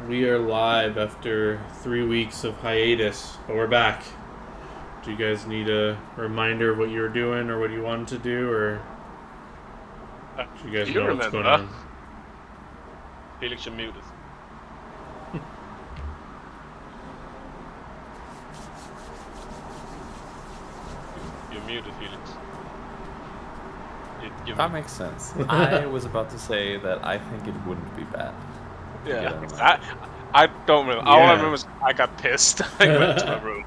We are live after 3 weeks of hiatus, but we're back. Do you guys need a reminder of what you were doing or what you wanted to do, or do you Do guys you know what's going remember? on? Felix, you're muted. You're muted, Felix. You're That muted. makes sense. I was about to say that I think it wouldn't be bad to get Yeah. on I don't remember. All I remember is I got pissed. I went to my room.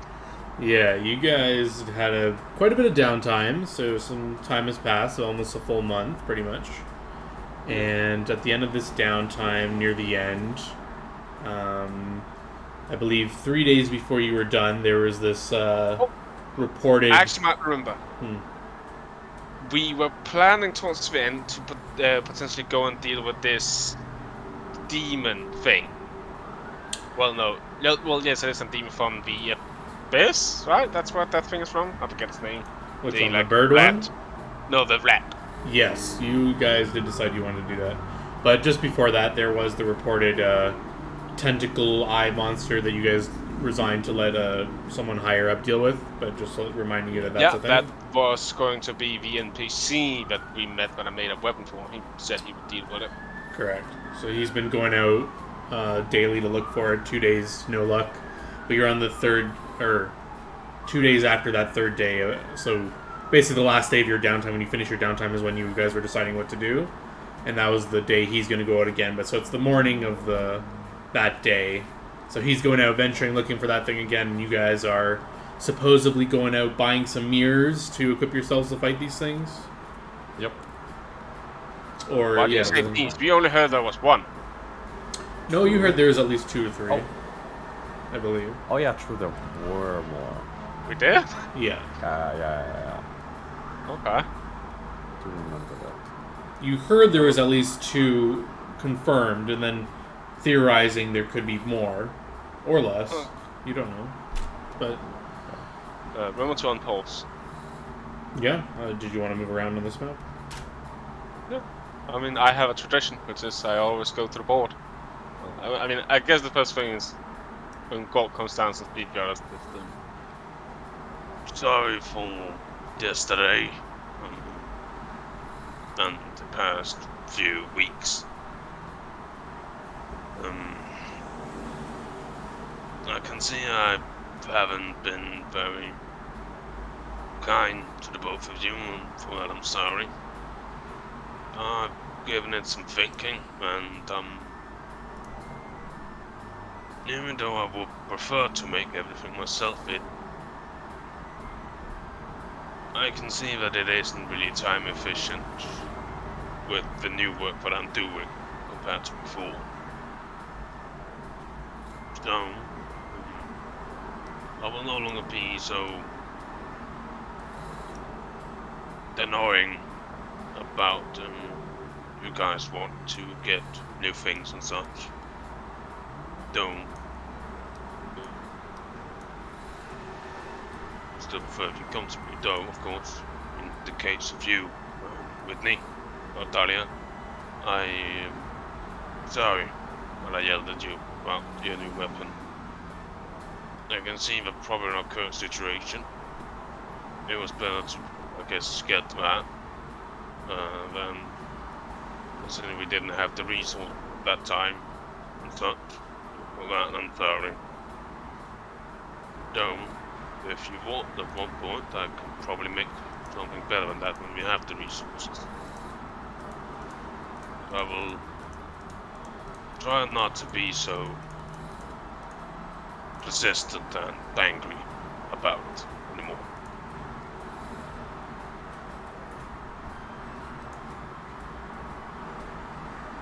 Yeah, you guys had quite a bit of downtime, so some time has passed, so almost a full month, pretty much. And at the end of this downtime, near the end, I believe 3 days before you were done, there was this reported. I actually might remember. Hmm. We were planning towards the end to potentially go and deal with this demon thing. Well, no. Well, yes, it is a demon from the abyss, right? That's what that thing is from. I forget its name. Which The one, the bird rat. one? No, the rat. Yes, you guys did decide you wanted to do that. But just before that, there was the reported tentacle eye monster that you guys resigned to let someone higher up deal with. But just reminding you that that's a thing. That was going to be the NPC that we met when I made a weapon for him. He said he would deal with it. Correct. So he's been going out daily to look for it. 2 days, no luck. But you're on the third, or 2 days after that third day. So basically, the last day of your downtime, when you finish your downtime, is when you guys were deciding what to do, and that was the day he's going to go out again. But so it's the morning of that day. So he's going out venturing, looking for that thing again, and you guys are supposedly going out buying some mirrors to equip yourselves to fight these things. Yep. Or Why do yeah, you say these? We only heard there was one. no, you heard there was at least 2 or 3. Oh. I believe. Oh yeah, true. There were more. We did? Yeah. Yeah. Okay. Do remember that. You heard there was at least 2 confirmed, and then theorizing there could be more or less. You don't know, but Remember to unpulse. yeah. Did you want to move around on this map? Yeah. I mean, I have a tradition, which is I always go to the board. I mean, I guess the first thing is when God comes down to speak, you just with them. Sorry for yesterday and the past few weeks. I can see I haven't been very kind to the both of you, and for that I'm sorry. I've given it some thinking, and even though I would prefer to make everything myself, I can see that it isn't really time efficient with the new work that I'm doing compared to before. So I will no longer be so annoying about you guys want to get new things and such. Don't. Still prefer if you come to me, though, of course. In the case of you, Whitney, or Dahlia, I am sorry when I yelled at you about your new weapon. I can see the problem in our current situation. It was better to, I guess, get that than considering we didn't have the resource at that time and such. For that, I'm sorry. Though, if you want at one point, I can probably make something better than that when we have the resources. I will try not to be so persistent and angry about it anymore.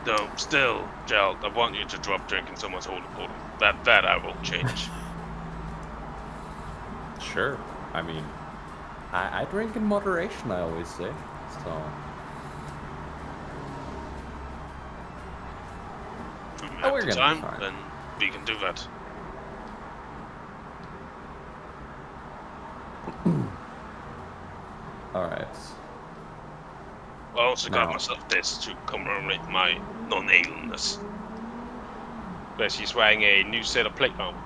Though, still, Gerald, I want you to drop drinking so much holy water. That I will change. Sure. I mean, I drink in moderation. I always say. So. At we're the gonna be time, fine. then we can do that. All right. I also got No. myself this to commemorate my non-alienness. where she's wearing a new set of plate armor.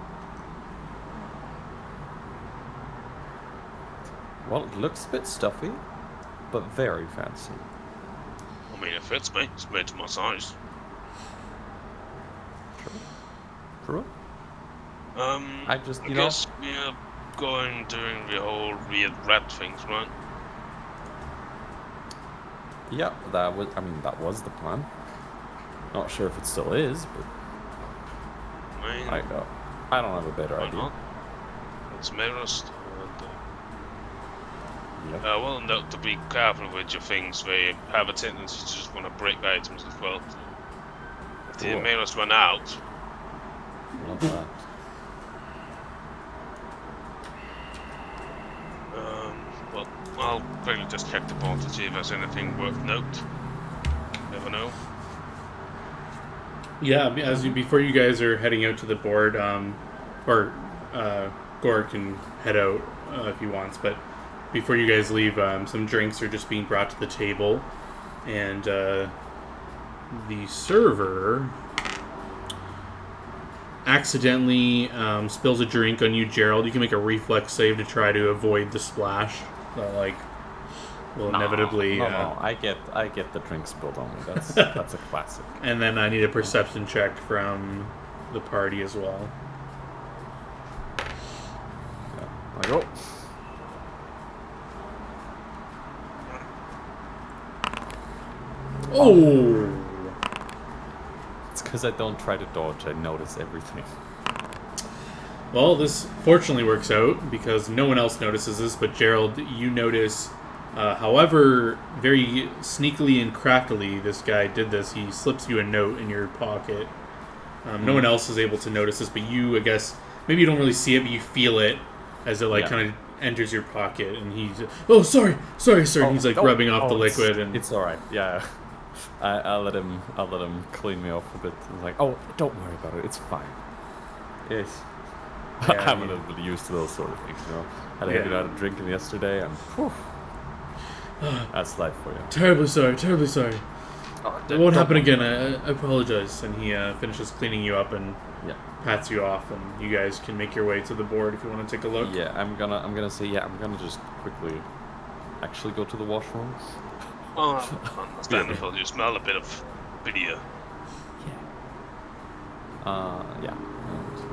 Well, it looks a bit stuffy, but very fancy. I mean, it fits me. It's made to my size. True. I just, I guess we're going doing the whole weird rat things, right? Yeah, that was the plan. Not sure if it still is, but I mean, I don't have a better why idea. not? It's Marist. Yep. Well, note to be careful with your things. They have a tendency to just want to break items as well. If the Cool. Marist run out, Love that. well, I'll quickly just check the board to see if there's anything worth note. Never know. Yeah, before you guys are heading out to the board, Gore can head out if he wants, but before you guys leave, some drinks are just being brought to the table, and the server accidentally spills a drink on you, Gerald. You can make a reflex save to try to avoid the splash. Will inevitably. No, I get the drink spilled on me. That's a classic. And then I need a perception check from the party as well. Yeah. I go. Oh! It's because I don't try to dodge. I notice everything. Well, this fortunately works out because no one else notices this, but Gerald, you notice, however very sneakily and craftily this guy did this, he slips you a note in your pocket. No one else is able to notice this, but you, I guess, maybe you don't really see it, but you feel it as it kind of enters your pocket, and he's, oh, sorry, and he's rubbing off the liquid, and it's all right. Yeah, I'll let him clean me off a bit. He's like, oh, don't worry about it. It's fine. Yes. Yeah, I'm a little bit used to those sort of things, you know. Had a heavy night of drinking yesterday, and whew, that's life for you. terribly sorry. Oh, It won't happen again. I apologize. And he finishes cleaning you up and pats you off, and you guys can make your way to the board if you want to take a look. Yeah, I'm gonna say I'm gonna just quickly actually go to the washroom. Oh, understandable. You smell a bit of beer. Yeah. And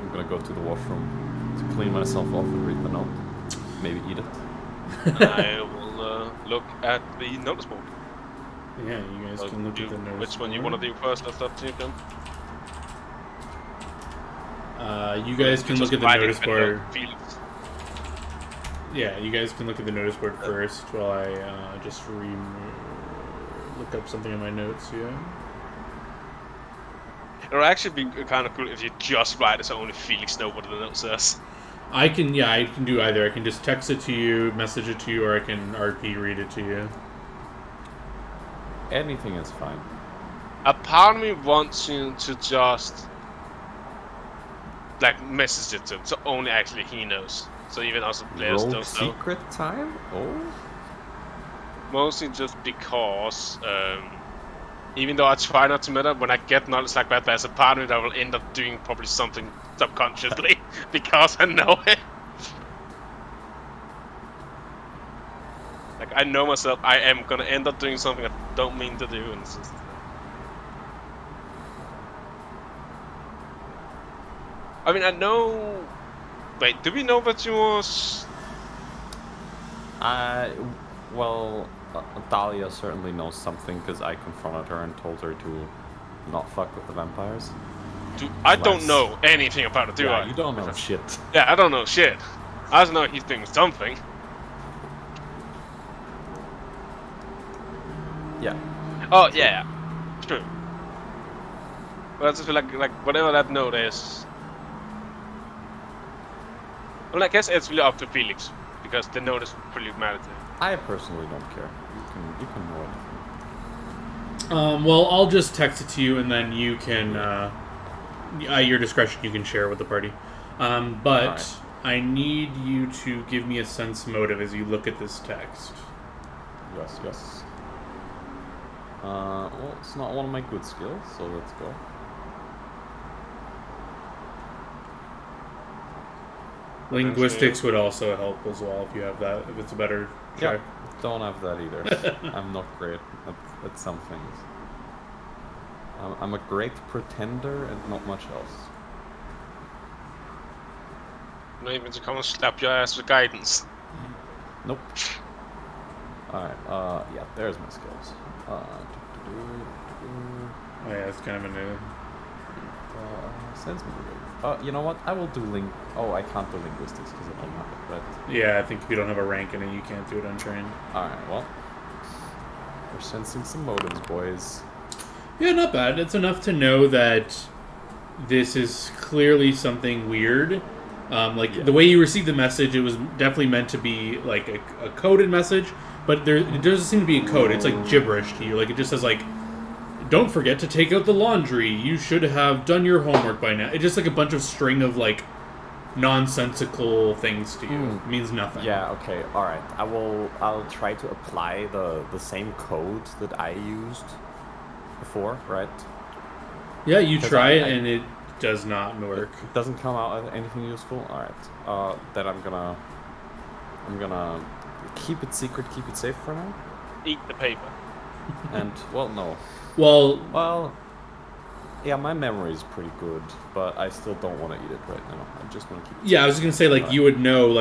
I'm gonna go to the washroom to clean myself off and read the note. Maybe eat it. I will look at the notice board. Yeah, you guys can look at the notice. Which one you board. want to do first? That's up to you, then. You guys can look at the notice board. Felix. Yeah, you guys can look at the notice board first while I just look up something in my notes. Yeah. It would actually be kind of cool if you just write it so only Felix knows what the note says. I can do either. I can just text it to you, message it to you, or I can RP read it to you. Anything is fine. A part of me wants you to just message it to him, so only actually he knows. So even us players Rogue don't know. secret time? Oh. Mostly just because, even though I try not to meta, when I get knowledge like that, there's a part of me that will end up doing probably something subconsciously because I know it. Like, I know myself, I am gonna end up doing something I don't mean to do, and it's just... I mean, I know... Wait, do we know that she was... Well, Dahlia certainly knows something because I confronted her and told her to not fuck with the vampires. I don't know anything about it, do I? You don't know shit. Yeah, I don't know shit. I just know he's doing something. Yeah. Oh, yeah. True. But I just feel like whatever that note is... Well, I guess it's really up to Felix, because the note is pretty matter to him. I personally don't care. You can know anything. Well, I'll just text it to you, and then you can, at your discretion, you can share with the party. But right. I need you to give me a sense motive as you look at this text. Yes. Well, it's not one of my good skills, so let's go. Linguistics would also help as well if you have that. If it's a better check. Don't have that either. I'm not great at some things. I'm a great pretender and not much else. Not even to come and slap your ass with guidance. Nope. Alright, yeah, there's my skills. Oh yeah, it's kind of a new. Sends me you know what? I will do Oh, I can't do linguistics because I don't have it, right? Yeah, I think if you don't have a rank in it, you can't do it untrained. Alright, well. We're sensing some motives, boys. Yeah, not bad. It's enough to know that this is clearly something weird. The way you received the message, it was definitely meant to be like a coded message, but it doesn't seem to be a code. It's like gibberish to you. Like it just says like, "Don't forget to take out the laundry. You should have done your homework by now." It's just like a bunch of string of like nonsensical things to you. It means nothing. Yeah. Okay. All right. I'll try to apply the same code that I used before, right? Yeah, you try it and it does not work. It doesn't come out as anything useful. All right. Then I'm gonna keep it secret, keep it safe for now. Eat the paper. And well, no. Well, yeah, my memory is pretty good, but I still don't want to eat it right now. I'm just gonna keep it. Yeah, I was gonna say like you would know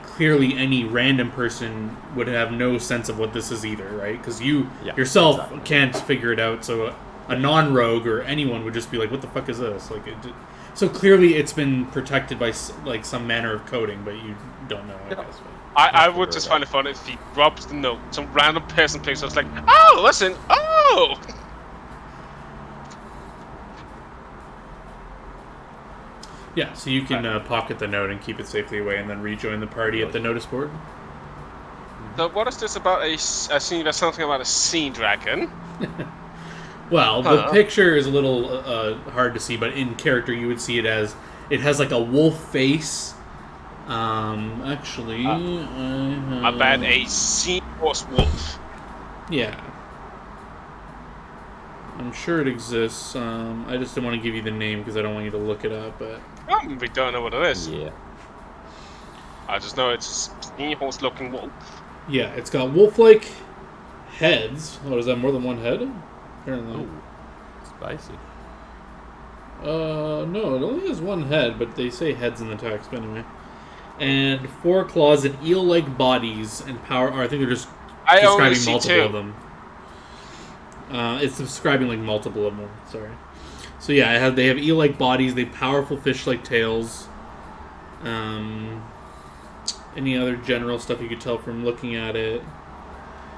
clearly any random person would have no sense of what this is either, right? Because you yourself can't figure it out. So a non-rogue or anyone would just be like, "What the fuck is this?" So clearly it's been protected by like some manner of coding, but you don't know. I guess. I would just find it funny if he drops the note, some random person picks up, it's like, "Oh, listen, oh." Yeah, so you can pocket the note and keep it safely away, and then rejoin the party at the notice board. So what is this about I see there's something about a sea dragon. Well, the picture is a little hard to see, but in character you would see it as it has like a wolf face. Actually, I bet a seahorse wolf. Yeah. I'm sure it exists. I just don't want to give you the name because I don't want you to look it up, but... We don't know what it is. Yeah. I just know it's a seahorse-looking wolf. Yeah, it's got wolf-like heads. Oh, is that more than one head? Apparently. Ooh, spicy. No, it only has one head, but they say heads in the text, but anyway. And 4 claws and eel-like bodies and power... Or I think they're just describing multiple of them. It's describing like multiple of them. Sorry. So yeah, they have eel-like bodies. They have powerful fish-like tails. Any other general stuff you could tell from looking at it?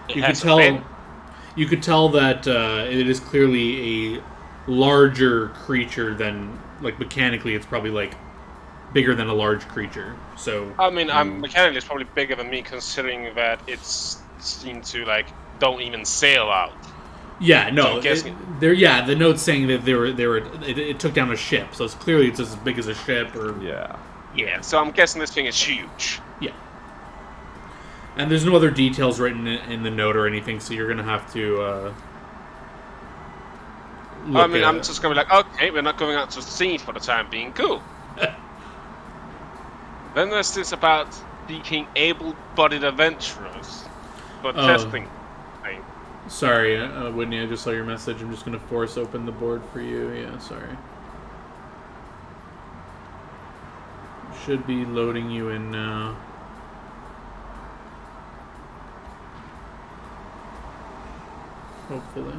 You could tell that it is clearly a larger creature than like mechanically. It's probably like bigger than a large creature. So I mean, mechanically it's probably bigger than me, considering that it's seemed to like don't even sail out. Yeah, no. So the note's saying that it took down a ship, so it's as big as a ship, or yeah. So I'm guessing this thing is huge. Yeah. And there's no other details written in the note or anything, so you're gonna have to. I'm just gonna be like, okay, we're not going out to sea for the time being. Cool. Then there's this about seeking able-bodied adventurers for testing thing. Sorry, Whitney, I just saw your message. I'm just going to force open the board for you. Yeah, sorry. Should be loading you in now. Hopefully.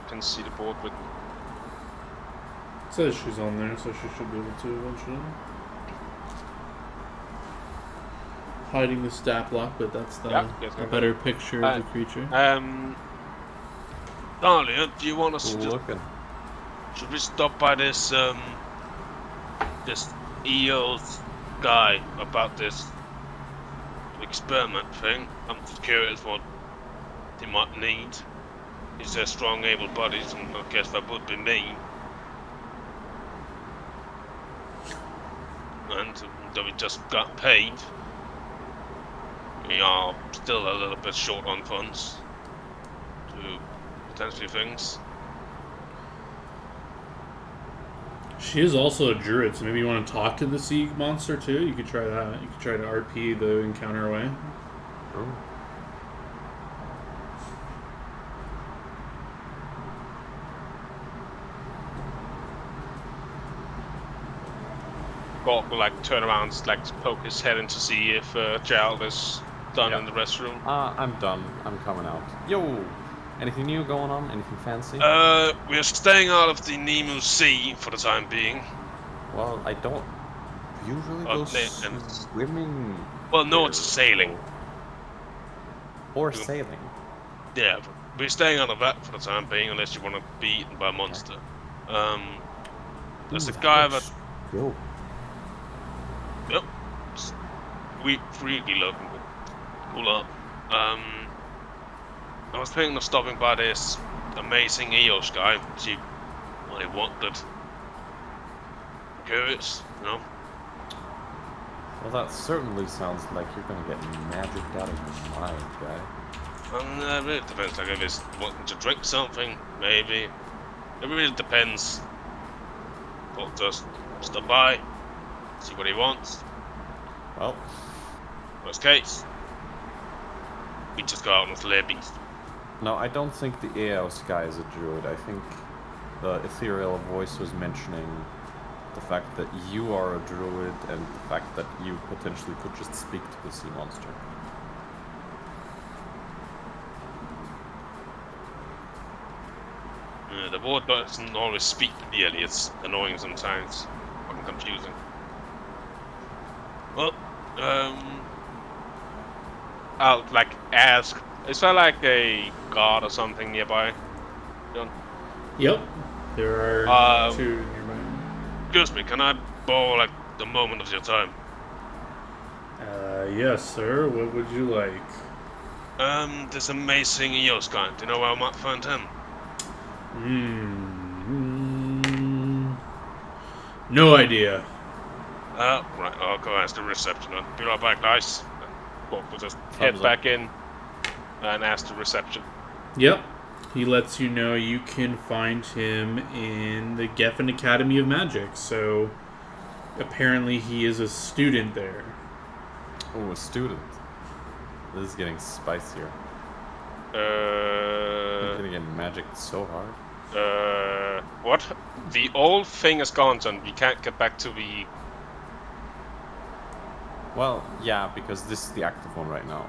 Can see the board with. It says she's on there, so she should be able to eventually. Hiding the stat block, but that's a better picture of the creature. Dahlia, do you want us to looking? Should we stop by this this EO's guy about this experiment thing? I'm just curious what he might need. He says strong, able bodies, and I guess that would be me. And though we just got paid, we are still a little bit short on funds. potentially things. She is also a druid, so maybe you want to talk to the sea monster too. You could try that. You could try to RP the encounter away. Ooh. Gork will like turn around, like poke his head in to see if Gerald is done Yeah. in the restroom. I'm done. I'm coming out. Yo! Anything new going on? Anything fancy? We are staying out of the Nemu Sea for the time being. Well, I don't usually Oh, go and- swimming. Well, no, there. it's sailing. Or sailing. Yeah, but we're staying out of that for the time being, unless you want to be eaten by a monster. There's Ooh, a that guy looks- Yo. Yep. We really looking good. Cool up. I was thinking of stopping by this amazing Eos guy. See what he wanted. Curious, you know? Well, that certainly sounds like you're gonna get magicked out of your mind, guy. It really depends. Like if he's wanting to drink something, maybe. It really depends. But just stop by, see what he wants. Well, Worst case, we just go out and slay beast. no, I don't think the Eos guy is a druid. I think the ethereal voice was mentioning the fact that you are a druid and the fact that you potentially could just speak to the sea monster. The word doesn't always speak clearly. It's annoying sometimes. Fucking confusing. Well, I'll like ask. Is there like a guard or something nearby? John? Yep. There are 2 nearby. Excuse me, can I borrow like the moment of your time? Yes, sir. What would you like? This amazing Eos guy. Do you know where I might find him? No idea. Right, I'll go ask the reception. I'll be right back, guys. Well, we'll just head Thumbs up. back in and ask the reception. Yep. He lets you know you can find him in the Geffen Academy of Magic. So apparently he is a student there. Oh, a student. This is getting spicier. You're gonna get magicked so hard. What? The old thing is gone, John. We can't get back to the... Well, yeah, because this is the active one right now.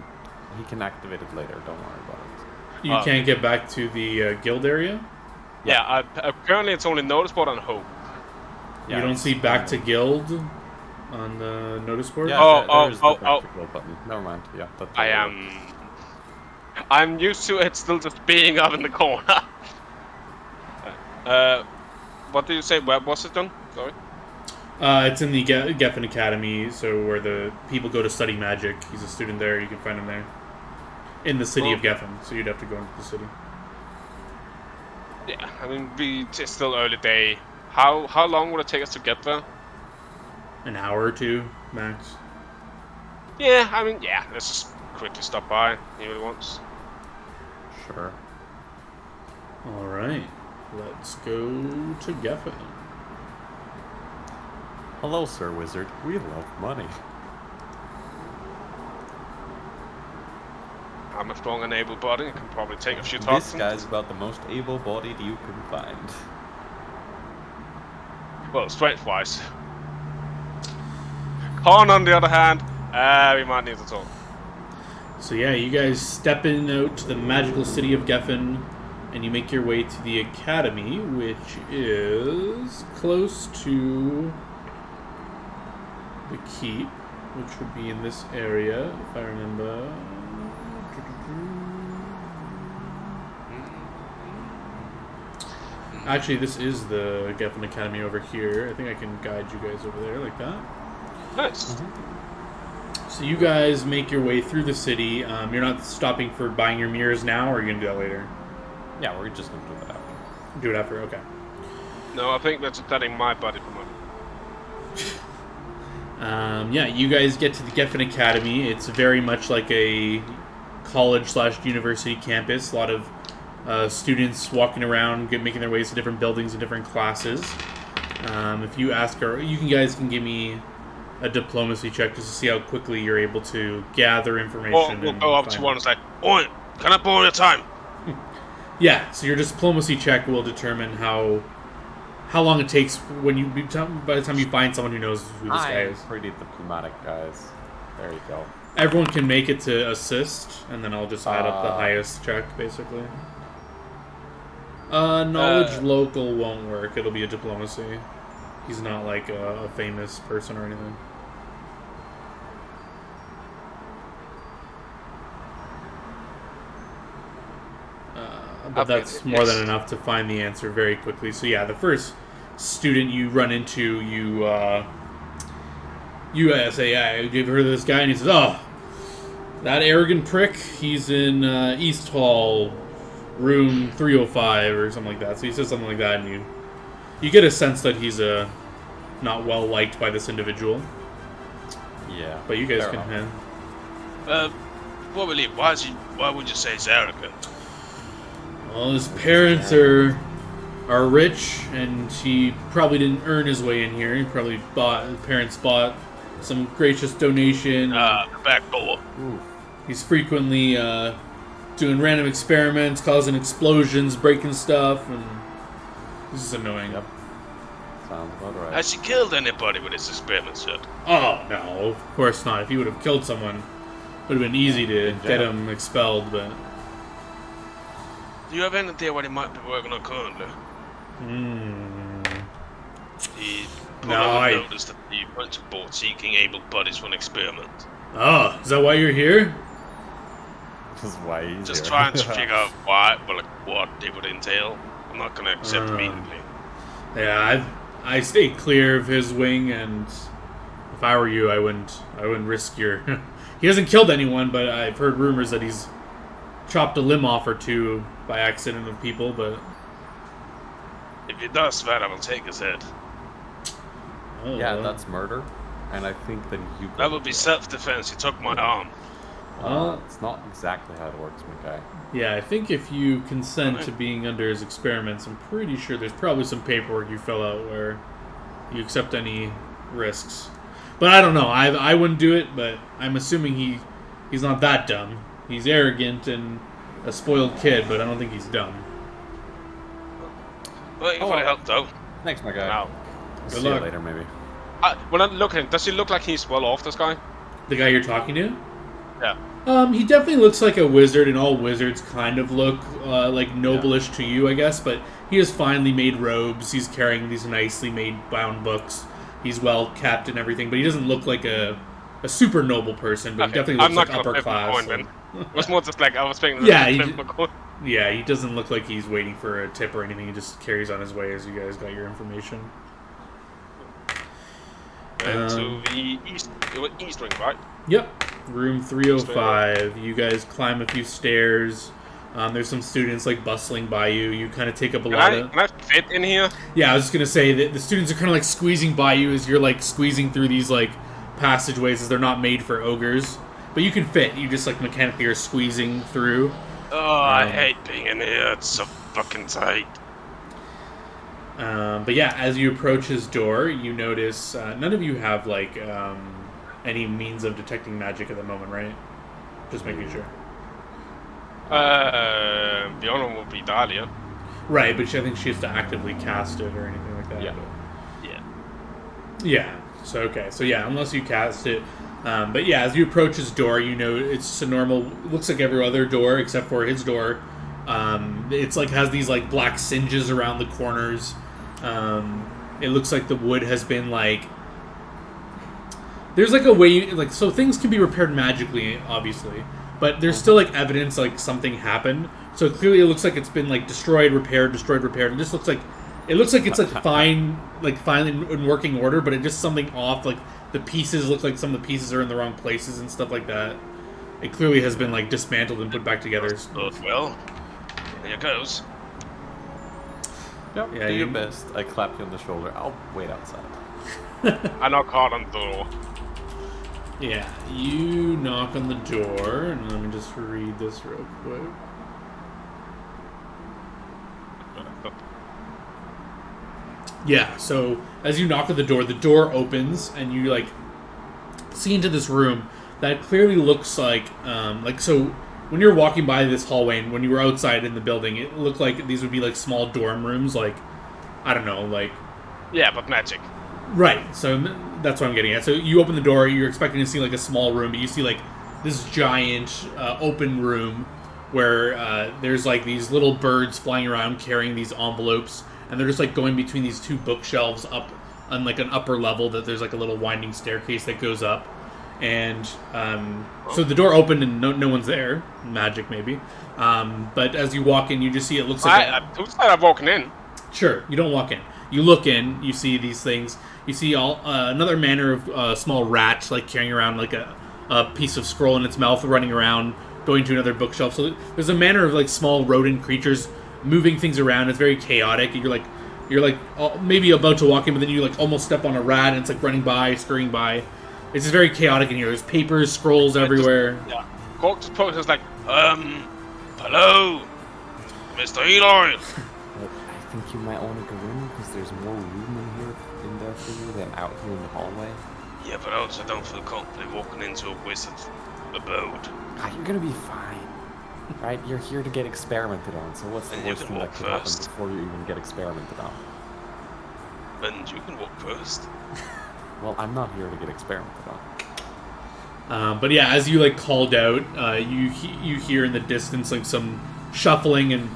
He can activate it later, don't worry about it. You can't get back to the guild area? Yeah, apparently it's only notice board and hope. Yeah, You don't it's- see back to guild on the notice board? Yeah, Oh, there is the oh, back oh. to guild button. Never mind, yeah. That I am... I'm used to it still just being up in the corner. What did you say? Where was it, John? Sorry. It's in the Geffen Academy, so where the people go to study magic. He's a student there. You can find him there. In the city of Geffen, so you'd have to go into the city. Yeah, I mean, it's still early day. How long would it take us to get there? An hour or 2, max. Yeah, I mean, yeah, let's just quickly stop by, see what he wants. Sure. Alright, let's go to Geffen. Hello, Sir Wizard. We love money. I'm a strong and able body, I can probably take a few This talks. guy's about the most able-bodied you can find. Well, strength-wise. Khan, on the other hand, we might need to talk. So yeah, you guys step in out to the magical city of Geffen, and you make your way to the academy, which is close to the keep, which would be in this area, if I remember. Actually, this is the Geffen Academy over here. I think I can guide you guys over there like that. Nice. So you guys make your way through the city. You're not stopping for buying your mirrors now, or are you going to do that later? Yeah, we're just gonna do that after. Do it after, okay. No, I think that's setting my body for money. Yeah, you guys get to the Geffen Academy. It's very much like a college/university campus. A lot of students walking around, making their ways to different buildings and different classes. If you ask her, guys can give me a diplomacy check just to see how quickly you're able to gather information. Or we'll go up to one and say, "Oi, can I borrow your time?" Yeah, so your diplomacy check will determine how long it takes by the time you find someone who knows who this guy is. Pretty diplomatic, guys. There you go. Everyone can make it to assist, and then I'll just add up the highest check, basically. Knowledge local won't work. It'll be a diplomacy. He's not like a famous person or anything. But that's more than enough to find the answer very quickly. So yeah, the first student you run into, you say, "Yeah, you've heard of this guy?" And he says, "Oh, that arrogant prick. He's in East Hall, room 305 or something like that." So he says something like that, and you get a sense that he's not well liked by this individual. Yeah, but you guys can hand. What will you? Why would you say he's arrogant? Well, his parents are rich, and he probably didn't earn his way in here. His parents bought some gracious donation. The back door. He's frequently doing random experiments, causing explosions, breaking stuff, and this is annoying. Yep. Sounds about right. Has he killed anybody with his experiments yet? Oh, no, of course not. If he would have killed someone, it would have been easy to get him expelled, but... Do you have any idea what he might be working on currently? He noticed that he went to board seeking able bodies for an experiment. Oh, is that why you're here? This is why he's Just here. trying to figure out what it would entail. I'm not going to accept immediately. Yeah, I stay clear of his wing, and if I were you, I wouldn't risk your... He hasn't killed anyone, but I've heard rumors that he's chopped a limb off or two by accident of people, but... If he does that, I will take his head. Oh, yeah, that's murder, and I think then you... That would be self-defense. He took my arm. It's not exactly how it works, my guy. Yeah, I think if you consent to being under his experiments, I'm pretty sure there's probably some paperwork you fill out where you accept any risks. But I don't know. I wouldn't do it, but I'm assuming he's not that dumb. He's arrogant and a spoiled kid, but I don't think he's dumb. Well, you want to help, though. Thanks, my guy. Now. See you later, maybe. When I look at him, does he look like he's well off, this guy? The guy you're talking to? Yeah. He definitely looks like a wizard, and all wizards kind of look like noble-ish to you, I guess, but he has finely made robes, he's carrying these nicely made bound books, he's well-kept and everything, but he doesn't look like a super noble person, but he definitely looks like upper class. It was more just like I was thinking. Yeah, he doesn't look like he's waiting for a tip or anything, he just carries on his way as you guys got your information. And to the east wing, right? Yep. Room 305. You guys climb a few stairs. There's some students like bustling by you. You kind of take up a lot of... Can I fit in here? Yeah, I was just going to say that the students are kind of like squeezing by you as you're like squeezing through these like passageways as they're not made for ogres. But you can fit. You just like mechanically are squeezing through. Oh, I hate being in here. It's so fucking tight. But yeah, as you approach his door, you notice none of you have like any means of detecting magic at the moment, right? Just making sure. The other one would be Dahlia. Right, but I think she has to actively cast it or anything like that. Yeah. But... Yeah. So okay. So yeah, unless you cast it. But yeah, as you approach his door, you know it's a normal. It looks like every other door except for his door. It's like has these like black singes around the corners. It looks like the wood has been like. There's like a way like so things can be repaired magically, obviously, but there's still like evidence like something happened. So clearly, it looks like it's been like destroyed, repaired. It just looks like it's like fine in working order, but it just something off. Like the pieces look like some of the pieces are in the wrong places and stuff like that. It clearly has been like dismantled and put back together. Well, here goes. Yep, do your best. I clap you on the shoulder. I'll wait outside. I knock hard on the door. Yeah, you knock on the door, and let me just read this real quick. But Yeah, so as you knock at the door opens, and you like see into this room that clearly looks like so when you're walking by this hallway and when you were outside in the building, it looked like these would be like small dorm rooms, like I don't know, like yeah, but magic. right. So that's what I'm getting at. So you open the door, you're expecting to see like a small room, but you see like this giant open room where there's like these little birds flying around carrying these envelopes, and they're just like going between these two bookshelves up on like an upper level. That there's like a little winding staircase that goes up, and so the door opened and no one's there. Magic maybe, but as you walk in, you just see it looks like Who's that I'm walking in? Sure, you don't walk in. You look in. You see these things. You see all another manner of small rat like carrying around like a piece of scroll in its mouth, running around, going to another bookshelf. So there's a manner of like small rodent creatures moving things around. It's very chaotic. You're like maybe about to walk in, but then you like almost step on a rat, and it's like running by, scurrying by. It's just very chaotic in here. There's papers, scrolls everywhere. Yeah. Cork just pokes us like, hello, Mr. Eloy. I think you might want to go in because there's more room in there for you than out here in the hallway. Yeah, but I also don't feel confident walking into a wizard's abode. Ah, you're gonna be fine. Right? You're here to get experimented on, so what's the And you worst can thing that walk could happen first. before you even get experimented on? And you can walk first. Well, I'm not here to get experimented on. But yeah, as you like called out, you hear in the distance like some shuffling, and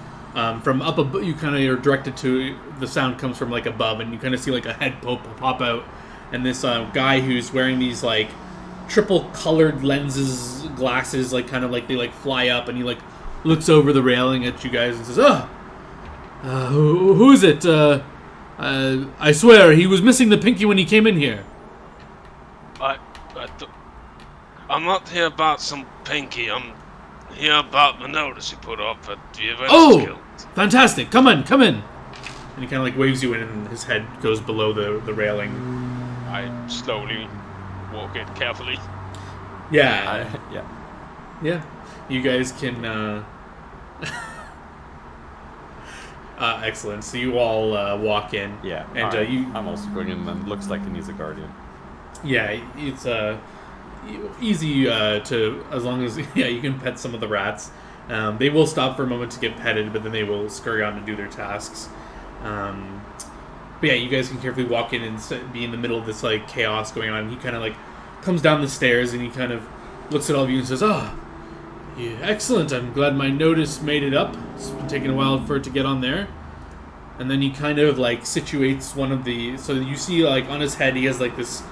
from up above, you kind of are directed to the sound comes from like above, and you kind of see like a head pop out, and this guy who's wearing these like triple colored lenses, glasses, like kind of like they like fly up, and he like looks over the railing at you guys and says, who is it? I swear he was missing the pinky when he came in here. I'm not here about some pinky. I'm here about the notice you put up at the Avengers Guild. Fantastic! Come in. And he kind of like waves you in, and his head goes below the railing. I slowly walk in carefully. Yeah. Yeah. Yeah. You guys can. Excellent. So you all walk in. Yeah. And I'm also going in, and looks like he needs a guardian. Yeah, it's easy to, as long as you can pet some of the rats. They will stop for a moment to get petted, but then they will scurry on to do their tasks. But yeah, you guys can carefully walk in and be in the middle of this like chaos going on. And he kind of like comes down the stairs, and he kind of looks at all of you and says, yeah, excellent. I'm glad my notice made it up. It's been taking a while for it to get on there. And then he kind of like situates one of the, so you see like on his head he has like this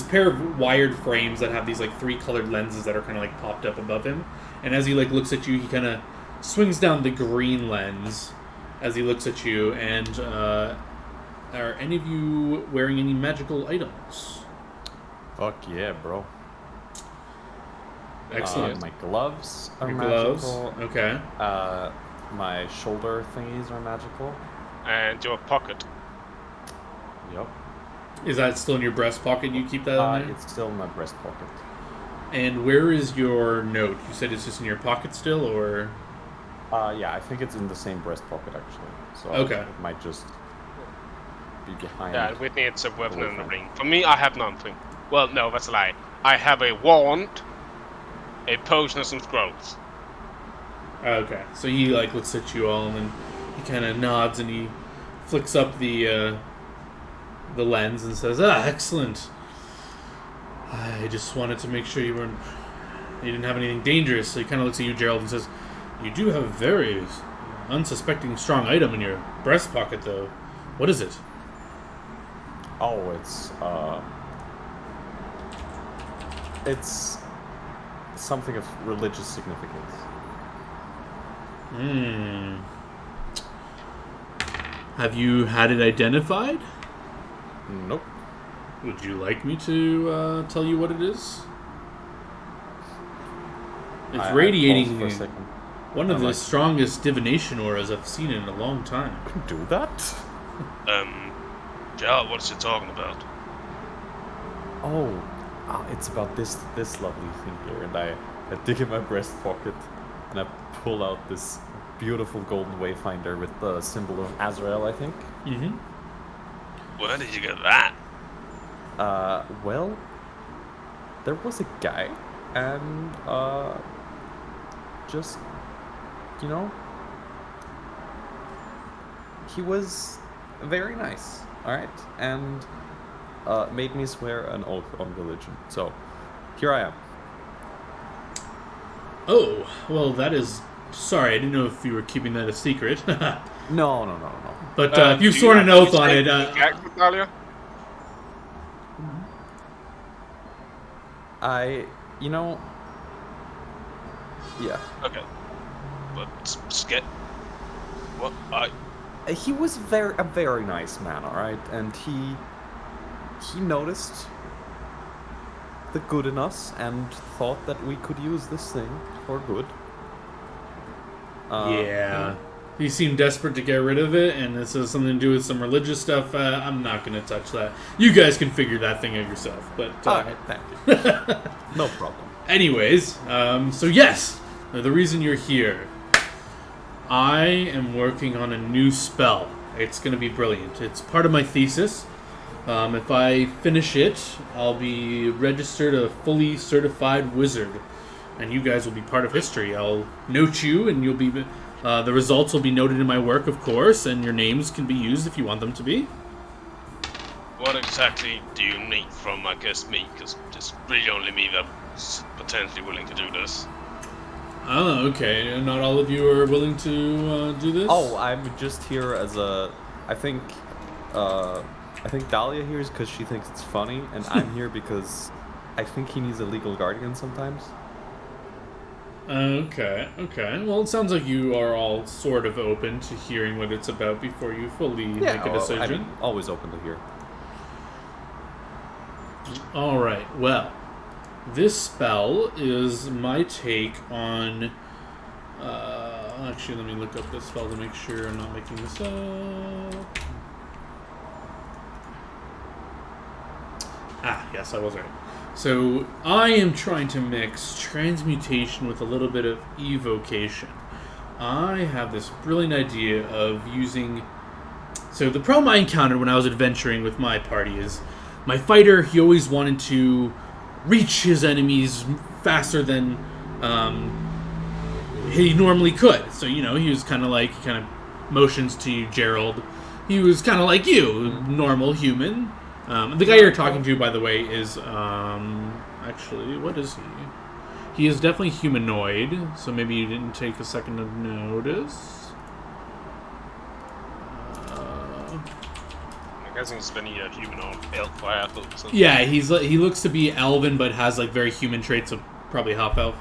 pair of wired frames that have these like 3 colored lenses that are kind of like popped up above him. And as he like looks at you, he kind of swings down the green lens as he looks at you. And are any of you wearing any magical items? Fuck yeah, bro. Excellent. My gloves are Your gloves. magical. Okay. My shoulder thingies are magical. And your pocket. Yep. Is that still in your breast pocket? You keep that in there? It's still in my breast pocket. And where is your note? You said it's just in your pocket still, or? Yeah, I think it's in the same breast pocket actually. So Okay. it might just be behind. Yeah, Whitney, it's a weapon and a ring. For me, I have nothing. Well, no, that's a lie. I have a wand, a potion, and some scrolls. Okay. So he like looks at you all, and then he kind of nods, and he flicks up the lens and says, excellent. I just wanted to make sure you didn't have anything dangerous. So he kind of looks at you, Gerald, and says, you do have a very unsuspecting strong item in your breast pocket, though. What is it? Oh, it's something of religious significance. Have you had it identified? Nope. Would you like me to tell you what it is? It's I radiating paused for a second. one of I'm the like- strongest divination auras I've seen in a long time. Do that? Gerald, what's it talking about? Oh, it's about this lovely thing here, and I dig in my breast pocket, and I pull out this beautiful golden wayfinder with the symbol of Azrael, I think. Mm-hmm. Where did you get that? Well, there was a guy, and, just, you know, he was very nice, alright? And, made me swear an oath on religion. So, here I am. Oh, well, that is... Sorry, I didn't know if you were keeping that a secret. No. But if you've sworn an oath on it... Natalia? You know... Yeah. Okay. But skip. What? He was a very nice man, alright? And he noticed the good in us and thought that we could use this thing for good. Yeah. He seemed desperate to get rid of it, and this has something to do with some religious stuff. I'm not going to touch that. You guys can figure that thing out yourself. But Alright, thank you. No problem. anyways, so yes, the reason you're here. I am working on a new spell. It's going to be brilliant. It's part of my thesis. If I finish it, I'll be registered a fully certified wizard. And you guys will be part of history. I'll note you, and you'll be... the results will be noted in my work, of course, and your names can be used if you want them to be. What exactly do you need from, I guess, me? Because it's really only me that's potentially willing to do this. Oh, okay. Not all of you are willing to do this? Oh, I'm just here as a... I think Dahlia here is because she thinks it's funny, and I'm here because I think he needs a legal guardian sometimes. Okay. Well, it sounds like you are all sort of open to hearing what it's about before you fully make a decision. I'm always open to hear. Alright, well, this spell is my take on... actually, let me look up this spell to make sure I'm not making this up. Ah, yes, I was right. So, I am trying to mix transmutation with a little bit of evocation. I have this brilliant idea of using... So, the problem I encountered when I was adventuring with my party is my fighter, he always wanted to reach his enemies faster than he normally could. So, you know, he was kind of motions to you, Gerald. He was kind of like you, normal human. The guy you're talking to, by the way, is, actually, what is he? He is definitely humanoid, so maybe you didn't take a second to notice. I'm guessing it's been a human or elf by or something. Yeah, he looks to be elven, but has, like, very human traits of probably half-elf.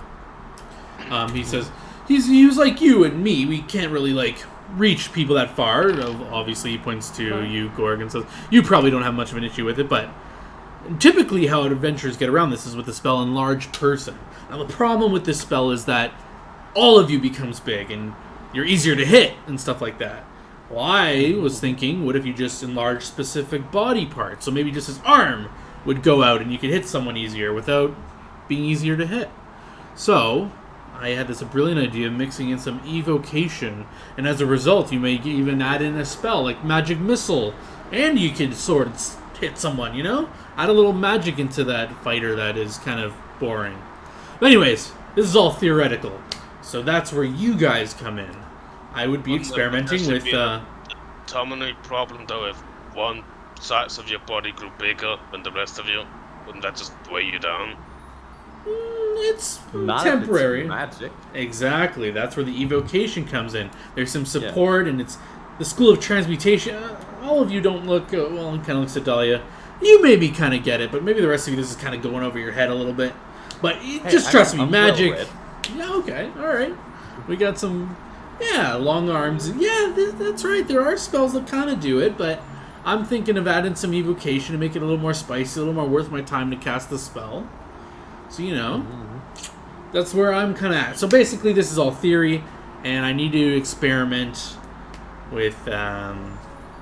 He says, he was like you and me, we can't really, like... reach people that far. Obviously, he points to you, Gorg, and says, you probably don't have much of an issue with it, but typically how adventurers get around this is with the spell Enlarged Person. Now, the problem with this spell is that all of you becomes big, and you're easier to hit, and stuff like that. Well, I was thinking, what if you just enlarge specific body parts? So maybe just his arm would go out, and you could hit someone easier without being easier to hit. So... I had this brilliant idea of mixing in some evocation, and as a result, you may even add in a spell like Magic Missile, and you can sort of hit someone, you know? Add a little magic into that fighter that is kind of boring. But anyways, this is all theoretical, so that's where you guys come in. I would be experimenting with... Terminal problem, though, if one side of your body grew bigger than the rest of you, wouldn't that just weigh you down? It's Not temporary. If it's magic. Exactly. That's where the evocation comes in. There's some support, and it's the school of transmutation. All of you don't look... well, it kind of looks at Dahlia. You maybe kind of get it, but maybe the rest of you, this is kind of going over your head a little bit. But just trust me, magic... Yeah, okay. All right. We got some... Yeah, long arms. Yeah, that's right. There are spells that kind of do it, but I'm thinking of adding some evocation to make it a little more spicy, a little more worth my time to cast the spell. So, you know, that's where I'm kind of at. So basically, this is all theory, and I need to experiment with, no,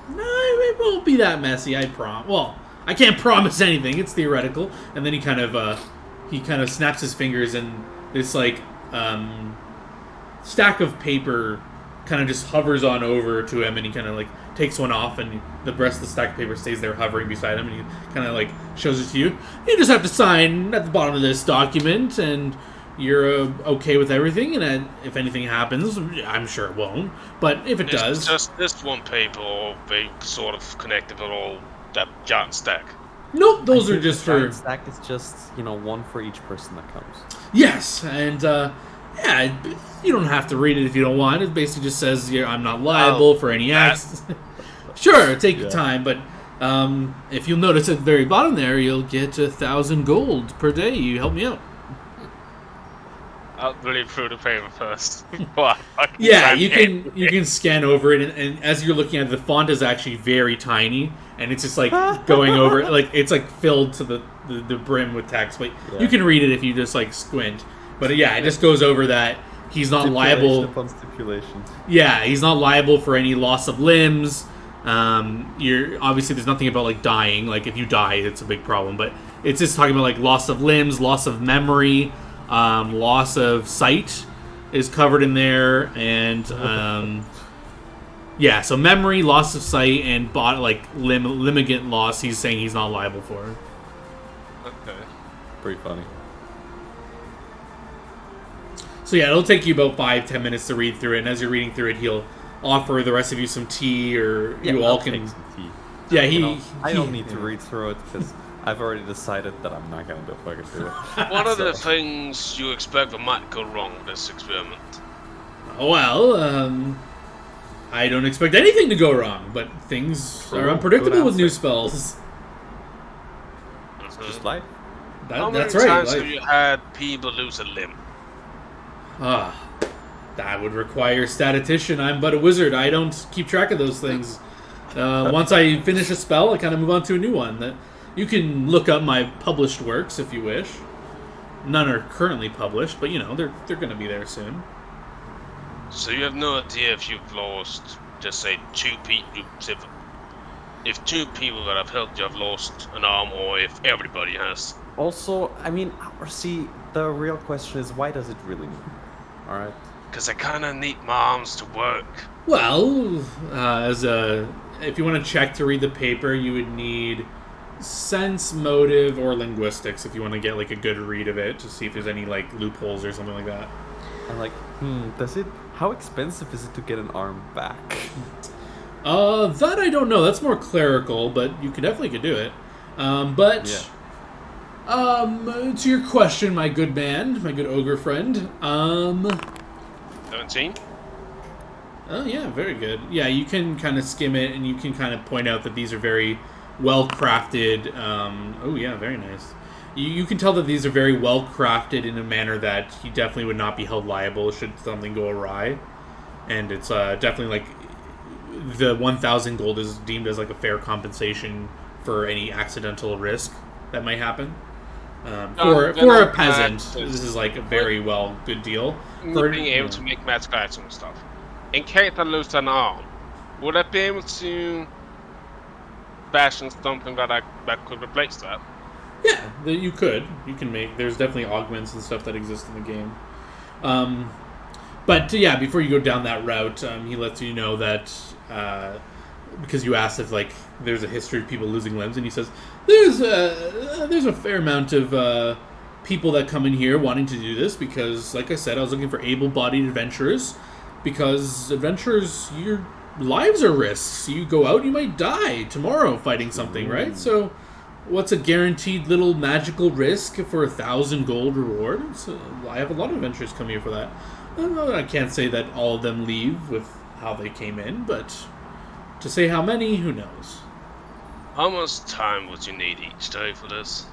it won't be that messy, I promise. Well, I can't promise anything, it's theoretical. And then he kind of snaps his fingers, and this, like, stack of paper kind of just hovers on over to him, and he kind of like takes one off, and the rest of the stack of paper stays there hovering beside him, and he kind of like shows it to you. You just have to sign at the bottom of this document, and you're okay with everything, and if anything happens, I'm sure it won't, but if it does... It's just this one paper, or they sort of connected with all that giant stack. Nope, those I are think just the for... giant stack is just, one for each person that comes. Yes, and yeah, you don't have to read it if you don't want. It basically just says, I'm not liable for any acts. Sure, take your time, but if you'll notice at the very bottom there, you'll get 1,000 gold per day. You help me out. I'll read through the paper first. Yeah, you can scan over it, and as you're looking at it, the font is actually very tiny, and it's just like going over, like it's like filled to the brim with text. But you can read it if you just like squint. But yeah, it just goes over that he's not liable. Upon stipulation. Yeah, he's not liable for any loss of limbs. You're obviously there's nothing about like dying. Like if you die, it's a big problem. But it's just talking about like loss of limbs, loss of memory. Loss of sight is covered in there, and yeah, so memory, loss of sight, and limigant loss. He's saying he's not liable for. Okay. Pretty funny. So yeah, it'll take you about 5-10 minutes to read through it, and as you're reading through it, he'll offer the rest of you some tea, or you all can. Take some tea. Yeah, I don't need to read through it because I've already decided that I'm not gonna fucking do it. What are the things you expect that might go wrong with this experiment? Well, I don't expect anything to go wrong, but things are unpredictable with new spells. Just life. How many That's right. times have you had people lose a limb? That would require statistician. I'm but a wizard. I don't keep track of those things. Once I finish a spell, I kind of move on to a new one. You can look up my published works if you wish. None are currently published, but they're going to be there soon. So you have no idea if you've lost, just say, 2 people. If 2 people that have helped you have lost an arm, or if everybody has. Also, I mean, see, the real question is, why does it really mean? All right. Because I kind of need my arms to work. Well, if you want to check to read the paper, you would need sense, motive, or linguistics if you want to get like a good read of it to see if there's any like loopholes or something like that. I'm like, how expensive is it to get an arm back? That I don't know. That's more clerical, but you definitely could do it. To your question, my good man, my good ogre friend, 17? Oh yeah, very good. Yeah, you can kind of skim it, and you can kind of point out that these are very well crafted. Oh yeah, very nice. You can tell that these are very well crafted in a manner that he definitely would not be held liable should something go awry. And it's definitely like the 1,000 gold is deemed as like a fair compensation for any accidental risk that might happen. For a peasant, this is like a very good deal. For being able to make magical items and stuff. In case I lose an arm, would I be able to fashion something that could replace that? Yeah, you could. You can make. There's definitely augments and stuff that exist in the game. But yeah, before you go down that route, he lets you know that because you asked if like there's a history of people losing limbs, and he says there's a fair amount of people that come in here wanting to do this because, like I said, I was looking for able-bodied adventurers because adventurers, your lives are risks. You go out, you might die tomorrow fighting something, right? So what's a guaranteed little magical risk for 1,000 gold reward? So I have a lot of adventurers come here for that. I can't say that all of them leave with how they came in, but to say how many, who knows? How much time would you need each day for this?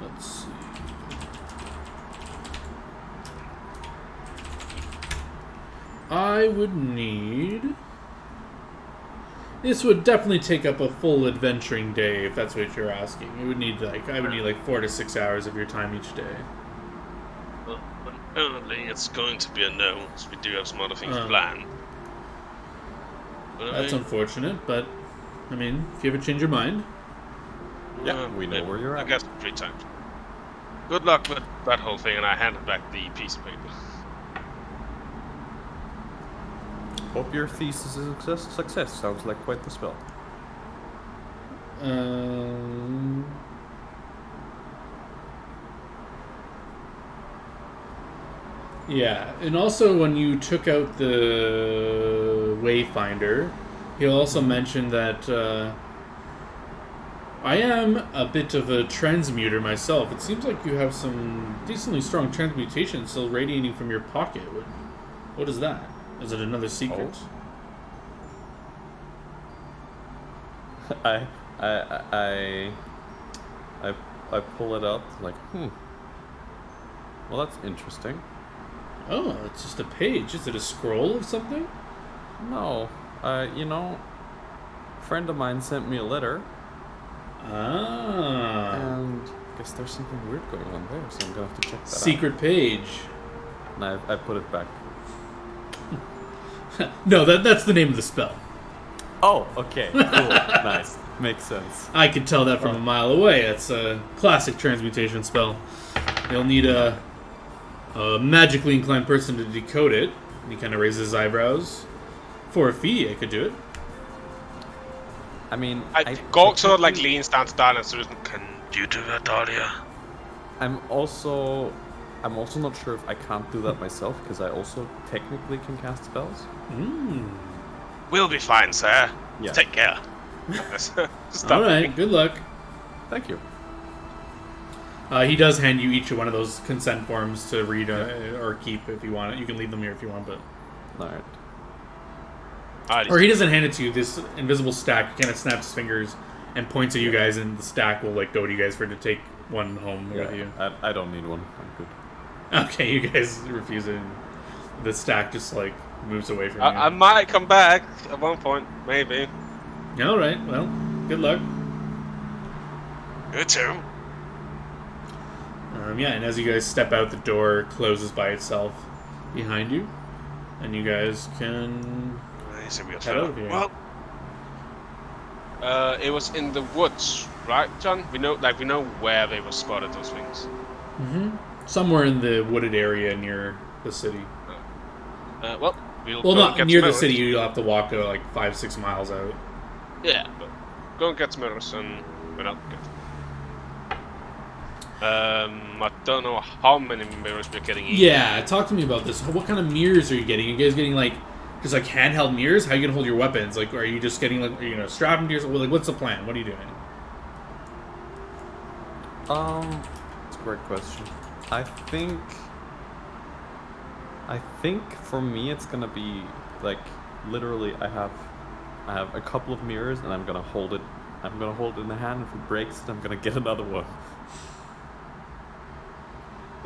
Let's see. I would need... This would definitely take up a full adventuring day, if that's what you're asking. I would need like 4 to 6 hours of your time each day. Well, apparently it's going to be a no, so we do have some other things planned. But That's unfortunate, but I mean, if you ever change your mind. Yeah, we know where you're I at. guess 3 times. Good luck with that whole thing, and I handed back the piece of paper. Hope your thesis is a success. Sounds like quite the spell. Yeah, and also when you took out the Wayfinder, he also mentioned that I am a bit of a transmuter myself. It seems like you have some decently strong transmutation still radiating from your pocket. What is that? Is it another secret? I pull it up like, well, that's interesting. Oh, it's just a page. Is it a scroll of something? No, a friend of mine sent me a letter, and I guess there's something weird going on there, so I'm gonna have to check that Secret page. out. And I put it back. No, that's the name of the spell. Oh, okay, cool, nice, makes sense. I could tell that from a mile away. It's a classic transmutation spell. You'll need a magically inclined person to decode it. And he kind of raises his eyebrows. For a fee, I could do it. I mean, Gork sort of like leans down to Dahlia and says, "Can you do that, Dahlia?" I'm also not sure if I can't do that myself, because I also technically can cast spells. We'll be fine, sir. Yeah. Take care. All right, good luck. Thank you. He does hand you each of one of those consent forms to read or keep if you want it. You can leave them here if you want, but... Alright. Or he doesn't hand it to you. This invisible stack kind of snaps his fingers and points at you guys, and the stack will like go to you guys for to take one home with you. I don't need one. I'm good. Okay, you guys refuse it. And the stack just like moves away from you. I might come back at one point, maybe. All right. Well, good luck. You too. Yeah, and as you guys step out, the door closes by itself behind you, and you guys can head out of here. Well, it was in the woods, right, John? We know where they were spotted. Those things. Somewhere in the wooded area near the city. Well, we'll Well, go not and get near some the city. arrows. You'll have to walk like 5-6 miles out. Yeah, but go and get some arrows and we're not good. I don't know how many mirrors we're getting each. Yeah, talk to me about this. What kind of mirrors are you getting? Are you guys getting like just like handheld mirrors? How are you gonna hold your weapons? Like, are you just getting like, are you gonna strap them to yourself? Like, what's the plan? What are you doing? It's a great question. I think for me it's gonna be like literally I have a couple of mirrors and I'm gonna hold it in the hand. If it breaks, I'm gonna get another one.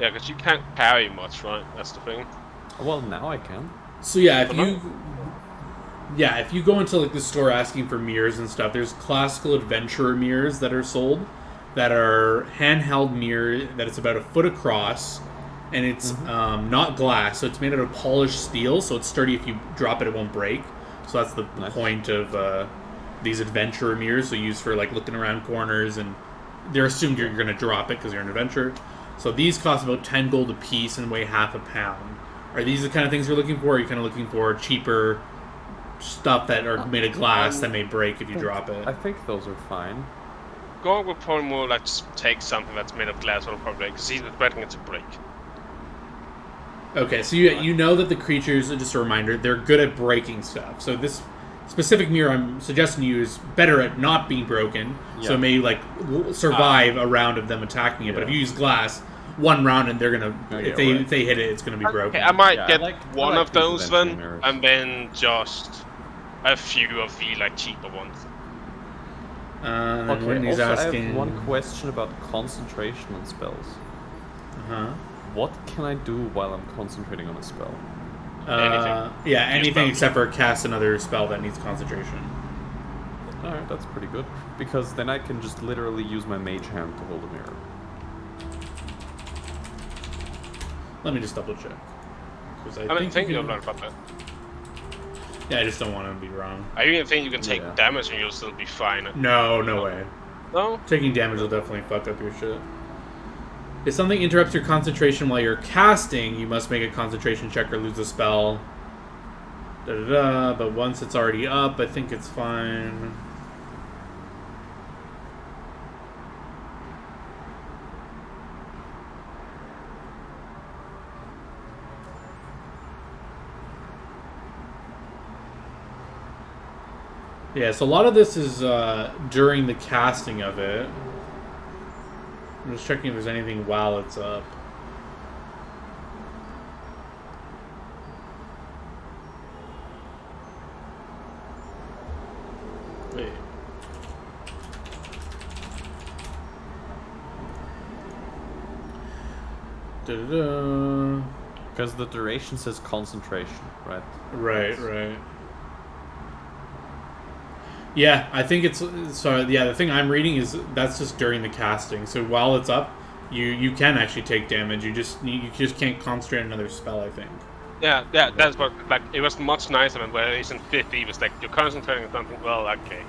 Yeah, because you can't carry much, right? That's the thing. Well, now I can. So yeah, if you go into like the store asking for mirrors and stuff, there's classical adventurer mirrors that are sold that are handheld mirror that it's about a foot across, and it's not glass, so it's made out of polished steel, so it's sturdy. If you drop it, it won't break. So that's the point of these adventurer mirrors. So used for like looking around corners, and they're assumed you're going to drop it because you're an adventurer. So these cost about 10 gold a piece and weigh half a pound. Are these the kind of things you're looking for? Or are you kind of looking for cheaper stuff that are made of glass that may break if you drop it? I think those are fine. Gorg would probably more like just take something that's made of glass or probably because he's expecting it to break. Okay, so you know that the creatures, just a reminder, they're good at breaking stuff. So this specific mirror I'm suggesting you is better at not being broken, so it may like survive a round of them attacking it. But if you use glass, one round and they're gonna if they hit it, it's gonna be broken. Okay, I might get I one like of those these then, adventure mirrors. and then just a few of the like cheaper ones. And then Okay, when he's also I asking, have one question about concentration on spells. What can I do while I'm concentrating on a spell? Anything. Yeah, anything except for cast another spell that needs concentration. Alright, that's pretty good. Because then I can just literally use my mage hand to hold a mirror. Let me just double check. I don't think you'll learn about that. Yeah, I just don't want to be wrong. I even think you can take damage and you'll still be fine. No way. No? Taking damage will definitely fuck up your shit. If something interrupts your concentration while you're casting, you must make a concentration check or lose a spell. But once it's already up, I think it's fine. Yeah, so a lot of this is during the casting of it. I'm just checking if there's anything while it's up. Wait. Da-da-da. Because the duration says concentration, right? Right. Yeah, I think it's so. Yeah, the thing I'm reading is that's just during the casting. So while it's up, you can actually take damage. You just can't concentrate on another spell. I think. Yeah, that's what, like, it was much nicer than where it's in 5th, it was like, you're concentrating on something, well, okay.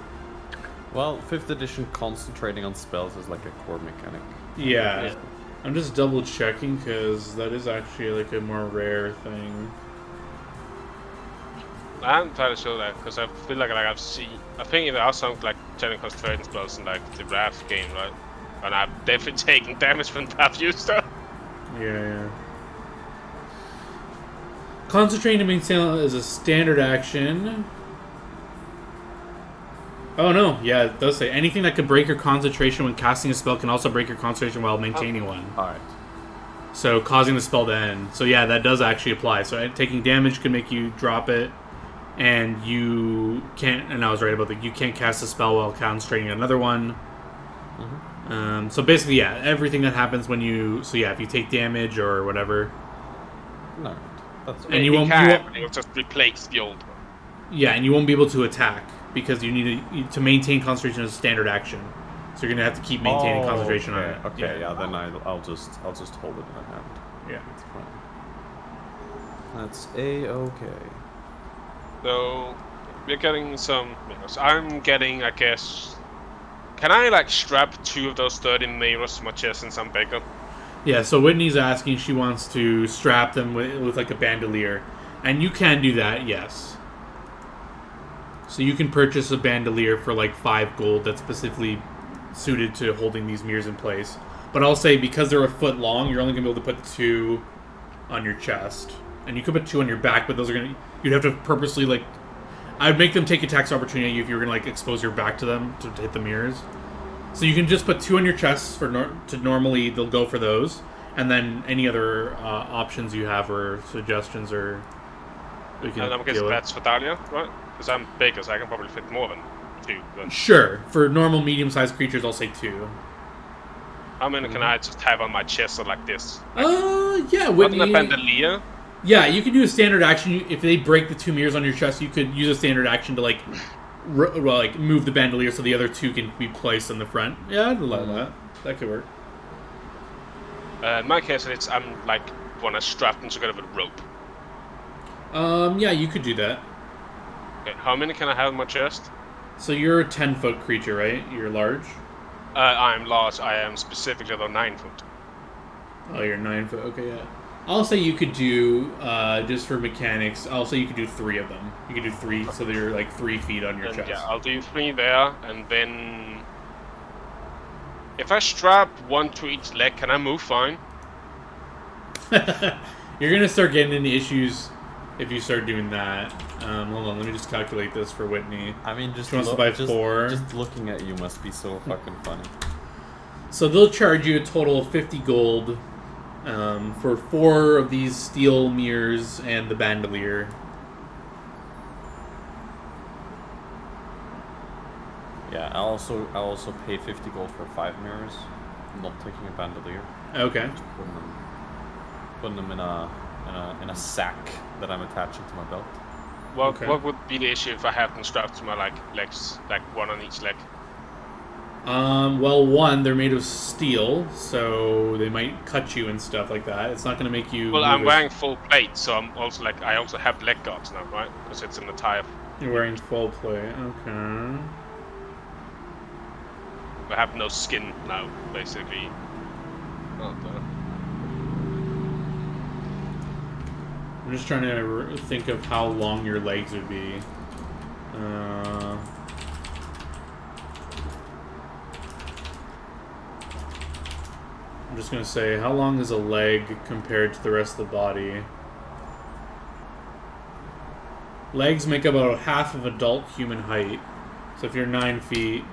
Well, 5th edition concentrating on spells is like a core mechanic. Yeah. I'm just double checking because that is actually like a more rare thing. I'm trying to show that, because I feel like I've seen, I think there are some, like, general concentration spells in, like, the Wrath game, right? And I've definitely taken damage when I've used them. Yeah. Concentrating to maintain is a standard action. Oh no, yeah, it does say anything that could break your concentration when casting a spell can also break your concentration while maintaining one. Alright. So causing the spell to end. So yeah, that does actually apply. So taking damage can make you drop it, and you can't. And I was right about that. You can't cast a spell while concentrating another one. Mm-hmm. So basically, yeah, everything that happens when you. So yeah, if you take damage or whatever. No, that's And you won't It'll just replace the old one. Yeah, and you won't be able to attack because you need to maintain concentration as a standard action. So you're gonna have to keep maintaining concentration on it. Okay, yeah, then I'll just hold it in my hand. Yeah. That's fine. That's A-okay. So, we're getting some, I'm getting, I guess, can I, like, strap 2 of those 30 mirrors to my chest since I'm bigger? Yeah, so Whitney's asking, she wants to strap them with like a bandolier. And you can do that, yes. So you can purchase a bandolier for like 5 gold that's specifically suited to holding these mirrors in place. But I'll say, because they're a foot long, you're only going to be able to put 2 on your chest. And you could put 2 on your back, but those are going to... You'd have to purposely, like... I'd make them take attacks opportunity if you were going to, like, expose your back to them to hit the mirrors. So you can just put 2 on your chest to normally they'll go for those, and then any other options you have or suggestions or we can. And I'm guessing that's for Dahlia, right? Because I'm bigger, so I can probably fit more than 2. But Sure, for normal medium-sized creatures, I'll say 2. how many can I just have on my chest or like this? Yeah, Wasn't Whitney. a bandolier? Yeah, you can do a standard action. If they break the 2 mirrors on your chest, you could use a standard action to like move the bandolier so the other 2 can be placed in the front. Yeah, I'd allow that. That could work. In my case, I'm like when I strapped them together with rope. Yeah, you could do that. Okay, how many can I have on my chest? So you're a 10-foot creature, right? You're large. I'm large. I am specifically the 9 foot. Oh, you're 9 foot. Okay, yeah. I'll say you could do just for mechanics. I'll say you could do 3 of them. You could do 3, so they're like 3 feet on your And chest. yeah, I'll do 3 there, and then if I strap 1 to each leg, can I move fine? You're gonna start getting into issues if you start doing that. Hold on, let me just calculate this for Whitney. I mean, just She wants to buy 4. Just looking at you must be so fucking funny. So they'll charge you a total of 50 gold for 4 of these steel mirrors and the bandolier. Yeah, I also paid 50 gold for 5 mirrors. I'm not taking a bandolier. Okay. Just putting them in a sack that I'm attaching to my belt. What would be the issue if I have them strapped to my legs, like 1 on each leg? Well, 1, they're made of steel, so they might cut you and stuff like that. It's not going to make you... Well, I'm wearing full plate, so I'm also I also have leg guards now, right? Because it's in the tire. You're wearing full plate, okay. I have no skin now, basically. Oh, just trying to think of how long your legs would be. I'm just gonna say, how long is a leg compared to the rest of the body? Legs make about half of adult human height. So if you're 9 feet,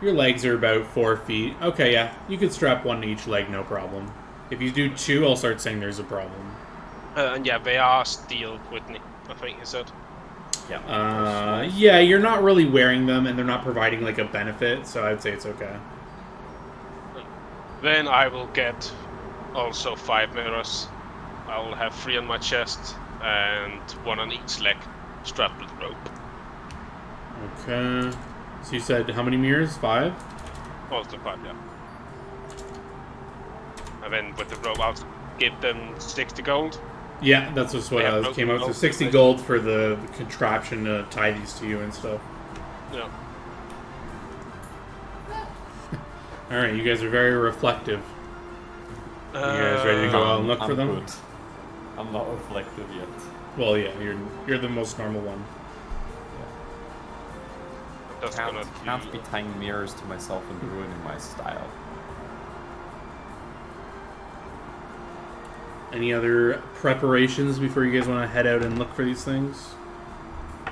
your legs are about 4 feet. Okay, yeah, you could strap one to each leg, no problem. If you do 2, I'll start saying there's a problem. And yeah, they are steel, Whitney, I think he said. Yeah. Yeah, you're not really wearing them, and they're not providing like a benefit, so I'd say it's okay. Then I will get also 5 mirrors. I will have 3 on my chest and 1 on each leg, strapped with rope. Okay. So you said how many mirrors? 5? Also 5, yeah. And then with the rope, I'll give them 60 gold. Yeah, that's just what Yeah, came out. So 60 gold for the contraption to tie these to you and stuff. Yeah. Alright, you guys are very reflective. You guys ready to go out and look for them? Good. I'm not reflective yet. Well, yeah, you're the most normal one. That's gonna Can't be tying mirrors to myself and ruining my style. Any other preparations before you guys want to head out and look for these things? I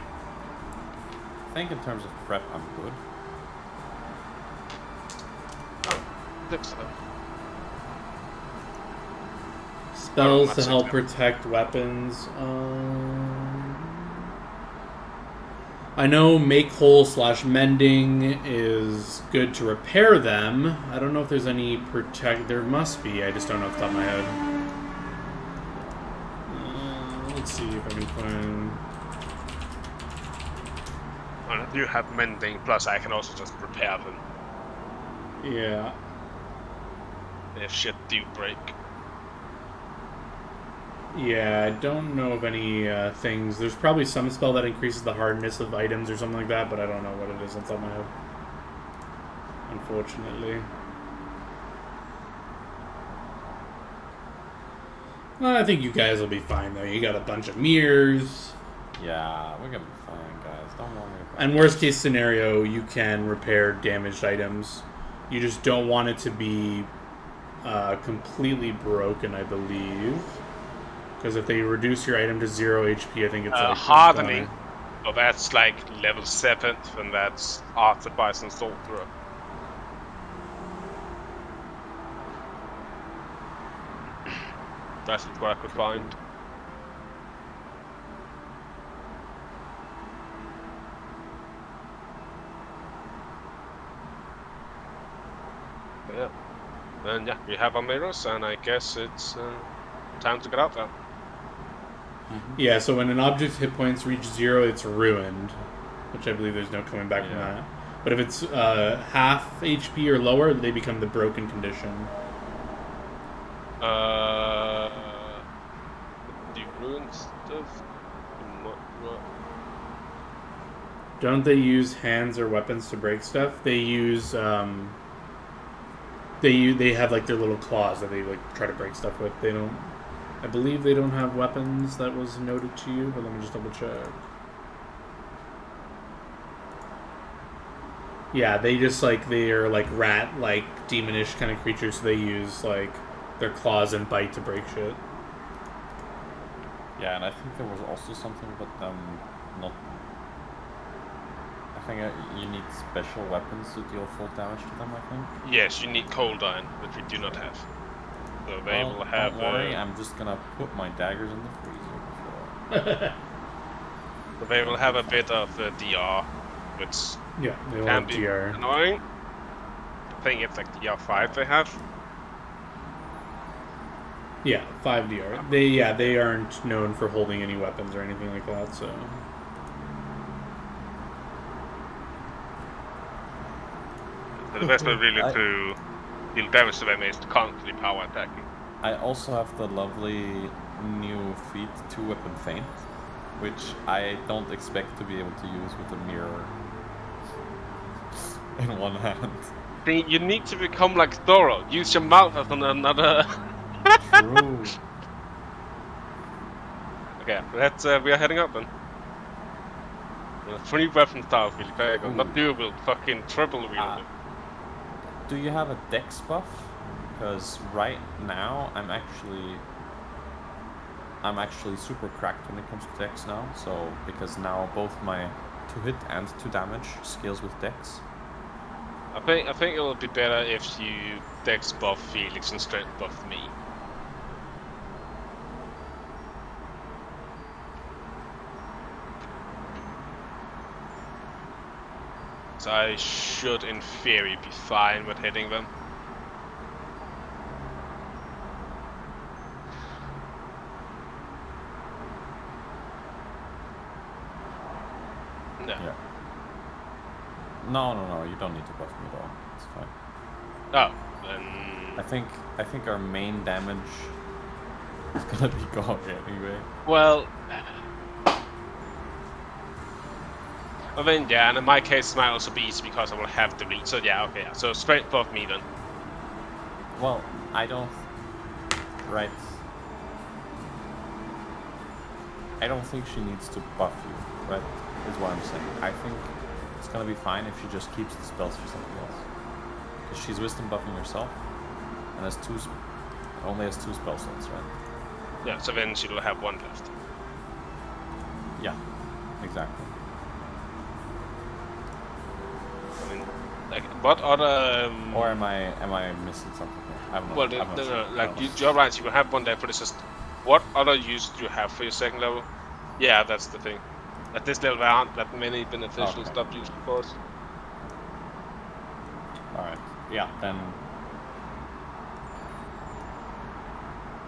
think in terms of prep, I'm good. Looks so. Spells to that's help it. protect weapons. I know make whole / mending is good to repair them. I don't know if there's any protect. There must be. I just don't know off the top of my head. Let's see if I can find. You have mending, plus I can also just repair them Yeah. if shit do break. Yeah, I don't know of any things. There's probably some spell that increases the hardness of items or something like that, but I don't know what it is on top of my head. Unfortunately. Well, I think you guys will be fine, though. You got a bunch of mirrors. Yeah, we're gonna be fine, guys. Don't worry about And worst case scenario, you can repair damaged items. You just don't want it to be completely broken, I believe. Because if they reduce your item to 0 HP, I think it's like... Hardening. So that's like level 7th, and that's after Bison Soul Throw. That's what I could find. But yeah. Then yeah, we have our mirrors, and I guess it's time to get out there. Yeah, so when an object's hit points reach 0, it's ruined. Which I believe there's no coming back from Yeah. that. But if it's half HP or lower, they become the broken condition. Do you ruin stuff? Don't they use hands or weapons to break stuff? They use they have like their little claws that they like try to break stuff with. They don't. I believe they don't have weapons. That was noted to you, but let me just double check. Yeah, they just like they are like rat like demonish kind of creatures. So they use like their claws and bite to break shit. Yeah, and I think there was also something about them not. I think you need special weapons to deal full damage to them. I think. Yes, you need cold iron, which we do not have. So they Well, will have. Don't worry, I'm just gonna put my daggers in the freezer before. So they will have a bit of DR, which Yeah, they will can have be DR. annoying. I think it's like DR5 they have. Yeah, 5 DR. They aren't known for holding any weapons or anything like that. So. The best way really to deal damage to them is constantly power attacking. I also have the lovely new feat, 2-weapon feint, which I don't expect to be able to use with a mirror in one hand. Then you need to become like Thoro. Use your mouth as on another. True. Okay, let's we are heading up then. 3 weapon styles really very good. Not doable, fucking triple wielding. Do you have a dex buff? Because right now I'm actually super cracked when it comes to dex now. So because now both my 2 hit and 2 damage scales with dex. I think it will be better if you dex buff Felix and strength buff me. So I should, in theory, be fine with hitting them. No. Yeah. No, you don't need to buff me at all. It's fine. Oh, then... I think our main damage is gonna be gone anyway. Well... I mean, yeah, and in my case it might also be easy because I will have the reach. So yeah, okay, yeah. So straight buff me then. Well, I don't... Right. I don't think she needs to buff you, right? Is what I'm saying. I think it's gonna be fine if she just keeps the spells for something else. Because she's wisdom buffing herself, and has only has 2 spell slots, right? Yeah, so then she'll have 1 left. Yeah, exactly. I mean, like, what other... Or am I missing something here? I'm not, well, I'm not no, sure. like, you're right, you will have 1 left, but it's just... What other use do you have for your 2nd level? Yeah, that's the thing. At this level, there aren't that many beneficial stuff used, of course. Alright, yeah, then...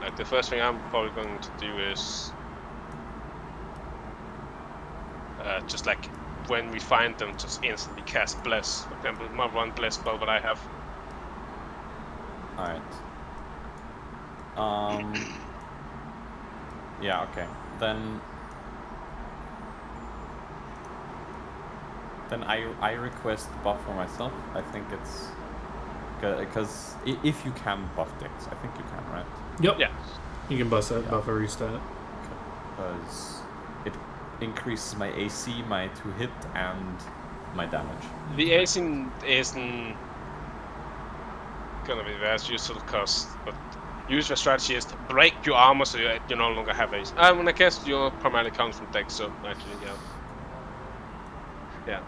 Like, the first thing I'm probably going to do is... just like, when we find them, just instantly cast Bless. For example, my 1 Bless spell that I have. Alright. Yeah, okay. Then I request buff for myself. I think it's because if you can buff Dex, I think you can, right? Yep. Yeah. You can buff a restat. Because it increases my AC, my 2 hit, and my damage. The AC isn't gonna be that useful because use your strategy is to break your armor so you no longer have AC. I mean, I guess your primarily comes from Dex, so actually, yeah. Yeah.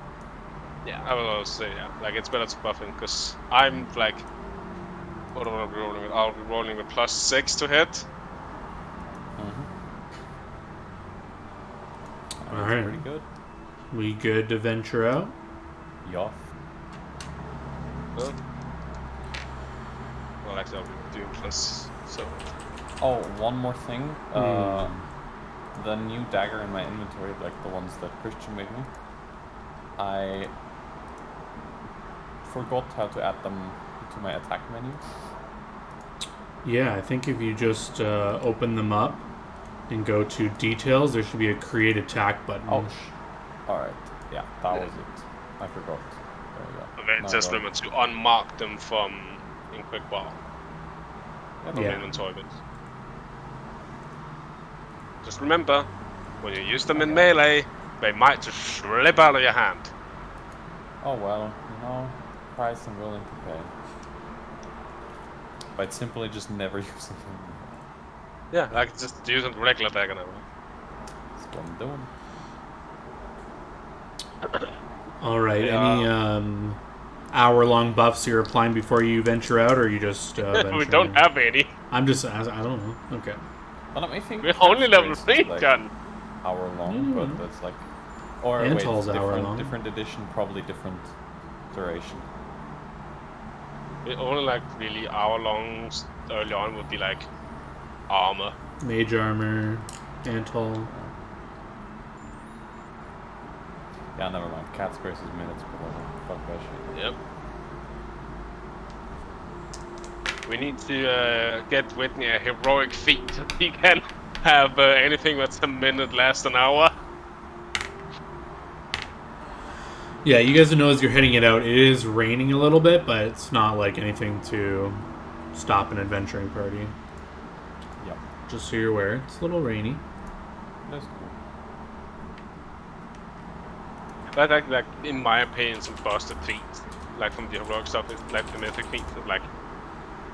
Yeah, I will always say, yeah, like, it's better to buffing, because I'm, like, what will I be rolling with? I'll be rolling with +6 to hit. Mm-hmm. Alright. Pretty good. We good to venture out? Yoff. Well, actually, I'll be doing plus, so... Oh, one more thing. The new dagger in my inventory, like the ones that Christian made me, I forgot how to add them to my attack menu. Yeah, I think if you just open them up and go to details, there should be a create attack button. Oh, alright. Yeah, that was it. I forgot. There we go. Okay, it says limit to unmark them from in quick bar. From Yeah. inventory bits. Just remember, when you use them in melee, they might just slip out of your hand. Oh well, you know, price I'm willing to pay. But simply just never using them. Yeah, like just use a regular dagger now. That's what I'm doing. Alright, Yeah. any hour-long buffs you're applying before you venture out, or are you just We venturing don't in? have any. I don't know. Okay. Well, I think We're only level Cat's 3, Grace is, like, John. hour long, but that's like, or Antol's wait, hour long. different edition, probably different duration. We only like really hour longs early on would be like armor. Mage armor, Antol. Yeah, never mind. Cat's Grace is minutes per level. Fuck that shit. Yep. We need to get Whitney a heroic feat so he can have anything that's a minute less than an hour. Yeah, you guys know as you're heading it out, it is raining a little bit, but it's not like anything to stop an adventuring party. Yep. Just so you're aware, it's a little rainy. That's cool. That's like, in my opinion, some busted feats. Like from the heroic stuff, is like the mythic feats. Like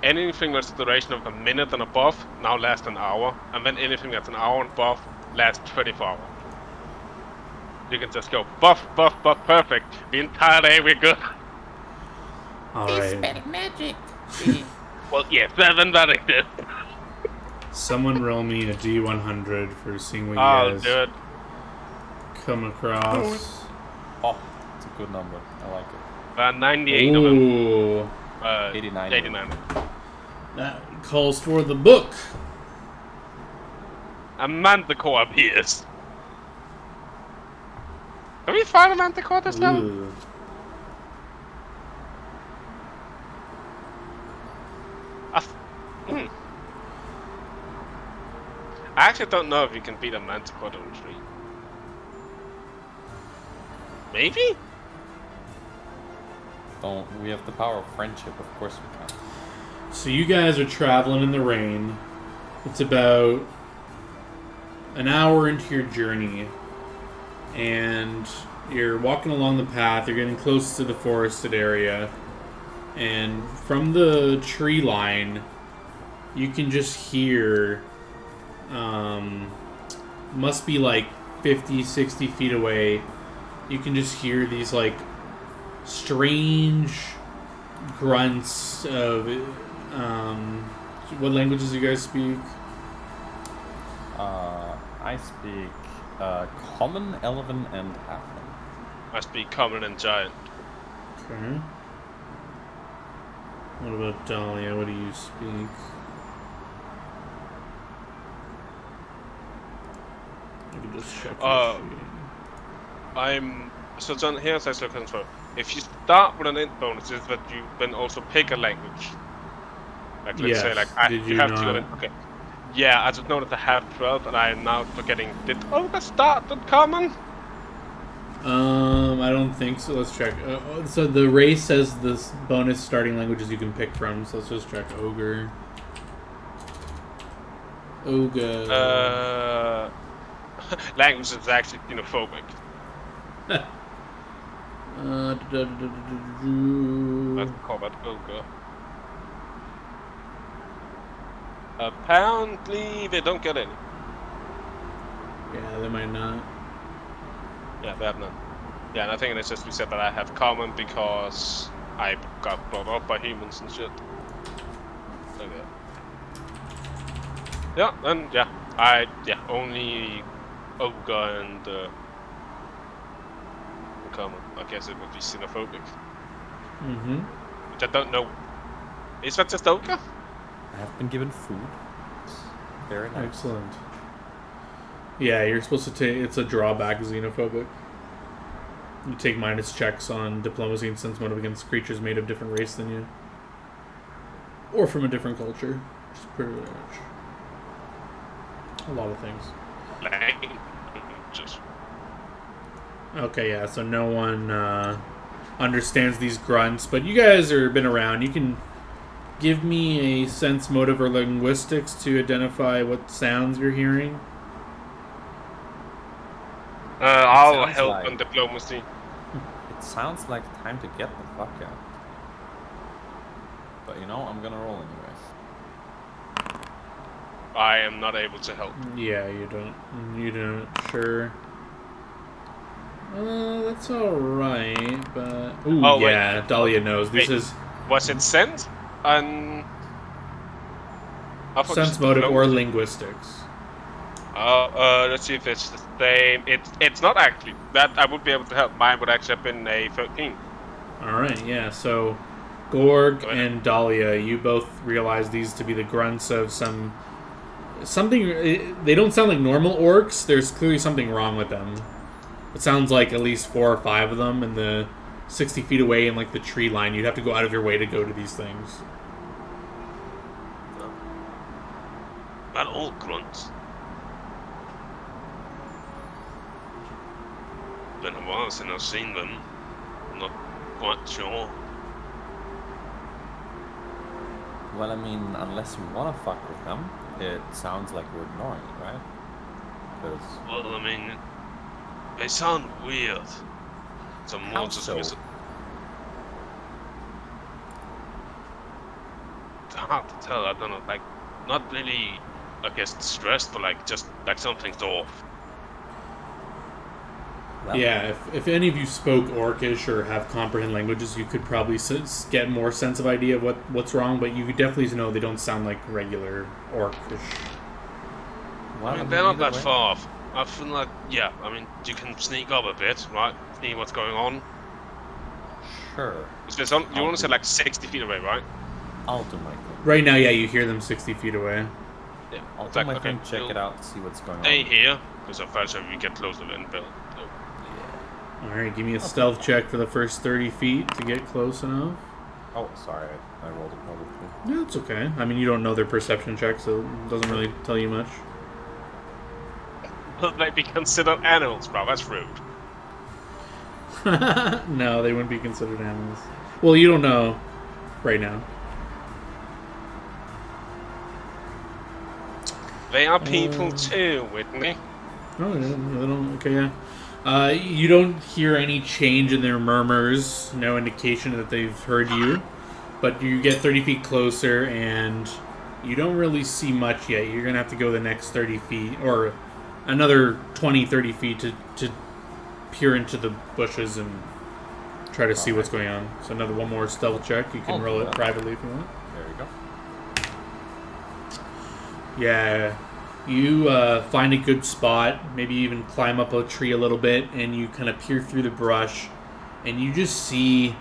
anything that's the duration of a minute and above now lasts an hour, and then anything that's an hour and above lasts 24 hours. You can just go buff, buff, buff, perfect. The entire day we're good. All They right. spell magic. Well, yes, then that exists. Someone roll me a D100 for seeing what you I'll guys do it. come across. Oh, it's a good number. I like it. 98 of them. Ooh, 89. 89. that calls for the book. A manticore appears. Have we found a manticore this time? Ooh. I actually don't know if you can beat a manticore to retreat. Maybe? Don't we have the power of friendship? Of course we can. So you guys are traveling in the rain. It's about an hour into your journey, and you're walking along the path. You're getting close to the forested area, and from the tree line, you can just hear. Must be like 50, 60 feet away. You can just hear these like strange grunts of what languages do you guys speak? I speak Common, Elven, and Halfling. I speak common and giant. Okay. What about Dahlia? What do you speak? I can just check. Uh, So John, here's actually a control. If you start with an int bonus, is that you then also pick a language. Like let's say like Did you you have not? to go in, okay. Yeah, I just noticed I have 12 and I am now forgetting, did Olga start with common? I don't think so. Let's check. So the race says this bonus starting languages you can pick from. So let's just check. Ogre. Oga. Language is actually xenophobic. Let's call that Ogre. Apparently they don't get any. Yeah, they might not. Yeah, they have none. Yeah, and I think it's just we said that I have common because I got brought up by humans and shit. Okay. Yeah, and only Ogre and common. I guess it would be xenophobic. Mm-hmm. Which I don't know. Is that just Ogre? I have been given food. Very nice. Excellent. Yeah, you're supposed to take. It's a drawback, xenophobic. You take minus checks on diplomacy and sense motive against creatures made of different race than you, or from a different culture. Just pretty much a lot of things. Just Okay, yeah. So no one understands these grunts, but you guys are been around. You can give me a sense motive or linguistics to identify what sounds you're hearing. I'll sounds help like- on diplomacy. It sounds like time to get the fuck out. But you know, I'm gonna roll anyways. I am not able to help. Yeah, you don't. You don't. Sure. That's all right, but ooh, Oh, wait. yeah, Dahlia knows. This Wait. is Was it sent? And I thought sense just motive or diplomacy. linguistics. Let's see if it's the same. It's not actually. That I would be able to help. Mine would actually have been a 13. All right, yeah. So, Gorg Go ahead. and Dahlia, you both realize these to be the grunts of something. They don't sound like normal orcs. There's clearly something wrong with them. It sounds like at least 4 or 5 of them in the 60 feet away in like the tree line. You'd have to go out of your way to go to these things. Not all grunts. Been a while since I've seen them. I'm not quite sure. Well, I mean, unless you wanna fuck with them, it sounds like we're ignoring it, right? Because Well, I mean, they sound weird. Some How monsters. so? It's hard to tell. I don't know. Like, not really. I guess stressed, but like just like something's off. well, Yeah, if any of you spoke Orcish or have comprehend languages, you could probably get more sense of idea of what's wrong. But you could definitely know they don't sound like regular Orcish. well, I mean, they're not either that way- far off. I feel like, yeah. I mean, you can sneak up a bit, right? See what's going on. Sure, Is there some? You I'll want to say do- like 60 feet away, right? I'll do my thing. Right now, yeah, you hear them 60 feet away. Yeah. I'll It's do like, my okay, thing, check you'll it out, see what's going Stay on. here, because I'm faster if we get closer than Bill. Yeah. All right, give me a stealth check for the first 30 feet to get close enough. Oh, sorry, I rolled it publicly. No, it's okay. I mean, you don't know their perception check, so it doesn't really tell you much. Will they be considered animals, bro? That's rude. No, they wouldn't be considered animals. Well, you don't know right now. They are people too, Whitney. Oh, yeah, they don't. Okay, yeah. You don't hear any change in their murmurs. No indication that they've heard you. But you get 30 feet closer, and you don't really see much yet. You're gonna have to go the next 30 feet, or another 20, 30 feet to peer into the bushes and try to see what's going on. So one more stealth check. You can I'll roll do it that. privately if you want. There you go. Yeah, you find a good spot, maybe even climb up a tree a little bit, and you kind of peer through the brush, and you just see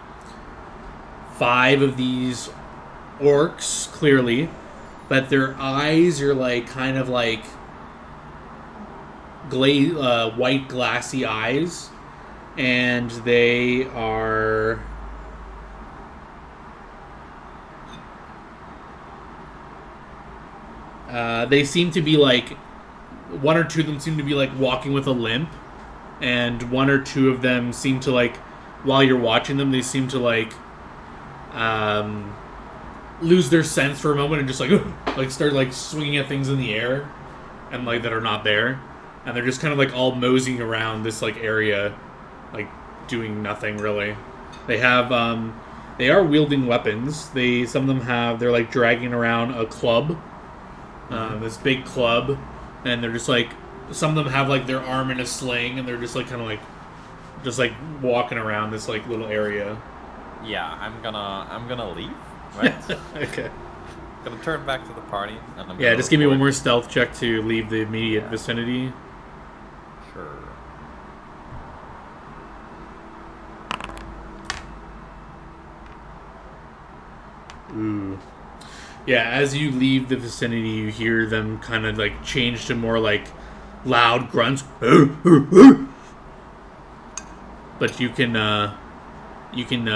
5 of these orcs clearly, but their eyes are like kind of like white glassy eyes, and they are they seem to be like, one or two of them seem to be like walking with a limp, and one or two of them seem to like, while you're watching them, they seem to like lose their sense for a moment and just like start like swinging at things in the air and like that are not there, and they're just kind of like all moseying around this like area, like doing nothing really. They have they are wielding weapons. Some of them they're like dragging around a club. This big club, and they're just like, some of them have like their arm in a sling, and they're just like kind of like just like walking around this like little area. Yeah, I'm gonna leave. Right? Okay. Gonna turn back to the party. And I'm Yeah, gonna just give me one report- more stealth check to leave the immediate Yeah. vicinity. Sure. Ooh. Yeah, as you leave the vicinity, you hear them kind of like change to more like loud grunts. But you can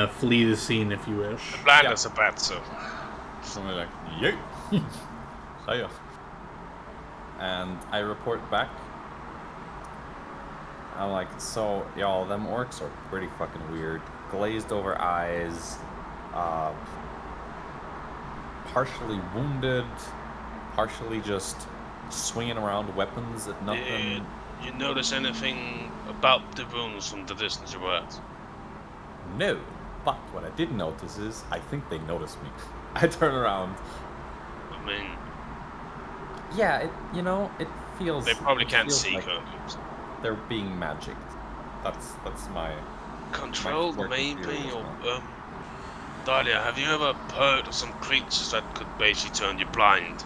flee the scene if you wish. Blind Yeah. as a bat, so. Something like, yay! See ya. And I report back. I'm like, so, y'all, them orcs are pretty fucking weird. Glazed over eyes, partially wounded, partially just swinging around weapons at nothing. You notice anything about the wounds from the distance you were at? No. But what I did notice is, I think they noticed me. I turn around. I mean, Yeah, it feels. they probably it can't feels see like currently. they're being magicked. That's my. Controlled, working maybe, theory as or well. Dahlia, have you ever heard of some creatures that could basically turn you blind?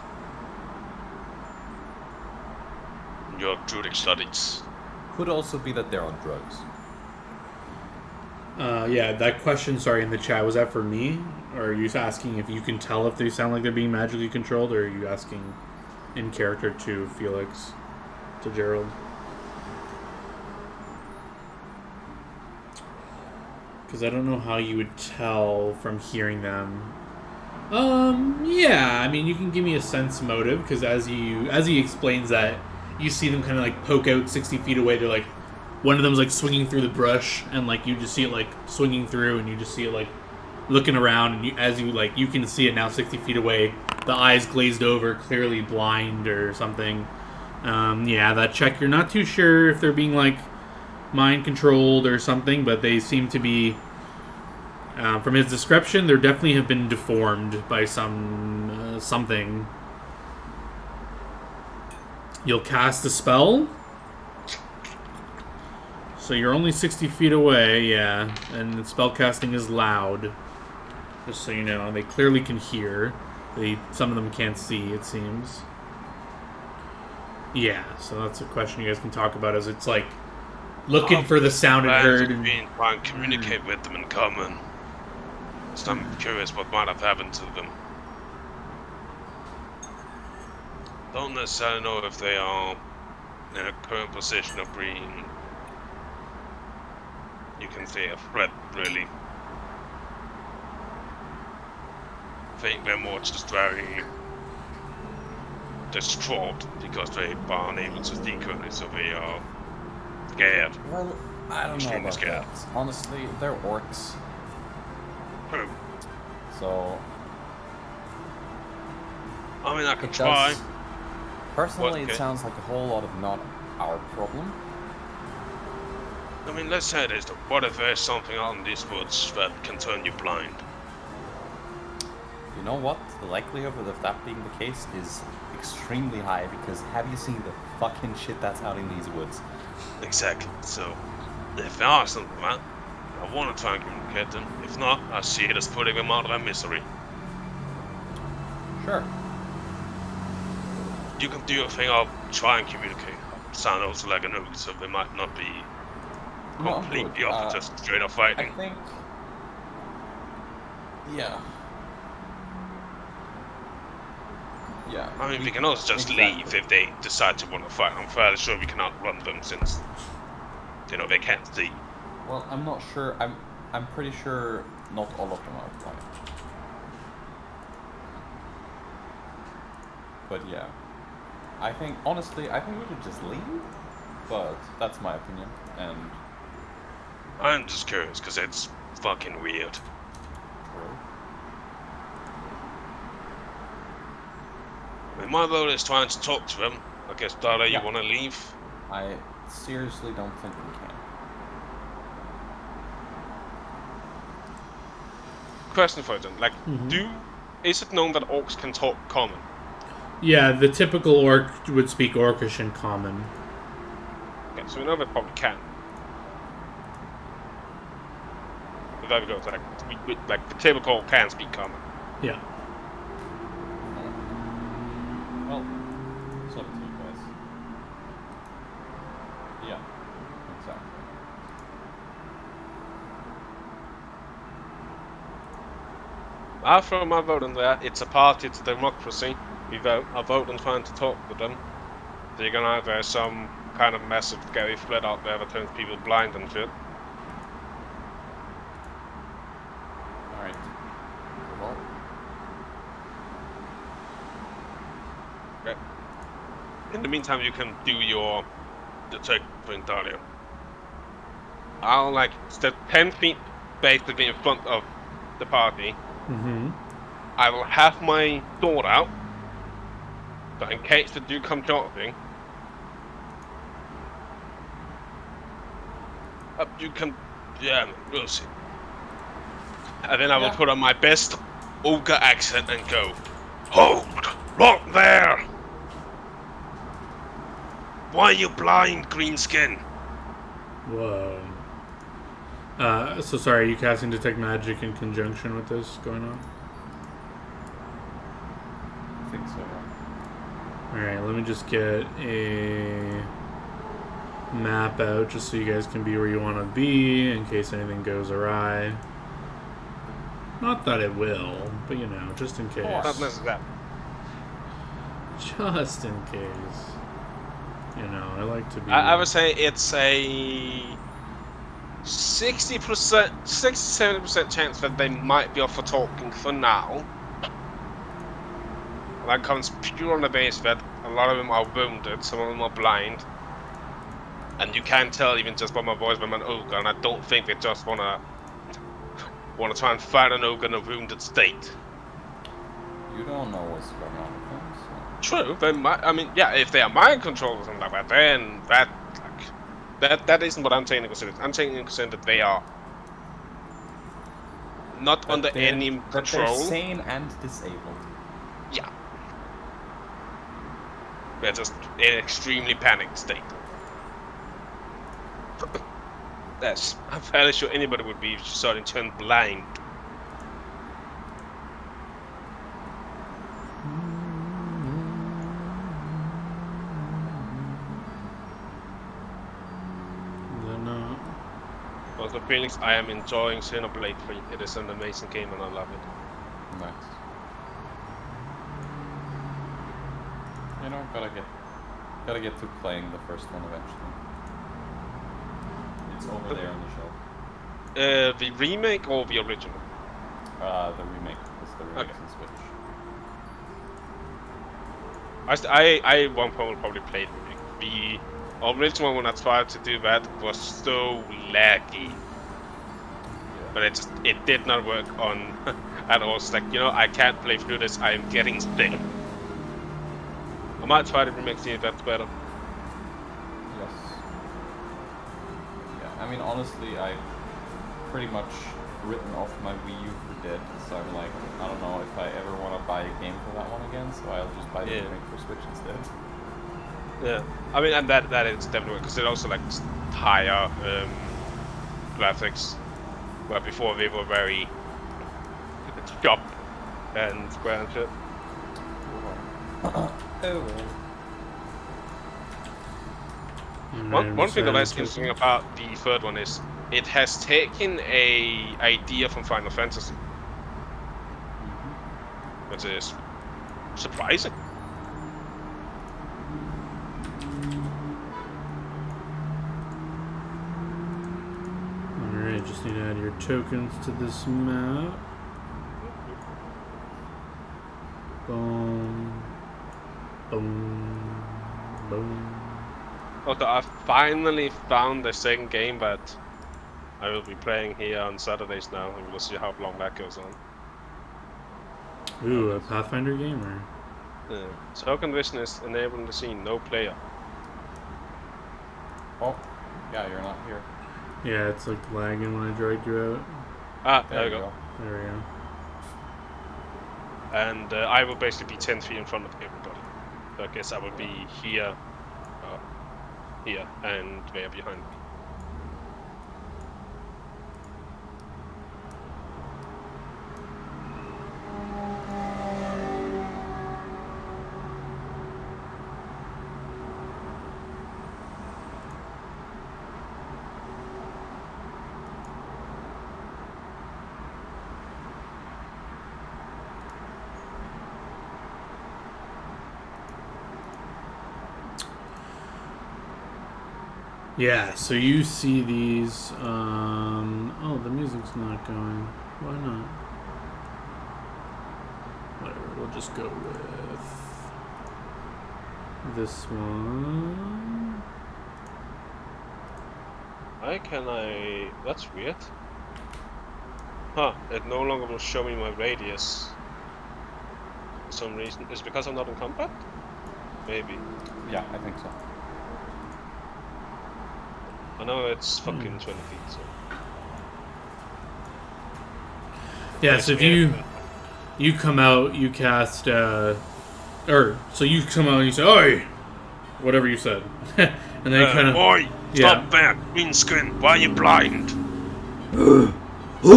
In your druidic studies. Could also be that they're on drugs. Yeah, that question, sorry, in the chat, was that for me? Or are you asking if you can tell if they sound like they're being magically controlled, or are you asking in character to Felix, to Gerald? Because I don't know how you would tell from hearing them. Yeah, I mean, you can give me a sense motive, because as he explains that, you see them kind of like poke out 60 feet away. They're like, one of them's like swinging through the brush, and like you just see it like swinging through, and you just see it like looking around, and you can see it now 60 feet away. The eyes glazed over, clearly blind or something. Yeah, that check. You're not too sure if they're being like mind controlled or something, but they seem to be. From his description, there definitely have been deformed by something. You'll cast a spell. So you're only 60 feet away, yeah, and the spell casting is loud. Just so you know, they clearly can hear. Some of them can't see, it seems. Yeah, so that's a question you guys can talk about. As it's like looking for the sound it heard. Been trying to communicate with them in common. So I'm curious what might have happened to them. Don't necessarily know if they are in a current position of being, you can say, a threat, really. I think they're more just very distraught because they are unable to speak currently, so they are scared. Well, I don't know Extremely about scared. that. Honestly, they're orcs, Who? so I mean, I could it try. does. Personally, Okay. it sounds like a whole lot of not our problem. I mean, let's say this. What if there's something out in these woods that can turn you blind? You know what? The likelihood of that being the case is extremely high because have you seen the fucking shit that's out in these woods? Exactly. So, if there are something like that, I want to try and communicate them. If not, I see it as putting them out of their misery. Sure. You can do your thing. I'll try and communicate. Sound also like an oak, so they might not be No, completely good. off just straight up I fighting. think. Yeah. Yeah. I mean, we can also just exactly. leave if they decide to want to fight. I'm fairly sure we can outrun them since, you know, they can't see. Well, I'm not sure. I'm pretty sure not all of them are blind. But yeah. Honestly, I think we could just leave. But that's my opinion. And I'm just curious because it's fucking weird. I mean, my vote is trying to talk to them. I guess, Dada, you Yeah. want to leave? I seriously don't think we can. Question for you then, like, is it known that orcs can talk common? Yeah, the typical orc would speak Orcish in common. Okay, so we know they probably can. But there we go. It's like the typical orc can speak common. Yeah. Well, it's up to you guys. Yeah, exactly. I throw my vote in there. It's a party, it's a democracy. We vote. I vote on trying to talk with them. They're gonna have some kind of massive scary threat out there that turns people blind and shit. Alright. Well, In the meantime, you can do your detect thing, Dario. I'll step 10 feet basically in front of the party. Mm-hmm. I will have my sword out, so in case they do come charging, you can, yeah, we'll see. And then I will put on my best ogre accent and go, "Hold, right there! Why are you blind, Greenskin?" Whoa. So sorry, are you casting Detect Magic in conjunction with this going on? I think so, yeah. Alright, let me just get a map out just so you guys can be where you want to be in case anything goes awry. Not that it will, but you know, just in case. Not necessarily. Just in case. You know, I like to be... I would say it's a 60-70% chance that they might be off for talking for now. That comes pure on the base that a lot of them are wounded, some of them are blind. And you can tell even just by my voice when I'm an ogre, and I don't think they just wanna try and fight an ogre in a wounded state. You don't know what's going on with them, so... True, but if they are mind controlled or something like that, then that isn't what I'm taking into consideration. I'm taking into consideration that they are not under any That they're control. sane and disabled. Yeah. They're just in an extremely panicked state. Yes, I'm fairly sure anybody would be suddenly turned blind. Also, Phoenix, I am enjoying Xenoblade 3. It is an amazing game and I love it. Nice. You know, gotta get to playing the first one eventually. It's over there on the shelf. The remake or the original? The remake. It's the remake Okay. on Switch. I one point will probably play the remake. The original, when I tried to do that, was so laggy. But it did not work on at all. It's like, I can't play through this, I am getting sick. I might try the remake, see if that's better. Yes. Yeah, I mean, honestly, I pretty much written off my Wii U for dead, so I'm like, I don't know if I ever want to buy a game for that one again, so I'll just buy the remake for Switch instead. Yeah, I mean, and that is definitely because it also like higher graphics, where before they were very sharp and square and shit. Oh well. One thing that is interesting about the third one is it has taken a idea from Final Fantasy, which is surprising. Alright, just need to add your tokens to this map. Boom. Boom. Boom. Also, I finally found the second game that I will be playing here on Saturdays now, and we'll see how long that goes on. Ooh, a Pathfinder game, or? Token vision is enabling the scene, no player. Oh, yeah, you're not here. Yeah, it's like lagging when I dragged you out. Ah, there we go. There we go. And I will basically be 10 feet in front of everybody. So I guess I will be here, here, and they are behind me. Yeah, so you see these, oh, the music's not going. Why not? Whatever, we'll just go with this one. Why can I... That's weird. Huh, it no longer will show me my radius. For some reason. Is it because I'm not in combat? Maybe. Yeah, I think so. I know it's fucking 20 feet, so... Yeah, so if you come out, you cast, so you come out and you say, "Oi!" Whatever you said. And then kind of... Oi! Stop that! Windscreen, why are you blind? Who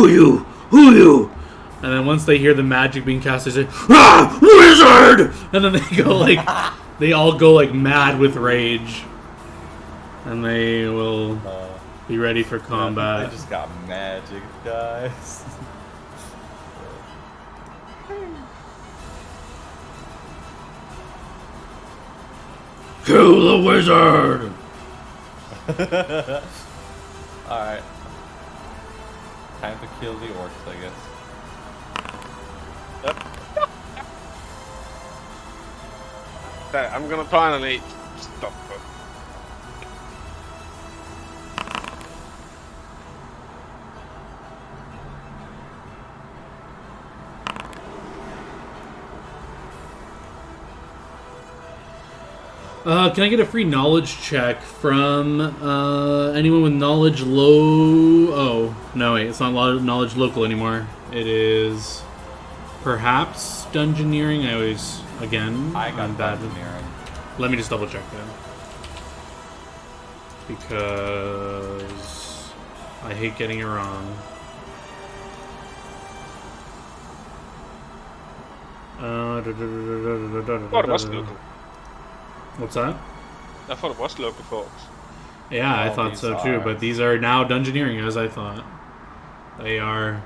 you? And then once they hear the magic being cast, they say, "Ah! Wizard!" And then they go like... they all go like mad with rage. And they will be ready for combat. I just got magic, guys. Kill the wizard! Alright. Time to kill the orcs, I guess. There, I'm gonna finally stop it. Can I get a free knowledge check from anyone with knowledge low? Oh, no, wait, it's not knowledge local anymore. It is perhaps dungeoneering. I always, again, I got I'm bad. engineering. Let me just double check that. Because I hate getting it wrong. I thought it was local. What's that? I thought it was local folks. Yeah, I Oh, thought these so too, are- but these are now dungeoneering as I thought. They are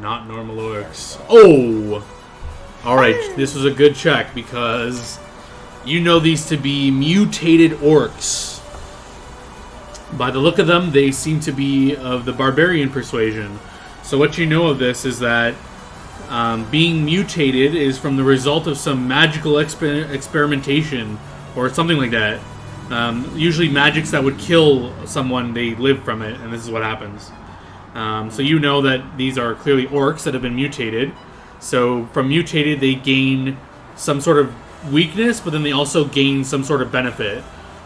not normal orcs. Oh! Alright, this was a good check because you know these to be mutated orcs. By the look of them, they seem to be of the barbarian persuasion. So what you know of this is that being mutated is from the result of some magical experimentation or something like that. Usually magics that would kill someone, they live from it, and this is what happens. So you know that these are clearly orcs that have been mutated. So from mutated, they gain some sort of weakness, but then they also gain some sort of benefit.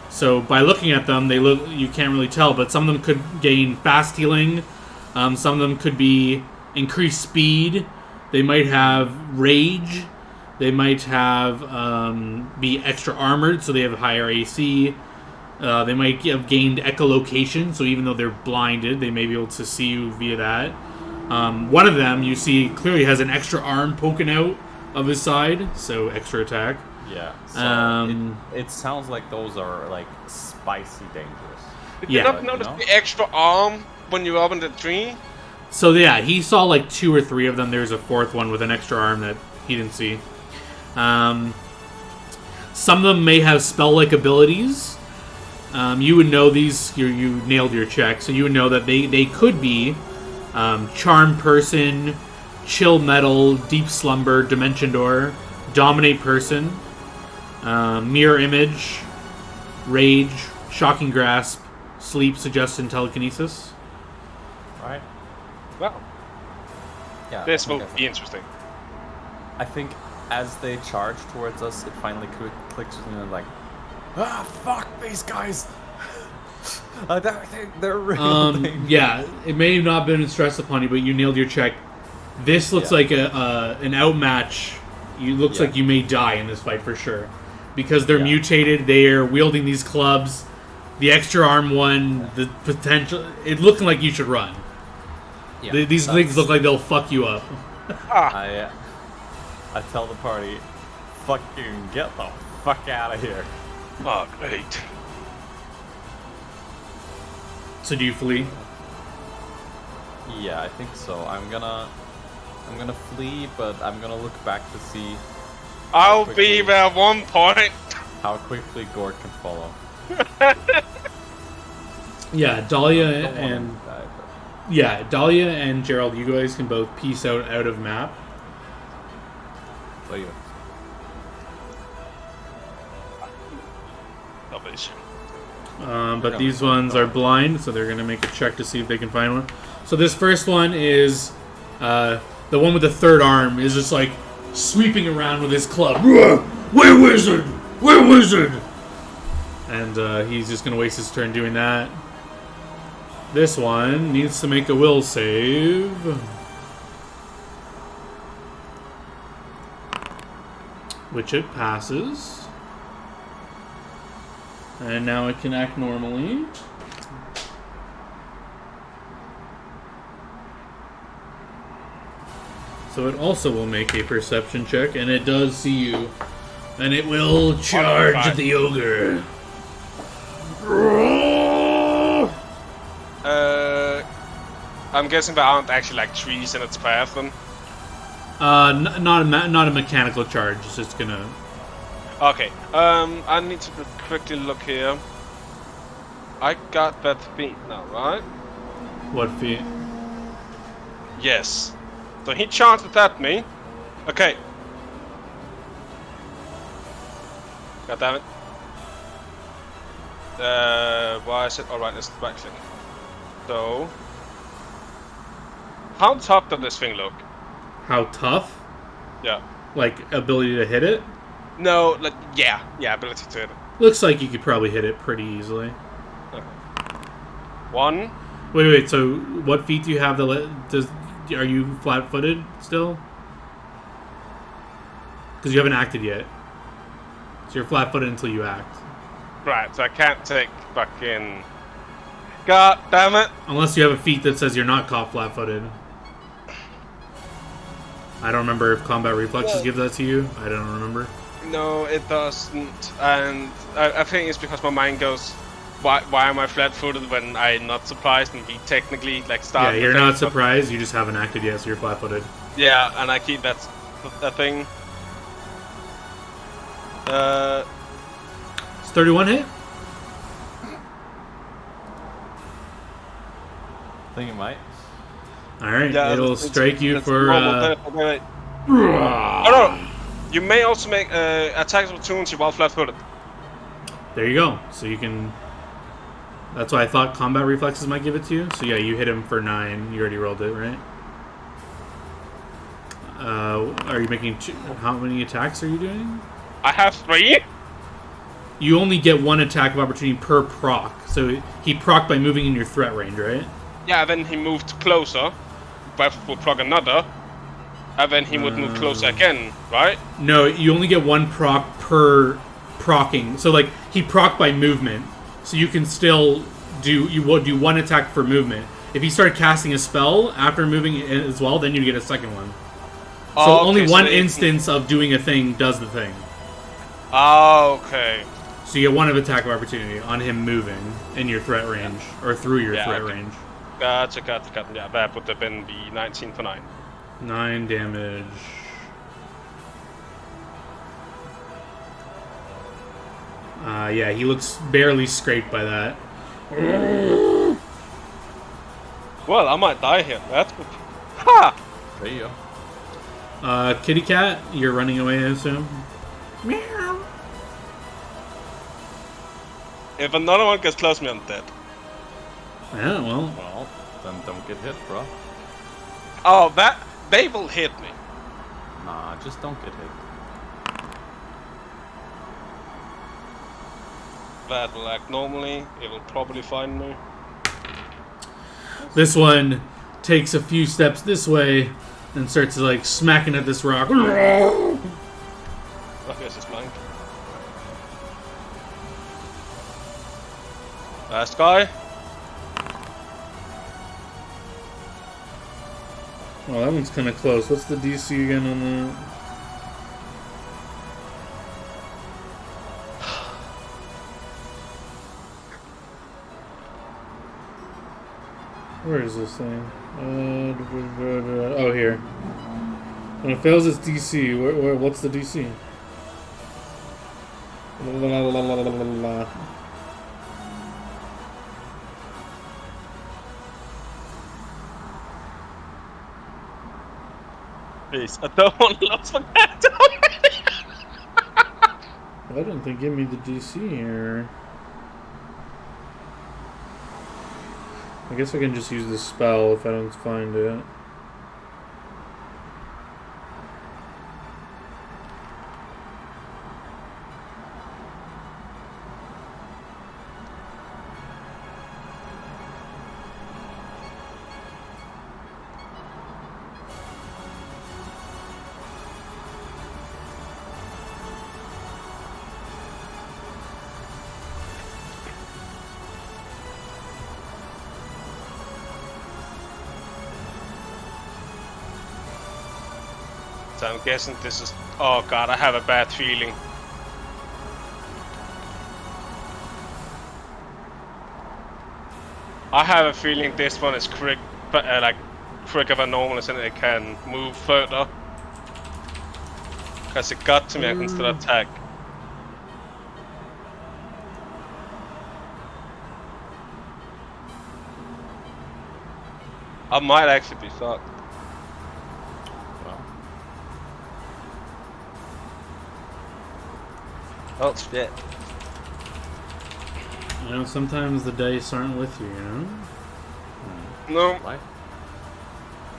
So by looking at them, you can't really tell, but some of them could gain fast healing. Some of them could be increased speed. They might have rage. They might have be extra armored, so they have higher AC. They might have gained echolocation, so even though they're blinded, they may be able to see you via that. One of them, you see, clearly has an extra arm poking out of his side, so extra attack. Yeah. So it sounds like those are like spicy dangerous. Did Yeah, you not you notice know? the extra arm when you opened the tree? So yeah, he saw like 2 or 3 of them. There's a 4th one with an extra arm that he didn't see. Some of them may have spell-like abilities. You would know these. You nailed your check, so you would know that they could be Charm Person, Chill Metal, Deep Slumber, Dimension Door, Dominate Person, Mirror Image, Rage, Shocking Grasp, Sleep, Suggestion, Telekinesis. Right? Well, Yeah. this I will think be interesting. I think as they charge towards us, it finally clicks with me and like, fuck these guys. They're real. Yeah, it may have not been stressed upon you, but you nailed your check. This looks Yeah. like an outmatch. Looks Yeah. like you may die in this fight for sure, because they're Yeah. mutated. They're wielding these clubs. The extra arm one, the potential. It's looking like you should run. Yeah, These that's- things look like they'll fuck you up. I tell the party, fucking get the fuck out of here. Oh, great. So do you flee? Yeah, I think so. I'm gonna flee, but I'm gonna look back to see I'll quickly. be there at one point. how quickly Gord can follow. Yeah, Dahlia Don't want him and to die, yeah, Dahlia and Gerald. You guys can both piece out of map. but you. Obvious. But these ones are blind, so they're going to make a check to see if they can find one. So this first one is the one with the 3rd arm is just like sweeping around with his club. Where wizard? Where wizard? And he's just going to waste his turn doing that. This one needs to make a will save. Which it passes. And now it can act normally. So it also will make a perception check, and it does see you. And it will charge fine. the ogre. I'm guessing there aren't actually like trees in its path then. Not a mechanical charge. It's just gonna. Okay, I need to quickly look here. I got that feat now, right? What feat? Yes. So he charged at me. Okay. God damn it. Why is it? Alright, let's right click. So. How tough does this thing look? How tough? Yeah. Like ability to hit it? No, like, yeah, ability to hit. Looks like you could probably hit it pretty easily. 1. Wait. So, what feat do you have are you flat-footed still? Because you haven't acted yet. So you're flat-footed until you act. Right, so I can't take fucking... God damn it! Unless you have a feat that says you're not caught flat-footed. I don't remember if combat reflexes give that to you. I don't remember. No, it doesn't. And I think it's because my mind goes, why am I flat-footed when I'm not surprised and we technically like start? Yeah, you're not surprised. You just haven't acted yet, so you're flat-footed. Yeah, and I keep that thing. It's 31 hit. I think it might. All right, Yeah, it'll strike you for. Wait. Oh no! You may also make attacks of opportunity while flat-footed. There you go. So you can. That's why I thought combat reflexes might give it to you. So yeah, you hit him for 9. You already rolled it, right? Are you making? How many attacks are you doing? I have 3. You only get 1 attack of opportunity per proc. So he proc by moving in your threat range, right? Yeah, then he moved closer, but would proc another, and then he would move closer again, right? No, you only get 1 proc per procking. So like he proc by movement, so you can still do 1 attack for movement. If he started casting a spell after moving as well, then you'd get a second one. So only one instance of doing a thing does the thing. Oh, okay. So you get 1 of attack of opportunity on him moving in your threat range or through your threat range. Gotcha. Yeah, that would have been the 19 for 9. 9 damage. Yeah, he looks barely scraped by that. Well, I might die here. That's good. Ha! There you go. Kitty cat, you're running away, I assume? Meow. If another one gets close to me, I'm dead. Yeah, well. Well, then don't get hit, bro. Oh, they will hit me. Nah, just don't get hit. That will act normally. It will probably find me. This one takes a few steps this way and starts like smacking at this rock. I guess it's blank. Last guy. Oh, that one's kind of close. What's the DC again on that? Where is this thing? Oh, here. When it fails its DC, what's the DC? Please, I don't want to lose my character already. Why didn't they give me the DC here? I guess I can just use the spell if I don't find it. So I'm guessing this is... Oh god, I have a bad feeling. I have a feeling this one is quicker than normal, and it can move further. Because it got to me, I can still attack. I might actually be fucked. Oh shit. You know, sometimes the dice aren't with you, you know? No. Why?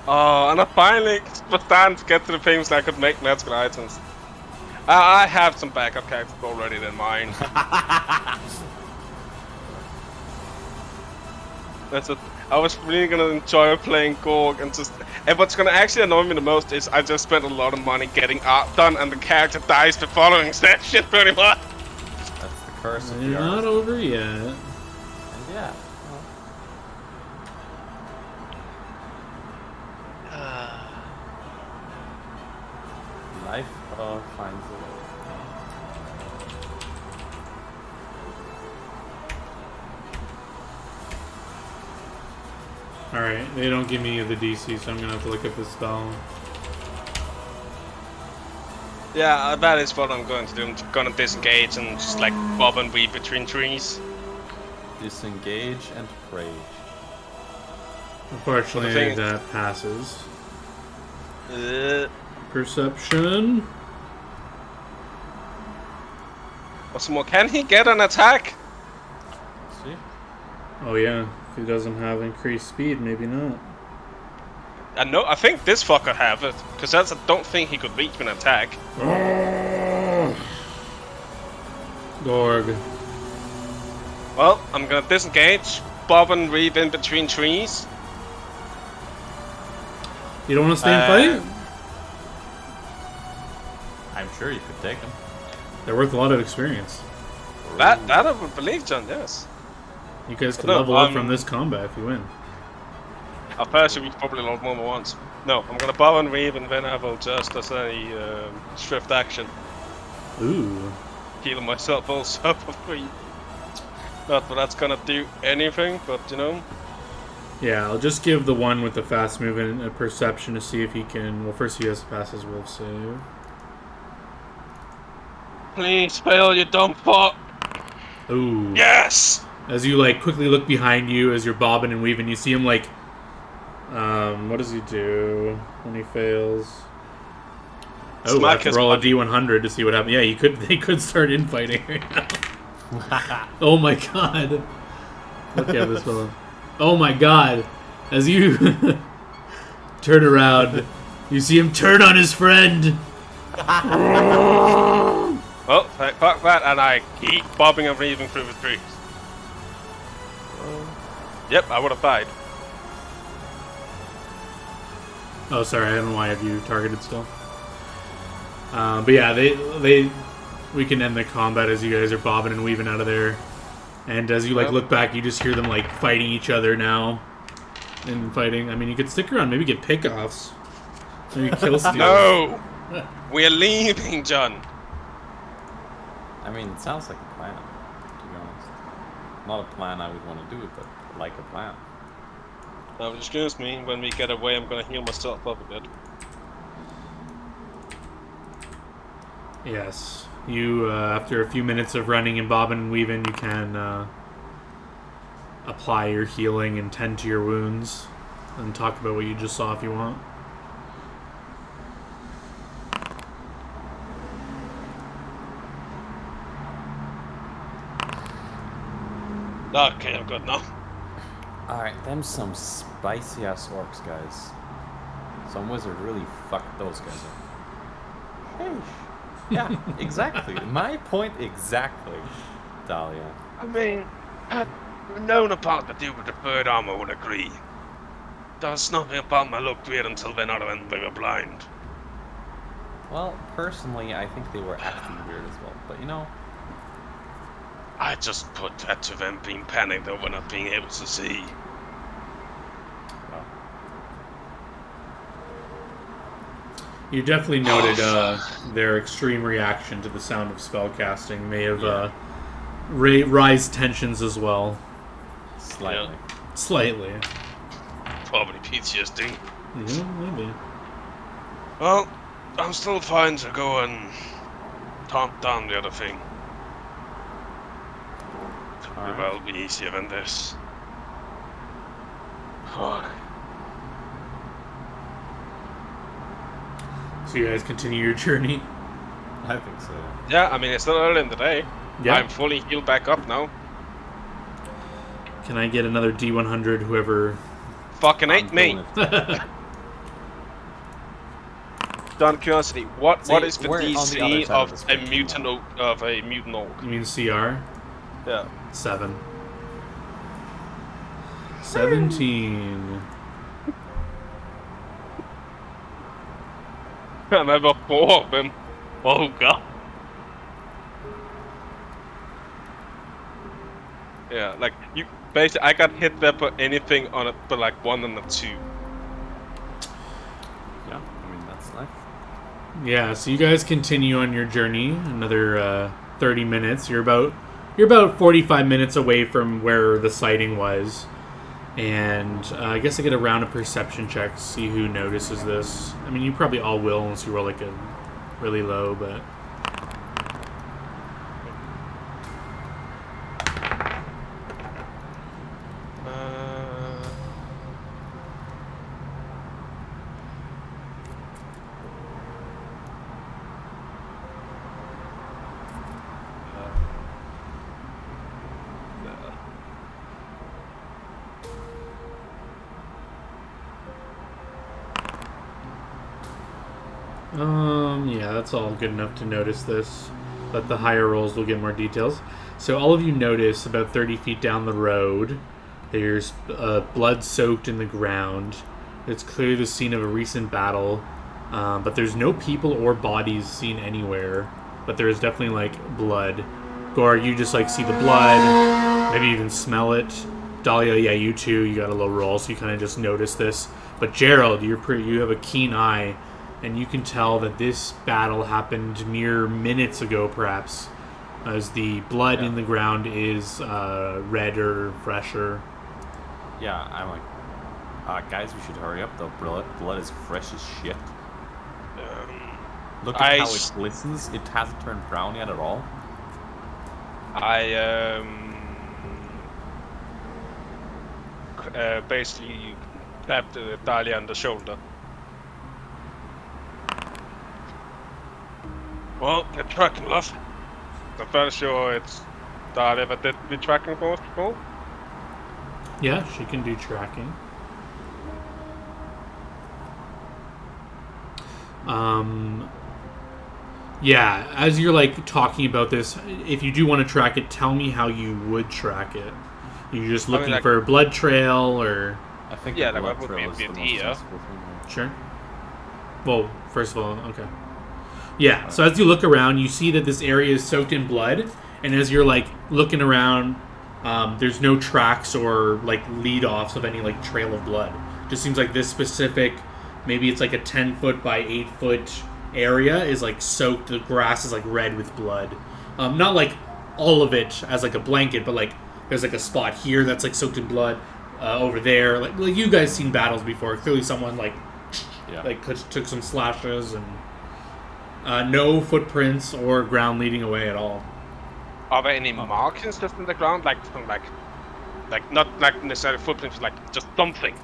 Oh, and I finally was starting to get to the things that I could make magical items. I have some backup characters already in mind. That's what I was really gonna enjoy playing Gorg and just. And what's gonna actually annoy me the most is I just spent a lot of money getting art done, and the character dies the following session pretty much. That's the curse of You're the not art. over yet. And yeah. Life finds a way. Alright, they don't give me the DC, so I'm gonna have to look up the spell. Yeah, that is what I'm going to do. I'm gonna disengage and just like bob and weave between trees. Disengage and pray. Unfortunately, The thing is- that passes. Perception. What's more, can he get an attack? See? Oh yeah, if he doesn't have increased speed, maybe not. No, I think this fucker have it, because I don't think he could reach an attack. Gorg. Well, I'm gonna disengage, bob and weave in between trees. You don't want to stay and fight? I'm sure you could take him. They're worth a lot of experience. That I would believe, John. Yes. You guys can No, level up from this combat if you win. I'll personally probably a lot more than once. No, I'm gonna bob and weave, and then I will just as a swift action Ooh. heal myself also for free. Not that that's gonna do anything, but you know. Yeah, I'll just give the one with the fast movement a perception to see if he can. Well, first he has to pass his wolf save. Please fail, you dumb fuck. Ooh. Yes. As you like quickly look behind you as you're bobbing and weaving, you see him like. What does he do when he fails? Oh, I Smack have to his roll a body. D100 to see what happens. Yeah, you could. They could start infighting right now. Oh my god! Look at this fella. Oh my god! As you turn around, you see him turn on his friend. Well, fuck that, and I keep bobbing and weaving through the trees. Yep, I would have died. Oh, sorry. I don't know why I have you targeted still. But yeah, we can end the combat as you guys are bobbing and weaving out of there. And as you like Yep. look back, you just hear them like fighting each other now. And fighting. I mean, you could stick around, maybe get pickoffs. Maybe kill steals. No, we're leaving, John. I mean, it sounds like a plan, to be honest. Not a plan I would want to do, but like a plan. Now, excuse me. When we get away, I'm gonna heal myself up a bit. Yes. You, after a few minutes of running and bobbing and weaving, you can apply your healing and tend to your wounds. And talk about what you just saw if you want. Okay, I'm good now. Alright, them some spicy ass orcs, guys. Some wizard really fucked those guys up. Hey. Yeah, exactly. My point exactly, Dahlia. I mean, known about the dude with the bird armor would agree. There's nothing about me looked weird until then, other than they were blind. Well, personally, I think they were acting weird as well. But you know, I just put that to them being panicked over not being able to see. well, You definitely noted their extreme reaction to the sound of spellcasting may have raised tensions as well. slightly. Slightly. Probably PTSD. Yeah, maybe. Well, I'm still fine to go and taunt down the other thing. Could Alright. well be easier than this. Fuck. So you guys continue your journey? I think so. Yeah, I mean, it's not early in the day. Yeah. I'm fully healed back up now. Can I get another D100, whoever... Fucking I'm ain't me. doing it. Done curiosity. What See, is the we're on the other DC side of of the a spectrum mutant now. orc? You mean CR? Yeah. 7. 17. And there were 4 of them. Oh god. Yeah, like you basically I got hit there for anything on it but like 1 and a 2. Yeah, I mean, that's nice. Yeah, so you guys continue on your journey. Another 30 minutes. You're about 45 minutes away from where the sighting was. And I guess I get a round of perception checks, see who notices this. I mean, you probably all will unless you roll like a really low, but... yeah, that's all good enough to notice this. But the higher rolls will get more details. So all of you notice about 30 feet down the road, there's blood soaked in the ground. It's clearly the scene of a recent battle, but there's no people or bodies seen anywhere. But there is definitely like blood. Gore, you just like see the blood, maybe even smell it. Dahlia, yeah, you too. You got a low roll, so you kind of just notice this. But Gerald, you have a keen eye. And you can tell that this battle happened mere minutes ago, perhaps, as the blood in the ground is red or fresher. Yeah, I'm like, guys, we should hurry up. The blood is fresh as shit. Look at how it glistens. It hasn't turned brown yet at all. I basically tapped Dahlia on the shoulder. Well, they're tracking us. I'm fairly sure it's Dahlia that did the tracking for us before. Yeah, she can do tracking. Yeah, as you're like talking about this, if you do want to track it, tell me how you would track it. You're just looking like, for a blood trail, or I think yeah, the like, blood what would trail is be the most here? sensible thing. Sure. Well, first of all, okay. Yeah, so as you look around, you see that this area is soaked in blood, and as you're like looking around, there's no tracks or like lead-offs of any like trail of blood. Just seems like this specific, maybe it's like a 10-foot by 8-foot area is like soaked. The grass is like red with blood. Not like all of it as like a blanket, but like there's like a spot here that's like soaked in blood. Over there, like you guys seen battles before. Clearly, someone like took some slashes and. No footprints or ground leading away at all. Are there any markings left in the ground, like not like necessarily footprints, like just something?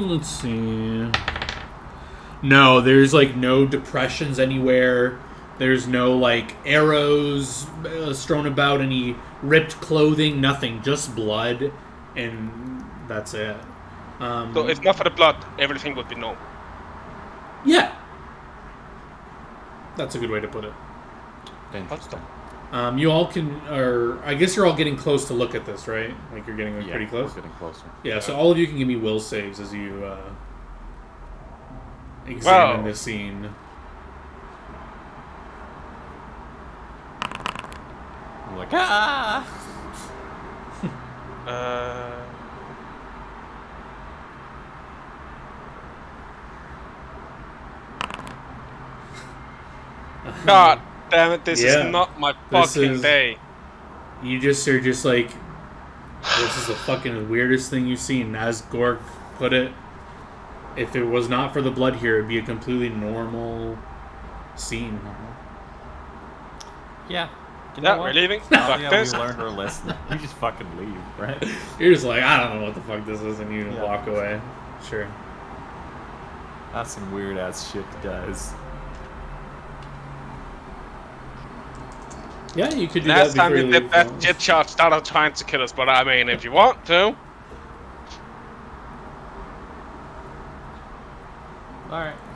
Let's see. No, there's like no depressions anywhere. There's no like arrows strewn about, any ripped clothing, nothing. Just blood, and that's it. So if not for the blood, everything would be normal. Yeah. That's a good way to put it. Interesting. You all can, or I guess you're all getting close to look at this, right? Like you're getting pretty close? We're getting closer. Yeah, so all of you can give me will saves as you examine the scene. I'm like, ah! God damn it, this Yeah, is not my this fucking is- day. You just are just like, this is the fucking weirdest thing you've seen. As Gork put it, if it was not for the blood here, it'd be a completely normal scene. Yeah. You Yeah, know we're what? leaving. Oh, Fuck yeah, this. we learned our lesson. We just fucking leave, right? You're just like, I don't know what the fuck this is, and you Yeah. walk away. Sure. That's some weird ass shit, guys. Yeah, you could do Last that time before we you did leave. that, jet shot started trying to kill us, but I mean, if you want to.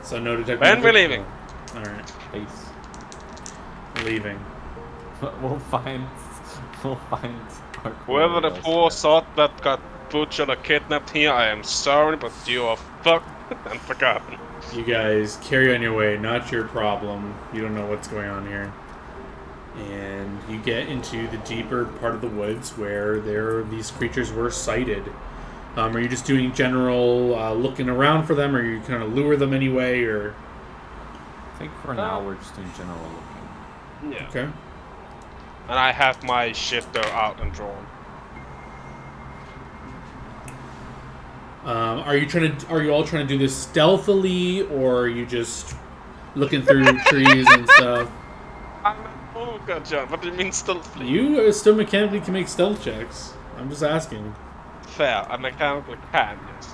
So no detective. When we're leaving. All right, Ace. leaving. We'll find. We'll find. Our Whoever the Coriolis poor guy. sod that got butchered or kidnapped here, I am sorry, but you are fucked and forgotten. You guys carry on your way. Not your problem. You don't know what's going on here. And you get into the deeper part of the woods where these creatures were sighted. Are you just doing general looking around for them, or you kind of lure them anyway, or? I think for now we're just doing general looking. Yeah. Okay. And I have my shifter out and drawn. Are you all trying to do this stealthily, or are you just looking through trees and stuff? Oh god, John, what do you mean stealthily? You still mechanically can make stealth checks. I'm just asking. Fair, I mechanically can, yes.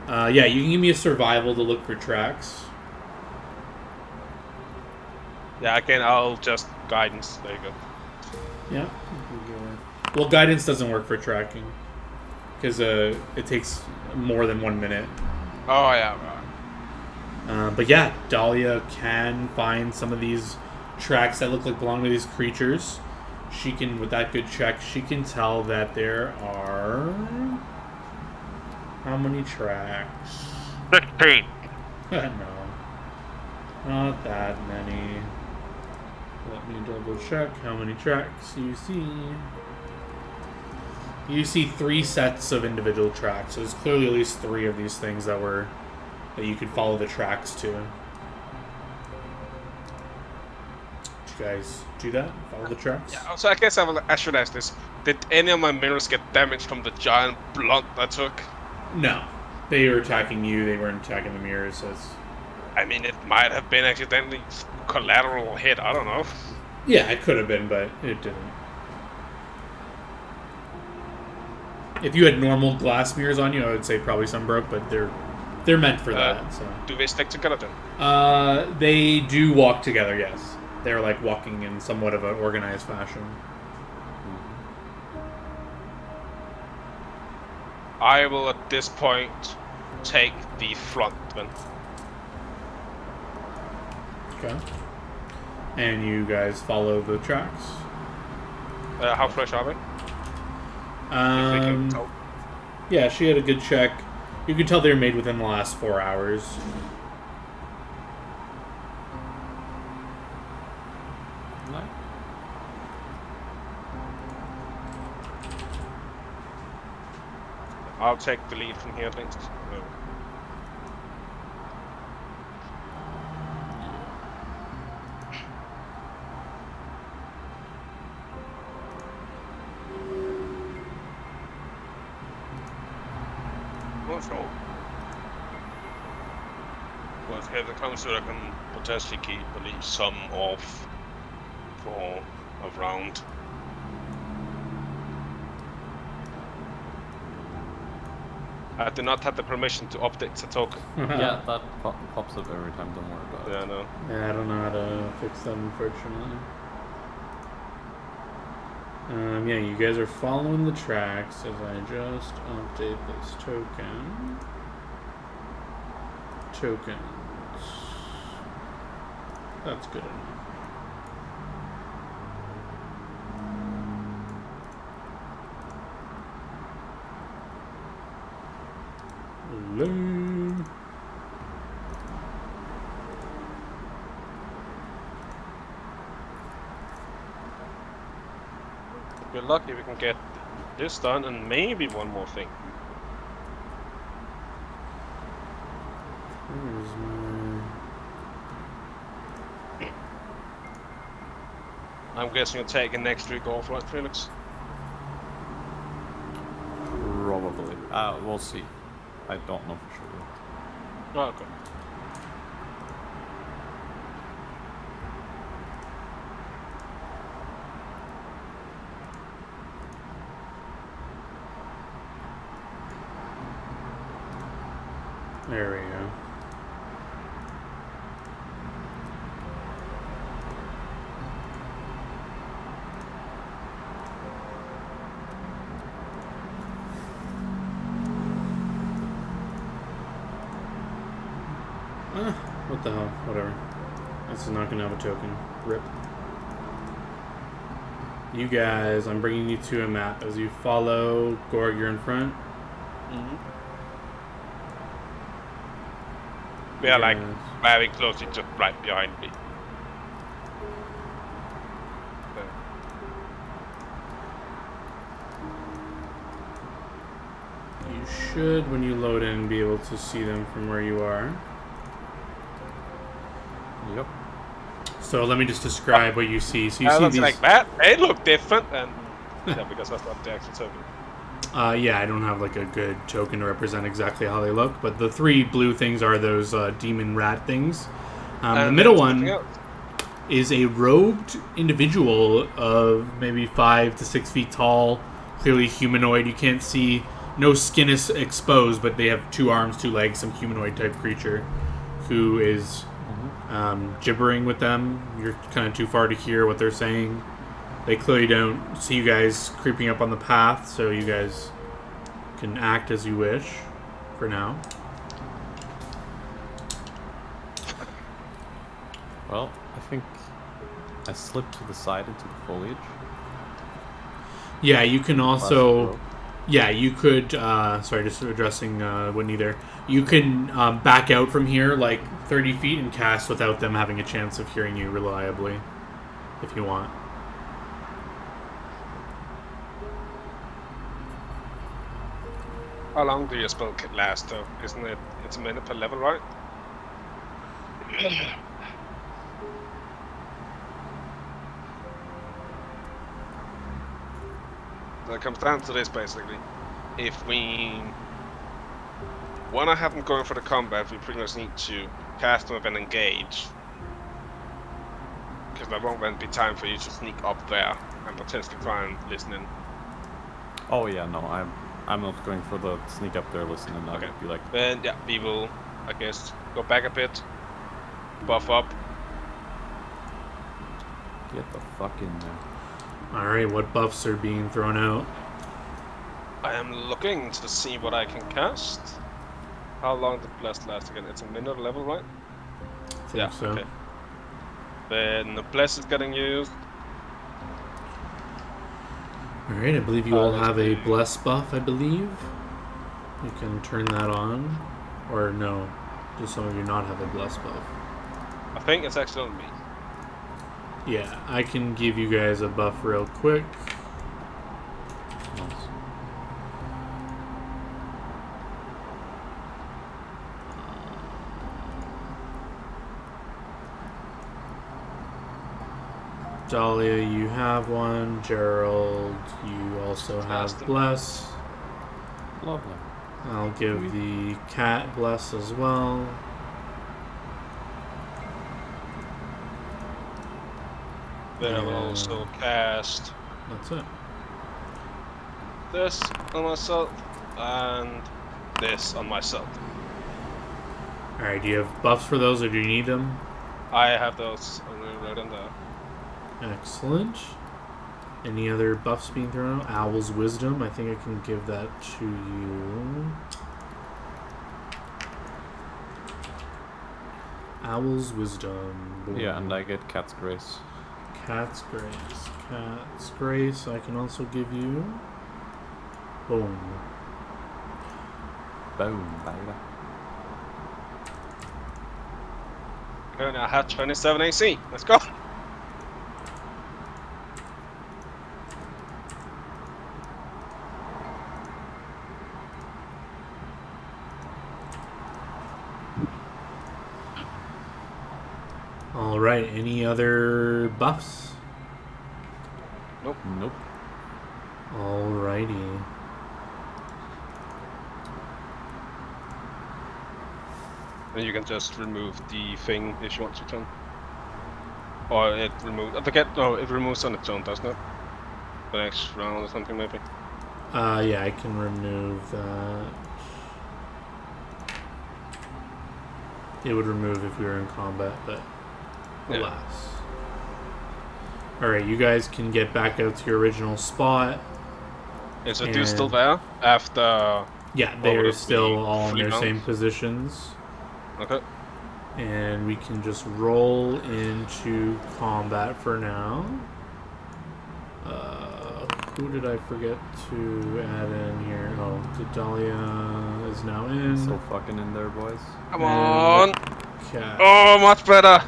Yeah, you can give me a survival to look for tracks. Yeah, again, I'll just guidance. There you go. Yeah. Well, guidance doesn't work for tracking because it takes more than 1 minute. Oh, yeah, right. But yeah, Dahlia can find some of these tracks that look like belong to these creatures. She can, with that good check, she can tell that there are... How many tracks? 16. No. Not that many. Let me double check how many tracks you see. You see 3 sets of individual tracks. So there's clearly at least 3 of these things that you could follow the tracks to. Did you guys do that? Follow the tracks? Yeah, so I guess I should ask this. Did any of my mirrors get damaged from the giant blunt I took? No. They were attacking you, they weren't attacking the mirrors. So I mean, it might have been accidentally collateral hit, I don't know. yeah, it could have been, but it didn't. If you had normal glass mirrors on you, I would say probably some broke, but they're meant for that. So Do they stick together then? they do walk together. Yes, they're like walking in somewhat of an organized fashion. I will at this point take the front then. Okay. And you guys follow the tracks. How fresh are they? If we can tell. Yeah, she had a good check. You can tell they were made within the last 4 hours. No. I'll take the lead from here at least. So, well, if it comes to it, I can potentially keep at least some off for a round. I do not have the permission to update the token. Yeah, that pops up every time. Don't worry about it. Yeah, no. Yeah, I don't know how to fix that, unfortunately. Yeah, you guys are following the tracks as I just update this token. Tokens. That's good enough. Load. We're lucky we can get this done and maybe one more thing. Where's my... I'm guessing you're taking next week off, right, Felix? Probably. We'll see. I don't know for sure yet. Oh, okay. There we go. the hell? Whatever. This is not gonna have a token. Rip. You guys, I'm bringing you to a map. As you follow, Gorg, you're in front. Mm-hmm. We are like Yes. very close, just right behind me. You should, when you load in, be able to see them from where you are. Yep. So let me just describe what you see. So you I see was these. like that. They look different, and yeah, because that's not the actual token. Yeah, I don't have like a good token to represent exactly how they look, but the three blue things are those demon rat things. The And middle there's one something else. is a robed individual of maybe 5 to 6 feet tall, clearly humanoid. You can't see, no skin is exposed, but they have 2 arms, 2 legs, some humanoid type creature who is gibbering with them. You're kind of too far to hear what they're saying. They clearly don't see you guys creeping up on the path, so you guys can act as you wish for now. Well, I think I slipped to the side into the foliage. Yeah, you can also... Rope. Yeah, you could... sorry, just addressing Whitney there. You can back out from here like 30 feet and cast without them having a chance of hearing you reliably, if you want. How long do your spell kit last, though? Isn't it? It's a minute per level, right? So it comes down to this, basically. If we want to have them going for the combat, we pretty much need to cast them and engage. Because there won't then be time for you to sneak up there and potentially try and listen in. Oh yeah, no, I'm not going for the sneak up there listening. I Okay. would be like, Then, yeah, we will, I guess, go back a bit, buff up. get the fuck in there. Alright, what buffs are being thrown out? I am looking to see what I can cast. How long did Bless last again? It's a minute level, right? I think so. Okay. Then the Bless is getting used. Alright, I believe you all let's have a see. bless buff, I believe. You can turn that on. Or no, do some of you not have a bless buff? I think it's actually on me. Yeah, I can give you guys a buff real quick. Nice. Dahlia, you have one. Gerald, you also have Blessed. bless. Lovely. I'll give the cat bless as well. Then I will Yeah. also cast That's it. this on myself and this on myself. Alright, do you have buffs for those or do you need them? I have those right on there. Excellent. Any other buffs being thrown out? Owl's Wisdom. I think I can give that to you. Owl's Wisdom. Boom. Yeah, and I get Cat's Grace. Cat's Grace. Cat's Grace. I can also give you. Boom. Boom, baby. Okay, now I have 27 AC. Let's go. Alright, any other buffs? Nope. Alrighty. And you can just remove the thing if you want to turn. Or it removes. I forget. No, it removes on its own, doesn't it? The next round or something, maybe. Yeah, I can remove that. It would remove if we were in combat, but Yeah. alas. Alright, you guys can get back out to your original spot. Is the dude still And- there after? Yeah, What they would are it still be? all in 3 their same rounds? positions. Okay. And we can just roll into combat for now. Who did I forget to add in here? Oh, Dahlia is now in. Still fucking in there, boys. Come on! Cat. Oh, much better!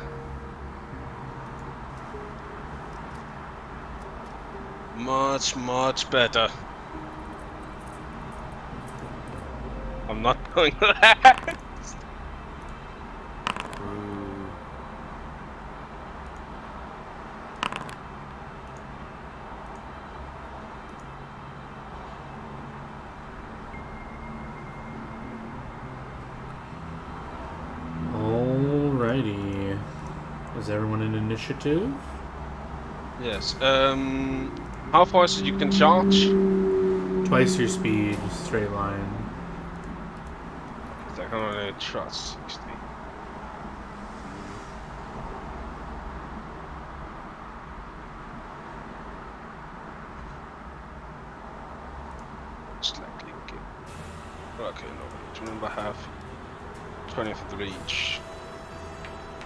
Much better. I'm not going to that. Ooh. Alrighty. Is everyone in initiative? Yes. How far is it you can charge? Twice your speed, straight line. I can only trust 60. Slightly good. Okay, no. Remember, have 20 for the reach.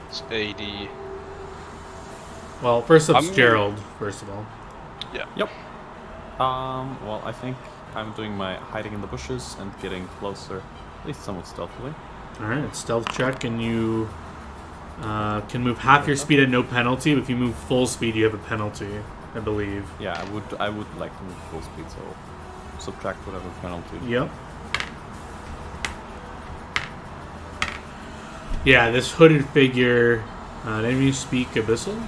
It's 80. Well, first up's I'm- Gerald, first of all. Yep. Well, I think I'm doing my hiding in the bushes and getting closer, at least somewhat stealthily. Alright, stealth check, and you can move half your speed at no penalty. But if you move full speed, you have a penalty, I believe. Yeah, I would like to move full speed, so subtract whatever penalty. Yep. Yeah, this hooded figure. Did any of you speak Abyssal?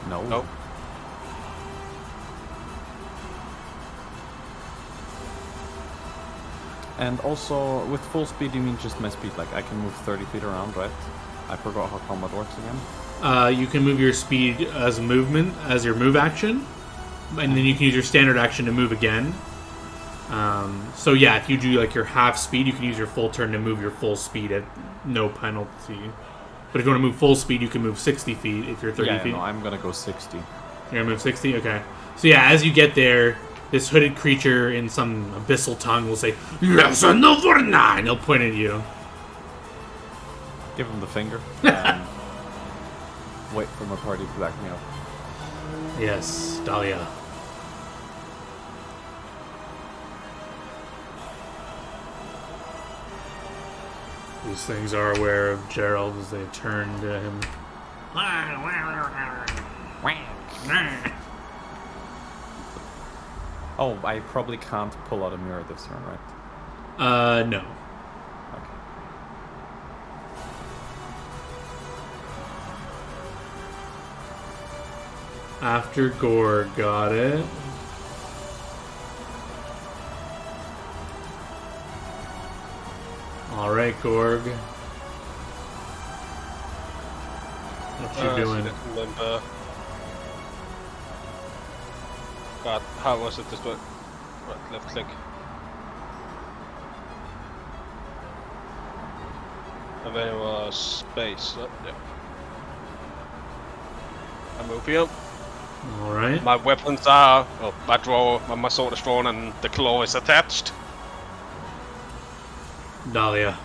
No. Nope. And also, with full speed, you mean just my speed? Like, I can move 30 feet around, right? I forgot how combat works again. You can move your speed as movement, as your move action. And then you can use your standard action to move again. So yeah, if you do like your half speed, you can use your full turn to move your full speed at no penalty. But if you want to move full speed, you can move 60 feet if you're 30 Yeah, feet. no, I'm gonna go 60. You're gonna move 60? Okay. So yeah, as you get there, this hooded creature in some abyssal tongue will say, "Yes, another 9!" He'll point at you. Give him the finger. And wait for my party to back me up. Yes, Dahlia. These things are aware of Gerald as they turn to him. Oh, I probably can't pull out a mirror this turn, right? No. Okay. After Gore got it. Alright, Gorg. What you doing? Remember. God, how was it? Just what? Right, left click. And then it was space. Yeah. I move here. Alright. My weapons are. Oh, I draw. My sword is drawn and the claw is attached. Dahlia.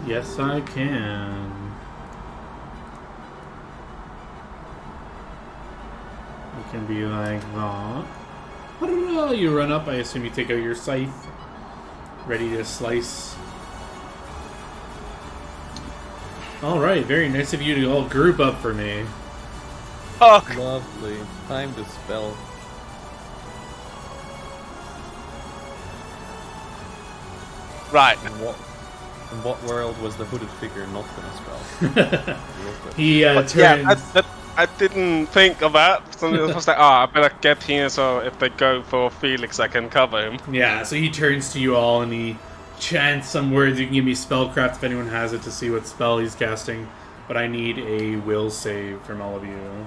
Yes, I can. It can be like that. You run up, I assume you take out your scythe. Ready to slice. Alright, very nice of you to all group up for me. Oh, Lovely. Time to spell. right. In what world was the hooded figure not gonna spell? He turns. Yeah, I didn't think of that. So I was like, I better get here so if they go for Felix, I can cover him. Yeah, so he turns to you all and he chants some words. You can give me spellcraft if anyone has it to see what spell he's casting. But I need a will save from all of you.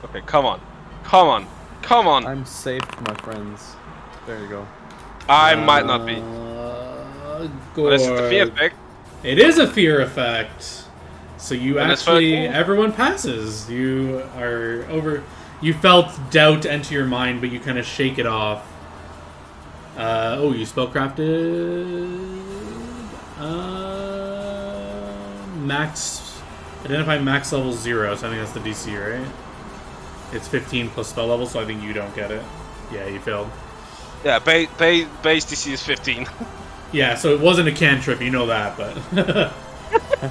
Okay, come on. Come on. Come on. I'm safe, my friends. There you go. I might not be. But is it the fear effect? It is a fear effect. So you Then it's actually, fine. everyone passes. You are over. You felt doubt enter your mind, but you kind of shake it off. Oh, you spellcrafted. Max. Identify max level 0, so I think that's the DC, right? It's 15 plus spell level, so I think you don't get it. Yeah, you failed. Yeah, base DC is 15. Yeah, so it wasn't a cantrip, you know that, but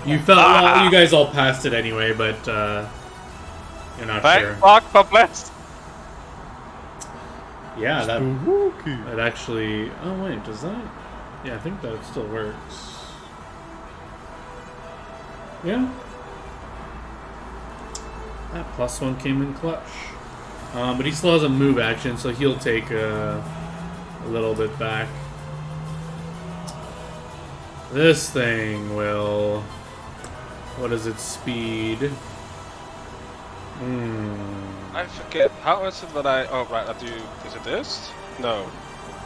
you felt well, you guys all passed it anyway, but you're not sure. Fuck, but blessed. Yeah, that Spooky. it actually. Oh wait, does that? Yeah, I think that still works. Yeah, that +1 came in clutch. But he still has a move action, so he'll take a little bit back. This thing will. What is its speed? I forget. How is it that I... Oh, right, I do... Is it this? No.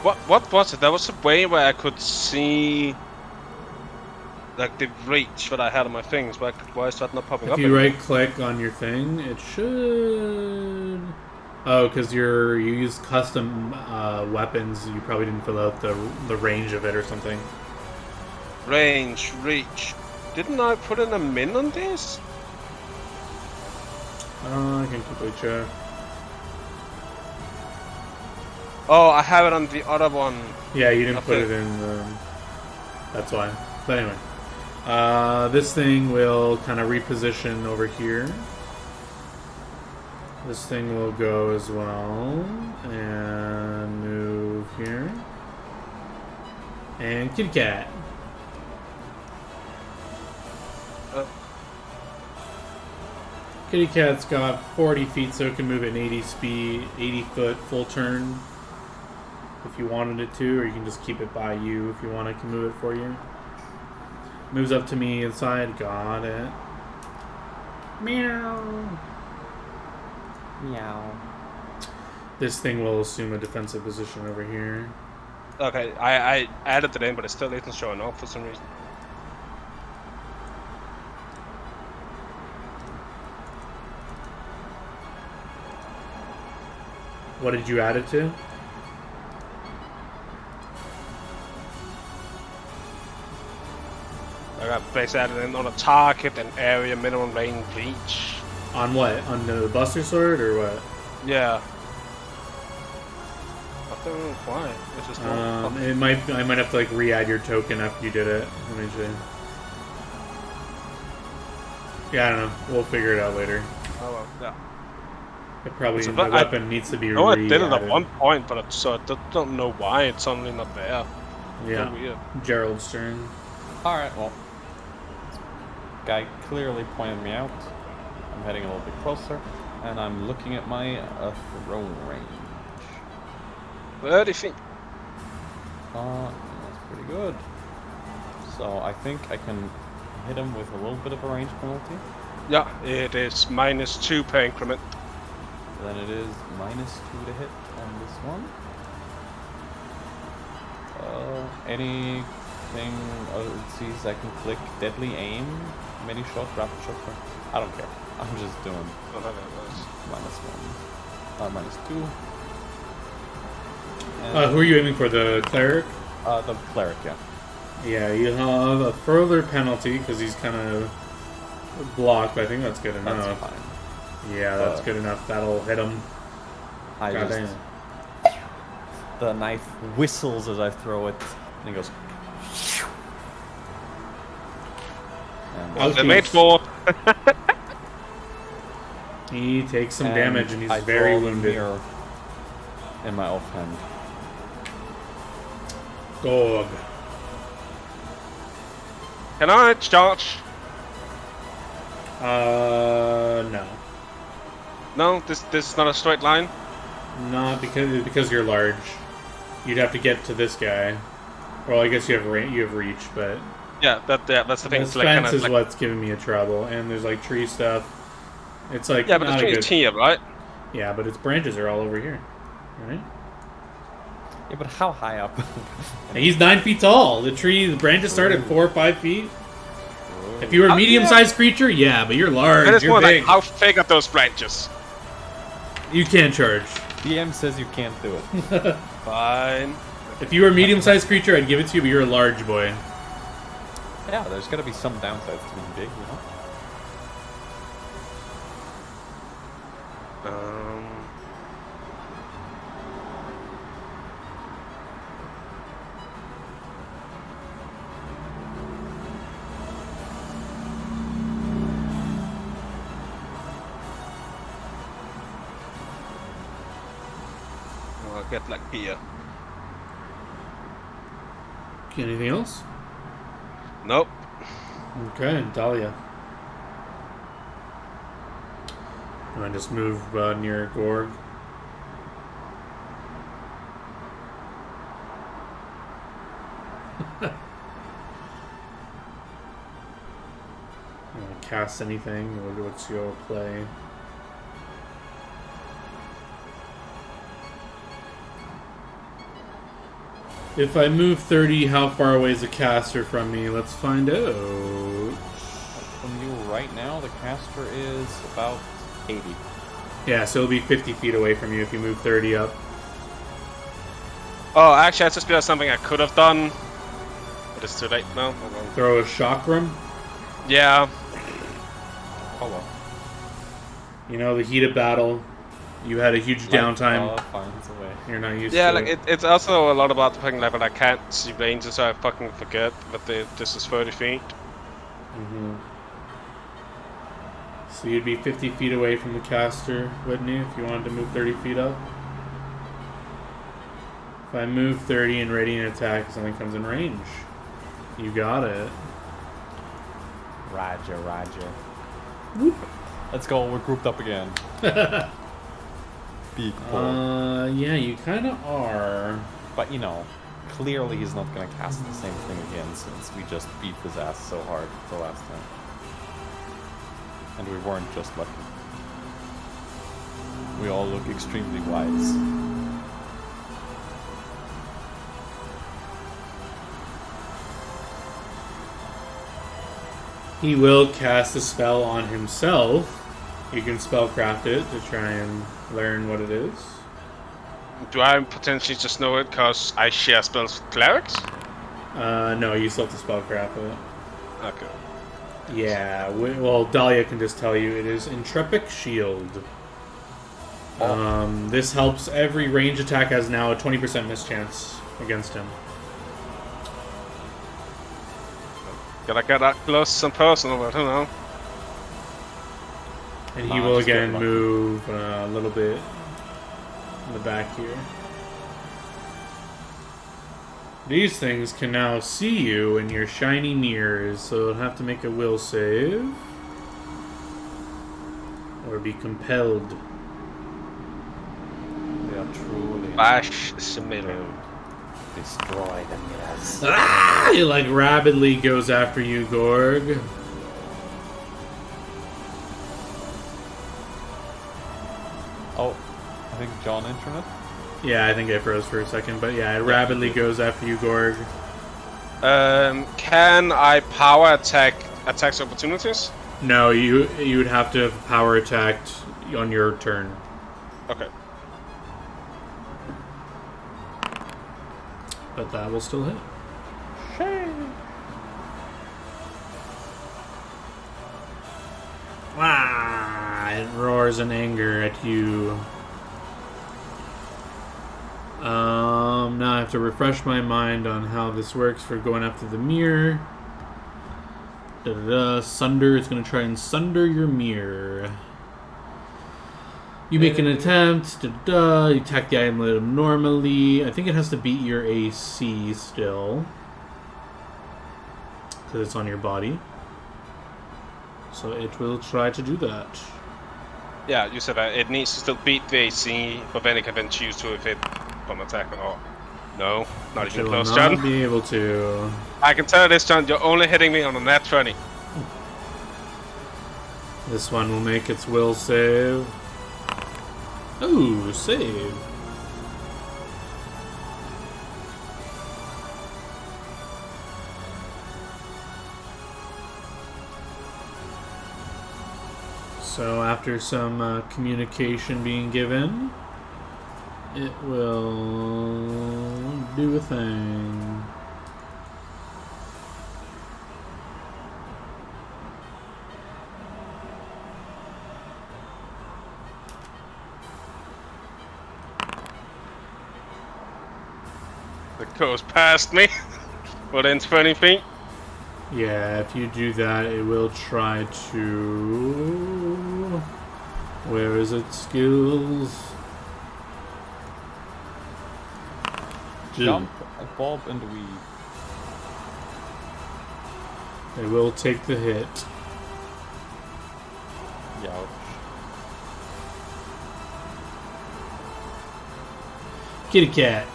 What was it? There was a way where I could see... Like, the reach that I had on my things. Why is that not popping up? If you anymore? right-click on your thing, it should... Oh, because you use custom weapons, you probably didn't fill out the range of it or something. Range, reach. Didn't I put in a min on this? I can quickly check. Oh, I have it on the other one. Yeah, you didn't Up put there. it in the... That's why. But anyway. This thing will kind of reposition over here. This thing will go as well. And move here. And kitty cat. Kitty cat's got 40 feet, so it can move at an 80 speed, 80 foot full turn if you wanted it to, or you can just keep it by you if you want. I can move it for you. Moves up to me inside. Got it. Meow. Meow. This thing will assume a defensive position over here. Okay, I added it in, but it still isn't showing up for some reason. What did you add it to? I got base added in on a target and area minimum range reach. On what? On the Buster Sword or what? Yeah. I don't know why. It's just not. It might. I might have to like re-add your token after you did it. Let me see. Yeah, I don't know. We'll figure it out later. Oh well, yeah. It probably So, the but weapon needs to be No, I did it at re-added. one point, but I don't know why it's suddenly not there. Yeah, So weird. Gerald's turn. Alright, well. This guy clearly pointed me out. I'm heading a little bit closer. And I'm looking at my thrown range. 30 feet. That's pretty good. So I think I can hit him with a little bit of a range penalty. Yeah, it is -2 per increment. Then it is -2 to hit on this one. Anything it sees I can click deadly aim, mini shot, rapid shot. I don't care. I'm just doing Oh, no, that's- -1, -2. Who are you aiming for? The cleric? The cleric, yeah. Yeah, you have a further penalty because he's kind of blocked. But I think that's good enough. That's fine. Yeah, that's good enough. That'll hit him. I God just the knife whistles as I throw it, and it goes. And, Oh, The mate fought. He takes some damage and he's I very draw the wounded. mirror in my offhand. Gog. Can I charge? No. No, this is not a straight line. Not because you're large. You'd have to get to this guy. Well, I guess you have reach, but Yeah, that's the thing. the It's like fence kind is of what's giving me a trouble. And there's like tree stuff. It's like yeah, but the not a tree good. is here, right? Yeah, but its branches are all over here, right? Yeah, but how high up? And he's 9 feet tall. The branches start at 4 or 5 feet. If you were a medium-sized creature, yeah, but you're large. And it's You're more big. like, how thick are those branches? You can't charge. DM says you can't do it. Fine. If you were a medium-sized creature, I'd give it to you, but you're a large boy. Yeah, there's gotta be some downsides to being big, you know? I'll get like beer. Anything else? Nope. Okay, Dahlia. I just move near Gorg. Cast anything? What's your play? If I move 30, how far away is the caster from me? Let's find out. From you right now, the caster is about 80. Yeah, so it'll be 50 feet away from you if you move 30 up. Oh, actually, I just realized something I could have done. But it's too late now. Throw a chakram. Yeah. Oh well. You know, the heat of battle. You had a huge downtime. Finds a way. You're not used Yeah, to like it's also a lot about the fucking level. I can't see ranges, so I fucking forget that this is 30 feet. Mm-hmm. So you'd be 50 feet away from the caster, wouldn't you, if you wanted to move 30 feet up? If I move 30 and ready an attack, something comes in range. You got it. Roger, roger. Whoop. Let's go, we're grouped up again. Big boy. Yeah, you kind of are. But, you know, clearly he's not going to cast the same thing again since we just beat his ass so hard the last time. And we weren't just lucky. We all look extremely wise. He will cast a spell on himself. You can spellcraft it to try and learn what it is. Do I potentially just know it because I share spells with clerics? No, you still have to spellcraft it. Okay. Yeah, well, Dahlia can just tell you it is Intrepic Shield. This helps every range attack has now a 20% mischance against him. Gotta get up close and personal, I don't know. And he will again move a little bit in the back here. These things can now see you in your shiny mirrors, so you'll have to make a will save. Or be compelled. They are truly Bash Similo. destroy them, yes. Ah! He like rapidly goes after you, Gorg. Oh, I think John Internet? Yeah, I think I froze for a second, but yeah, it rapidly goes after you, Gorg. Can I power attack attacks opportunities? No, you would have to have power attacked on your turn. Okay. But that will still hit. Wow! It roars in anger at you. Now I have to refresh my mind on how this works for going after the mirror. Sunder. It's going to try and sunder your mirror. You make an attempt. You attack the item normally. I think it has to beat your AC still. Because it's on your body. So it will try to do that. Yeah, you said that it needs to still beat the AC, but then it can then choose to if it from attack or not. No, not It even will close, not John. be able to. I can tell this, John, you're only hitting me on a nat 20. This one will make its will save. Ooh, save. So after some communication being given, it will do a thing. It goes past me. Within 20 feet. Yeah, if you do that, it will try to... Where is it? Skills? Jump, bob, and weave. It will take the hit. Youch. Kitty cat.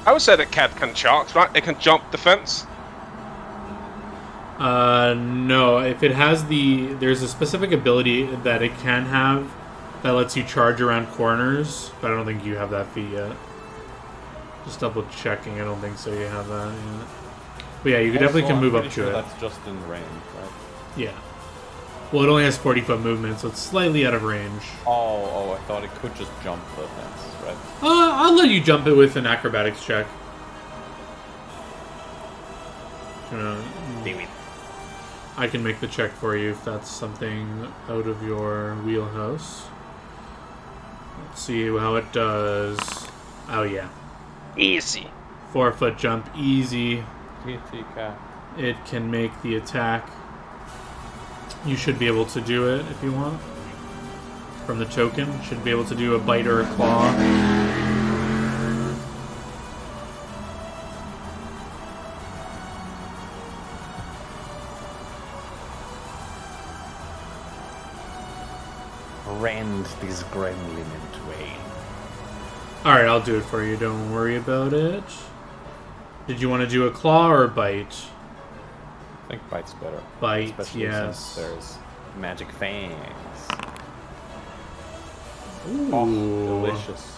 I would say the cat can charge, right? It can jump the fence. No. If it has there's a specific ability that it can have that lets you charge around corners, but I don't think you have that feat yet. Just double checking. I don't think so. You have that yet. But yeah, you definitely can move up to it. That's just in range, right? Yeah. Well, it only has 40-foot movement, so it's slightly out of range. Oh, I thought it could just jump the fence, right? I'll let you jump it with an acrobatics check. I can make the check for you if that's something out of your wheelhouse. Let's see how it does. Oh, yeah. Easy. 4-foot jump, easy. Kitty cat. It can make the attack. You should be able to do it if you want. From the token, should be able to do a bite or a claw. Rend this gremlin in twain. Alright, I'll do it for you. Don't worry about it. Did you want to do a claw or a bite? I think bite's better. Bite, Especially yes. since there's magic fangs. Ooh. Oh, delicious.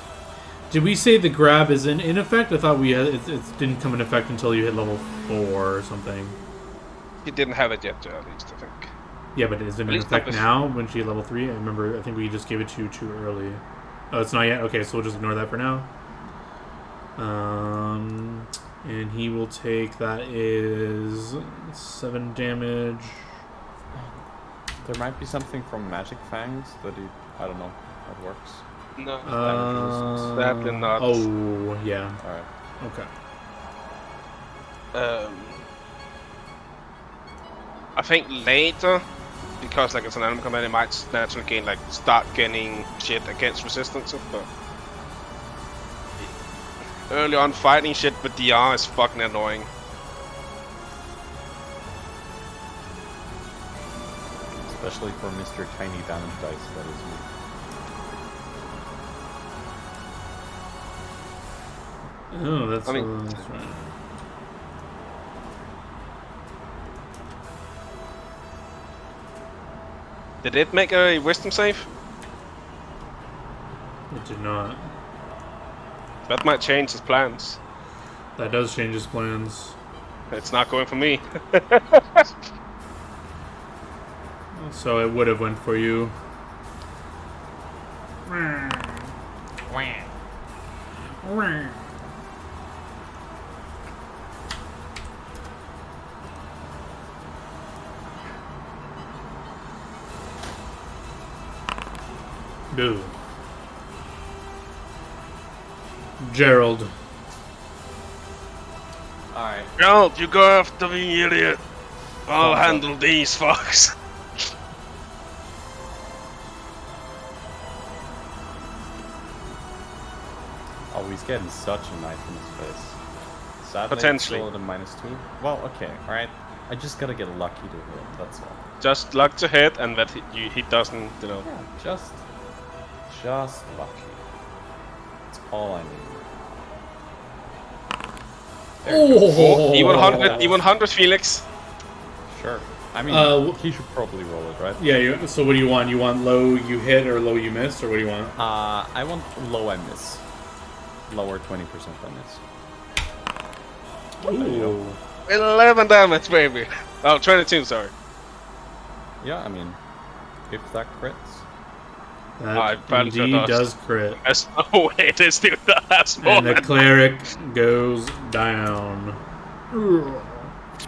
Did we say the grab is in effect? I thought we had, it didn't come in effect until you hit level 4 or something. He didn't have it yet, at least, I think. Yeah, but is it in At least effect not now when she hit level 3? I remember, I think we just gave it to you too early. Oh, it's not yet? Okay, so we'll just ignore that for now. And he will take, that is 7 damage. There might be something from magic fangs that I don't know how it works. No. Sadly not. Oh, yeah. Alright. Okay. I think later, because like it's an animal combat, it might naturally gain start gaining shit against resistance, but early on fighting shit with DR is fucking annoying. Especially for Mr. Tiny Damage Dice, that is me. Oh, that's, I mean, that's right. Did it make a wisdom save? It did not. That might change his plans. That does change his plans. It's not going for me. So it would have went for you. Boo. Gerald. Alright. Gerald, you go after me, idiot. I'll handle these fucks. Oh, he's getting such a knife in his face. Sadly, Potentially. Still at a -2. Well, okay, alright. I just gotta get lucky to hit, that's all. Just luck to hit, and that he doesn't, you know. Yeah, just lucky. That's all I need. Oh! E100 Felix. Sure. I mean, he should probably roll it, right? Yeah, so what do you want? You want low you hit or low you miss, or what do you want? I want low I miss. lower 20% on this. Ooh. 11 damage, baby. Oh, 22, sorry. Yeah, I mean, if that crits. I That probably indeed should've does crit. There's no way this dude has more And the than cleric goes down.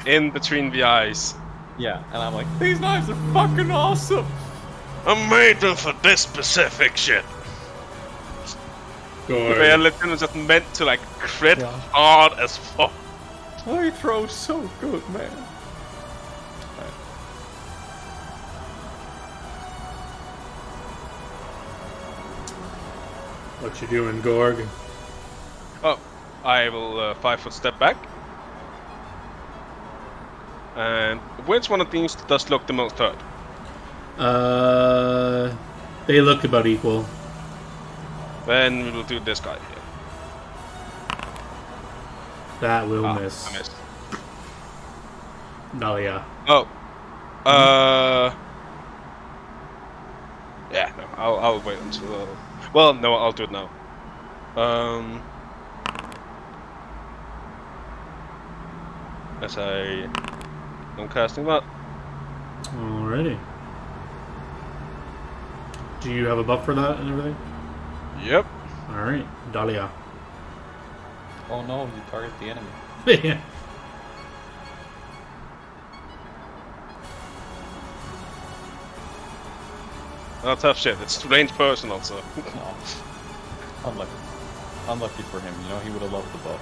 in between the eyes. Yeah, and I'm like, these knives are fucking awesome! I'm made them for this specific shit. They are Gorg. literally just meant to like crit Yeah. hard as fuck. I throw so good, man. What you doing, Gorg? Oh, I will 5-foot step back. And which one of these does look the most hurt? They look about equal. Then we will do this guy here. That will Ah, miss. I missed. Dahlia. Oh. Yeah, no, I'll wait until. Well, no, I'll do it now. As I'm casting that. Alrighty. Do you have a buff for that and everything? Yep. Alright, Dahlia. Oh no, you target the enemy. Yeah. Oh, tough shit. It's range person also. No. Unlucky. Unlucky for him, you know, he would have loved the buff.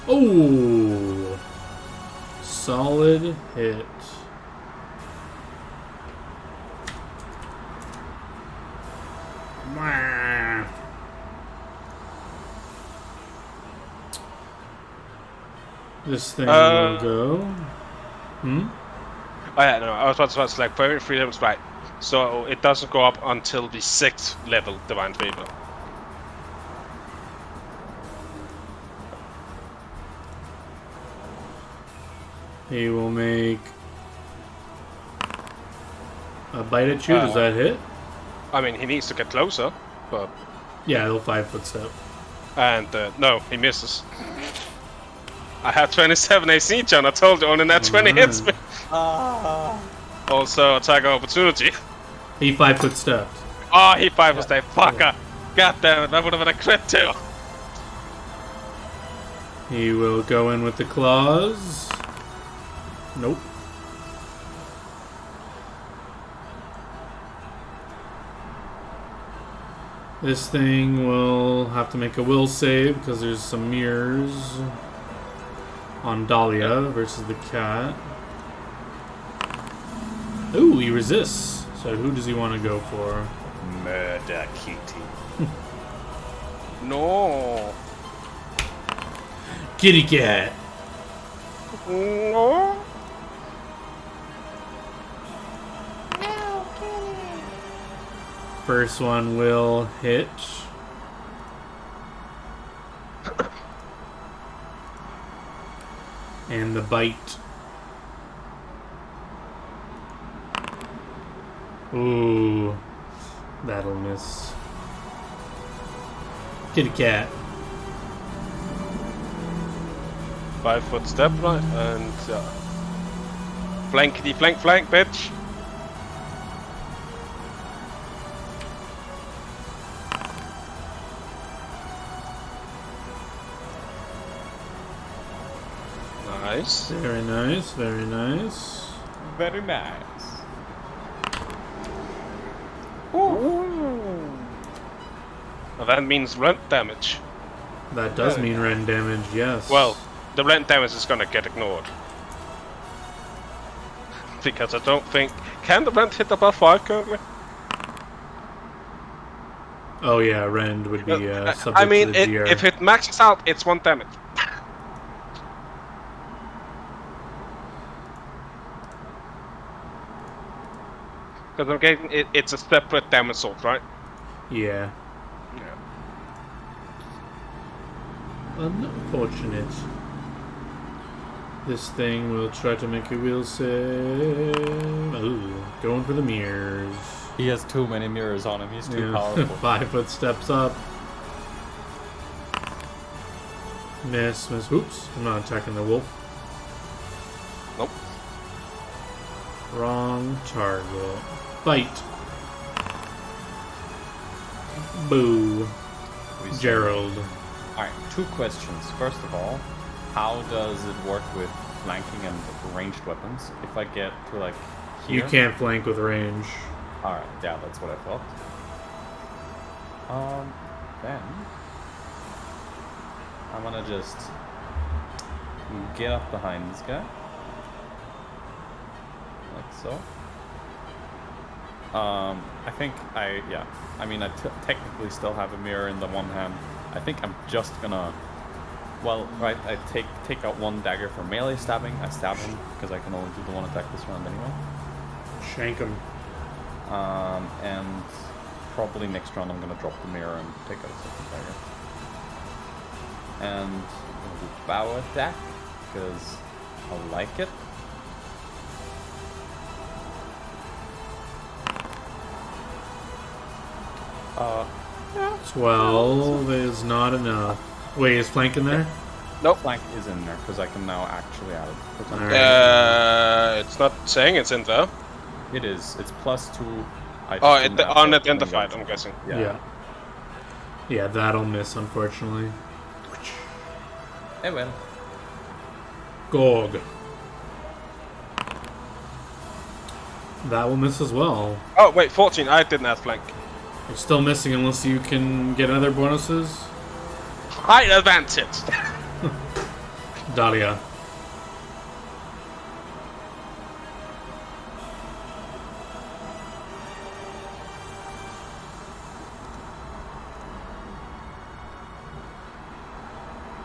Oh, solid hit. Wah. This thing will go. Hmm? Oh yeah, no, I was about to say, like, for freedom is right. So it doesn't go up until the 6th level Divine Favor. He will make a bite at you. Does that hit? I mean, he needs to get closer, but... Yeah, he'll 5-foot step. And, no, he misses. I have 27 AC, John. I told you, only that 20 hits me. Also, attack of opportunity. He 5-foot stepped. Oh, he 5 stay. Fucker. God damn it, that would have been a crit too. He will go in with the claws. Nope. This thing will have to make a will save because there's some mirrors on Dahlia versus the cat. Ooh, he resists. So who does he want to go for? Murder Kitty. No. Kitty cat. No. First one will hit. And the bite. Ooh. That'll miss. Kitty cat. 5-foot step right and flankety flank, bitch. Nice. Very nice, very nice. Very nice. Now that means rent damage. That does mean rend damage, yes. Well, the rent damage is gonna get ignored. Because I don't think... Can the rent hit above 5 currently? Oh yeah, rend would be subject I mean, to the GR. if it maxes out, it's 1 damage. Because I'm getting it's a separate damage source, right? Yeah. Yeah. Unfortunate. This thing will try to make a wheel save. Ooh, going for the mirrors. He has too many mirrors on him. He's too Yeah. powerful. 5 foot steps up. Miss. Oops, I'm not attacking the wolf. Nope. Wrong target. Bite. Boo. Gerald. Alright, 2 questions. First of all, how does it work with flanking and ranged weapons? If I get to like here? You can't flank with range. Alright, yeah, that's what I thought. Then I'm gonna just get up behind this guy. Like so. I think I mean, I technically still have a mirror in the one hand. I think I'm just gonna, well, right, I take out 1 dagger for melee stabbing. I stab him because I can only do the 1 attack this round anyway. Shank him. And probably next round I'm gonna drop the mirror and take out a 2nd dagger. And I'm gonna do bow attack because I like it. Yeah. 12 is not enough. Wait, is flank in there? Nope. Flank is in there because I can now actually add it. Alright. It's not saying it's in there. It is. It's +2. Unidentified, I'm guessing. Yeah. Yeah, that'll miss, unfortunately. Hey, well. Gog. That will miss as well. Oh, wait, 14. I didn't have flank. You're still missing unless you can get other bonuses. Height advantage. Dahlia.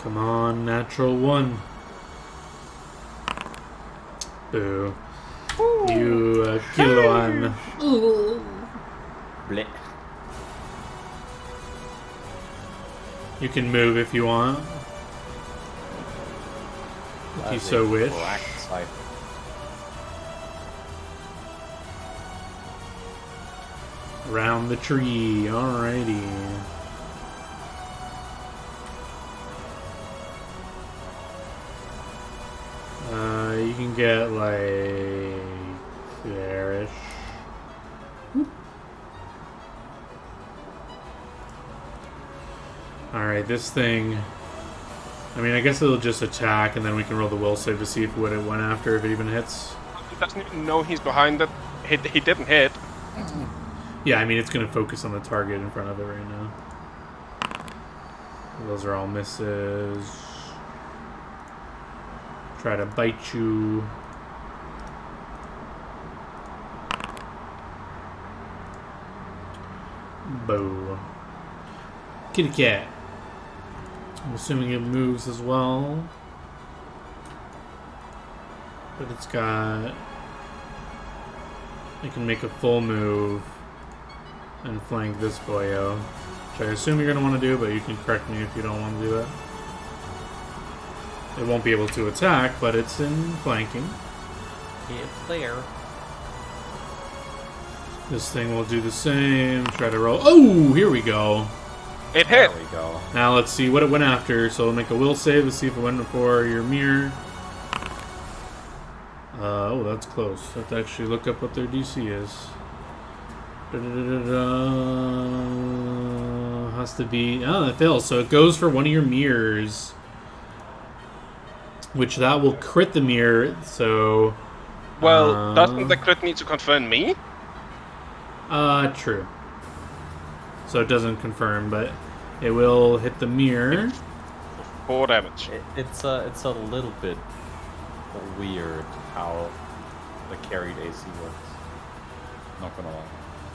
Come on, natural 1. Boo. You kill one. Blech. You can move if you want. If you so wish. Black side. Round the tree. Alrighty. You can get like there-ish. Alright, this thing. I mean, I guess it'll just attack, and then we can roll the will save to see what it went after, if it even hits. He doesn't even know he's behind it. He didn't hit. Yeah, I mean, it's going to focus on the target in front of it right now. Those are all misses. Try to bite you. Boo. Kitty cat. I'm assuming it moves as well. But it's got... It can make a full move and flank this boyo. Which I assume you're going to want to do, but you can correct me if you don't want to do it. It won't be able to attack, but it's in flanking. It's there. This thing will do the same. Try to roll. Oh, here we go. It hit. There we go. Now let's see what it went after. So we'll make a will save to see if it went for your mirror. Oh, that's close. I have to actually look up what their DC is. Has to be... Oh, that fails. So it goes for one of your mirrors. Which that will crit the mirror, so... Well, doesn't the crit need to confirm me? True. So it doesn't confirm, but it will hit the mirror. 4 damage. It's a little bit weird how the carried AC works. Not gonna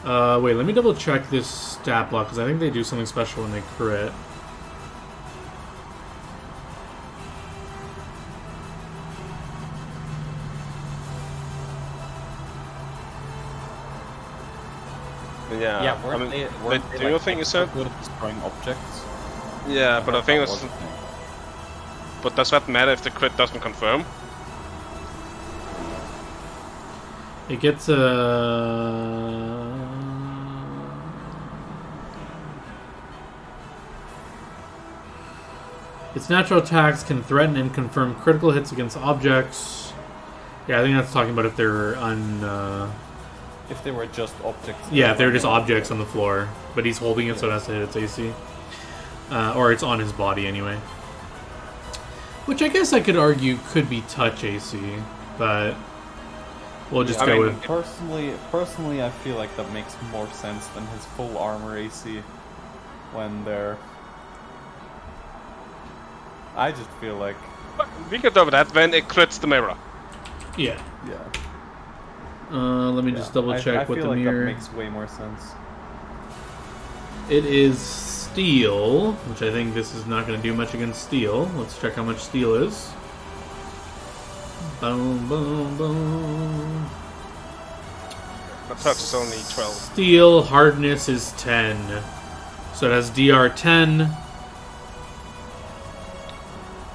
lie. Wait, let me double check this stat block, because I think they do something special when they crit. Yeah, weren't they do you think you said? good at destroying objects? Yeah, but I think That it's... was the thing. But does that matter if the crit doesn't confirm? It gets its natural attacks can threaten and confirm critical hits against objects. Yeah, I think that's talking about if they're If they were just objects. yeah, if they're just objects on the floor. But he's holding it, so it has to hit its AC. Or it's on his body anyway. Which I guess I could argue could be touch AC, but we'll just go with... Personally, I feel like that makes more sense than his full armor AC when they're... I just feel like... We get over that when it crits the mirror. Yeah. Yeah. Let me just double check what the mirror... that makes way more sense. It is steel, which I think this is not going to do much against steel. Let's check how much steel is. Boom, boom, boom. But touch is only 12. Steel hardness is 10. So it has DR 10.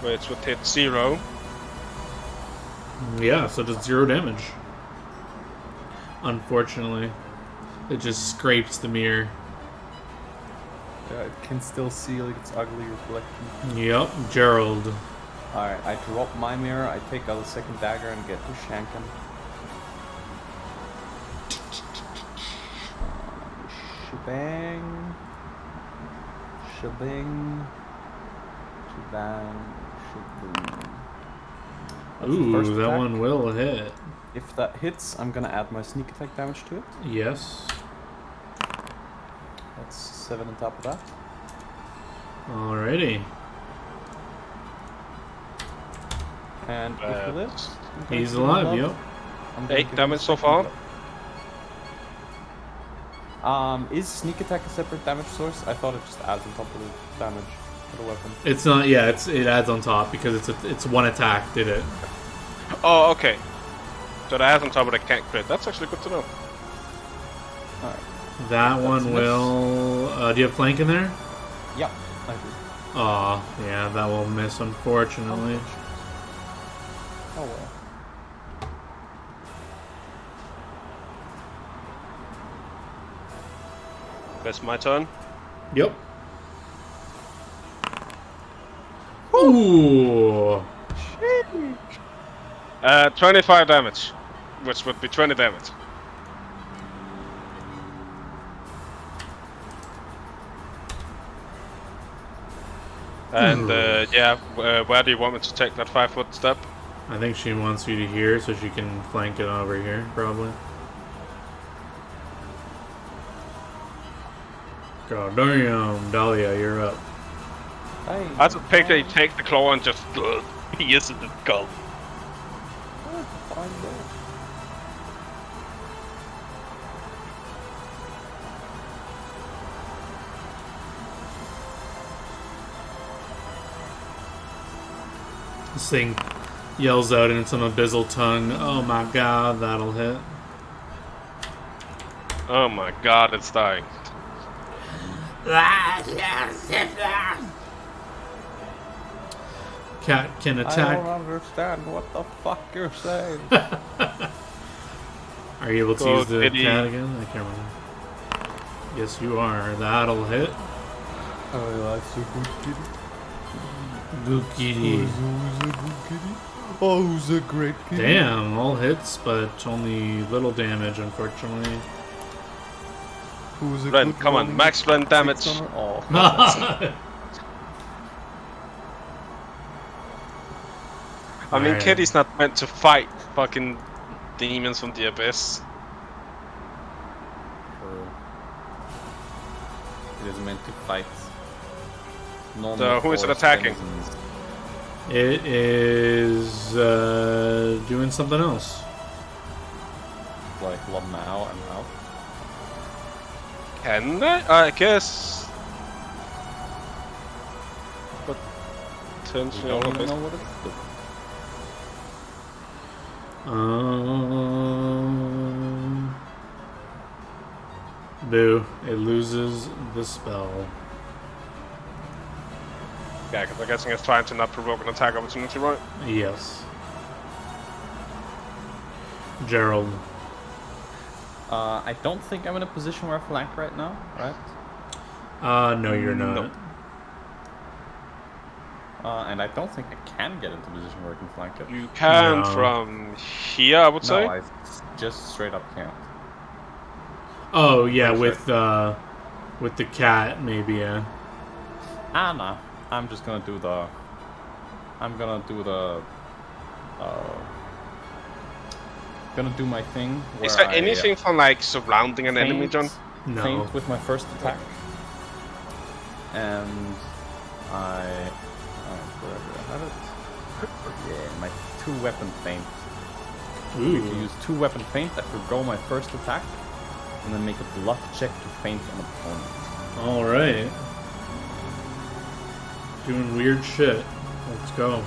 Which would hit 0. Yeah, so it does 0 damage. Unfortunately. It just scrapes the mirror. Yeah, it can still see like its ugly reflection. Yep, Gerald. Alright, I drop my mirror, I take out the second dagger and get to shank him. Shebang. Shebang. Shebang. Shebang. That's the first Ooh, that attack. one will hit. If that hits, I'm gonna add my sneak attack damage to it. Yes. That's 7 on top of that. Alrighty. And if he lives, I'm gonna He's give him alive, love. yep. I'm gonna 8 give him damage a so second far. love. Is sneak attack a separate damage source? I thought it just adds on top of the damage for the weapon. It's not, yeah, it adds on top because it's one attack, did it? Oh, okay. So that has on top of the can't crit. That's actually good to know. Alright. That That's one nice. will, do you have flank in there? Yep, I do. Aw, yeah, that will miss, unfortunately. Oh well. That's my turn. Yep. Ooh. 25 damage. Which would be 20 damage. And yeah, where do you want me to take that 5-foot step? I think she wants you to here so she can flank it over here, probably. God damn, Dahlia, you're up. Hey, I just pick it, take the claw and just use it in the skull. fine there. This thing yells out in some abyssal tongue. Oh my god, that'll hit. Oh my god, it's dying. Cat can I attack. don't understand what the fuck you're saying. Are you able to Go use the kitty. cat again? I can't remember. Yes, you are. That'll hit. Oh, that's a good kitty. Good kitty. Oh, who's a great kitty? Damn, all hits, but only little damage, unfortunately. Who's a Ren, good come on, rolling max Ren damage. 600? Oh, I mean, Alright. Kitty's not meant to fight fucking demons from the abyss. True. It is meant to fight. So, who is it attacking? It is doing something else. Like Lamau and Mouth. Can they? I guess. But We potentially don't all of even it. know what it's doing. Boo. It loses the spell. Yeah, because I'm guessing it's trying to not provoke an attack opportunity, right? Yes. Gerald. I don't think I'm in a position where I flank right now, right? No, you're not. No. And I don't think I can get into a position where I can flank it. You can No. from here, I would say. No, I just straight up can't. Oh yeah, What is with the cat maybe. Yeah. No. I'm just gonna do the. Gonna do my thing. Where Is there I, anything for like surrounding an enemy, John? No. Feint with my first attack. And where do I have it? Yeah, my 2-weapon feint. If you Ooh. use 2-weapon feint, I forgo my first attack, and then make a bluff check to feint an opponent. All right. Doing weird shit. Let's go.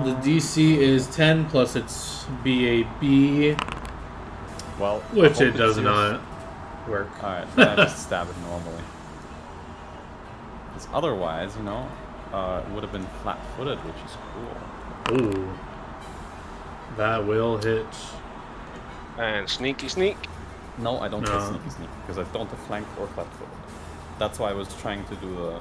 The DC is 10 plus its BAB, Well, which hope it it's does yours. not work. Alright, then I just stab it normally. Because otherwise, you know, it would have been flat-footed, which is cool. Ooh. That will hit. And sneaky sneak. No, I don't No. have sneaky sneak, because I don't have flank or flat-footed. That's why I was trying to do the...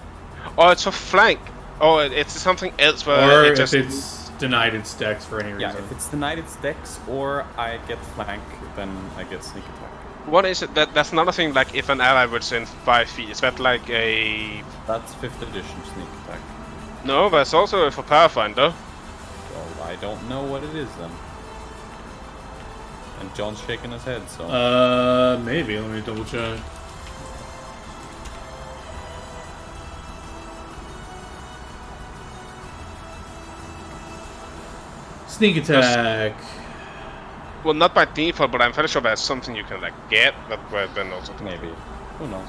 Oh, it's a flank. Oh, it's something else where Or it if just... it's denied its dex for any Yeah, reason. if it's denied its dex, or I get flank, then I get sneak attack. What is it? That's another thing, like if an ally would send 5 feet, is that like a... That's 5th edition sneak attack. No, that's also for Pathfinder. Well, I don't know what it is then. And John's shaking his head, so... Maybe. Let me double check. Sneak attack. Well, not by default, but I'm fairly sure that's something you can like get, but then also... Maybe. Who knows?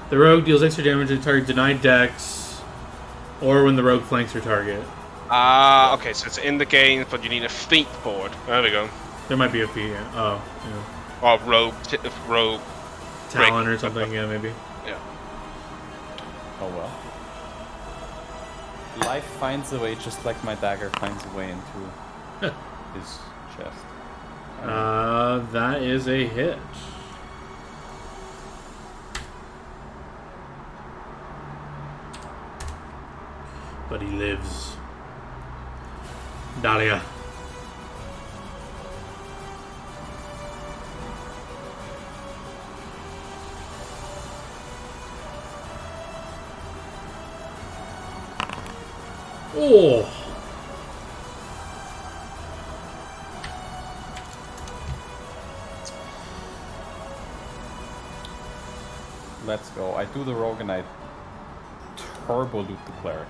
The rogue deals extra damage to the target denied dex, or when the rogue flanks your target. Ah, okay, so it's in the game, but you need a feat board. There we go. There might be a feat. Yeah. Oh, yeah. Or rogue. Talon or break. something. Yeah, maybe. Yeah. Oh well. Life finds a way, just like my dagger finds a way into his chest. That is a hit. But he lives. Dahlia. Oh. Let's go. I do the rogue and I turbo loot the cleric.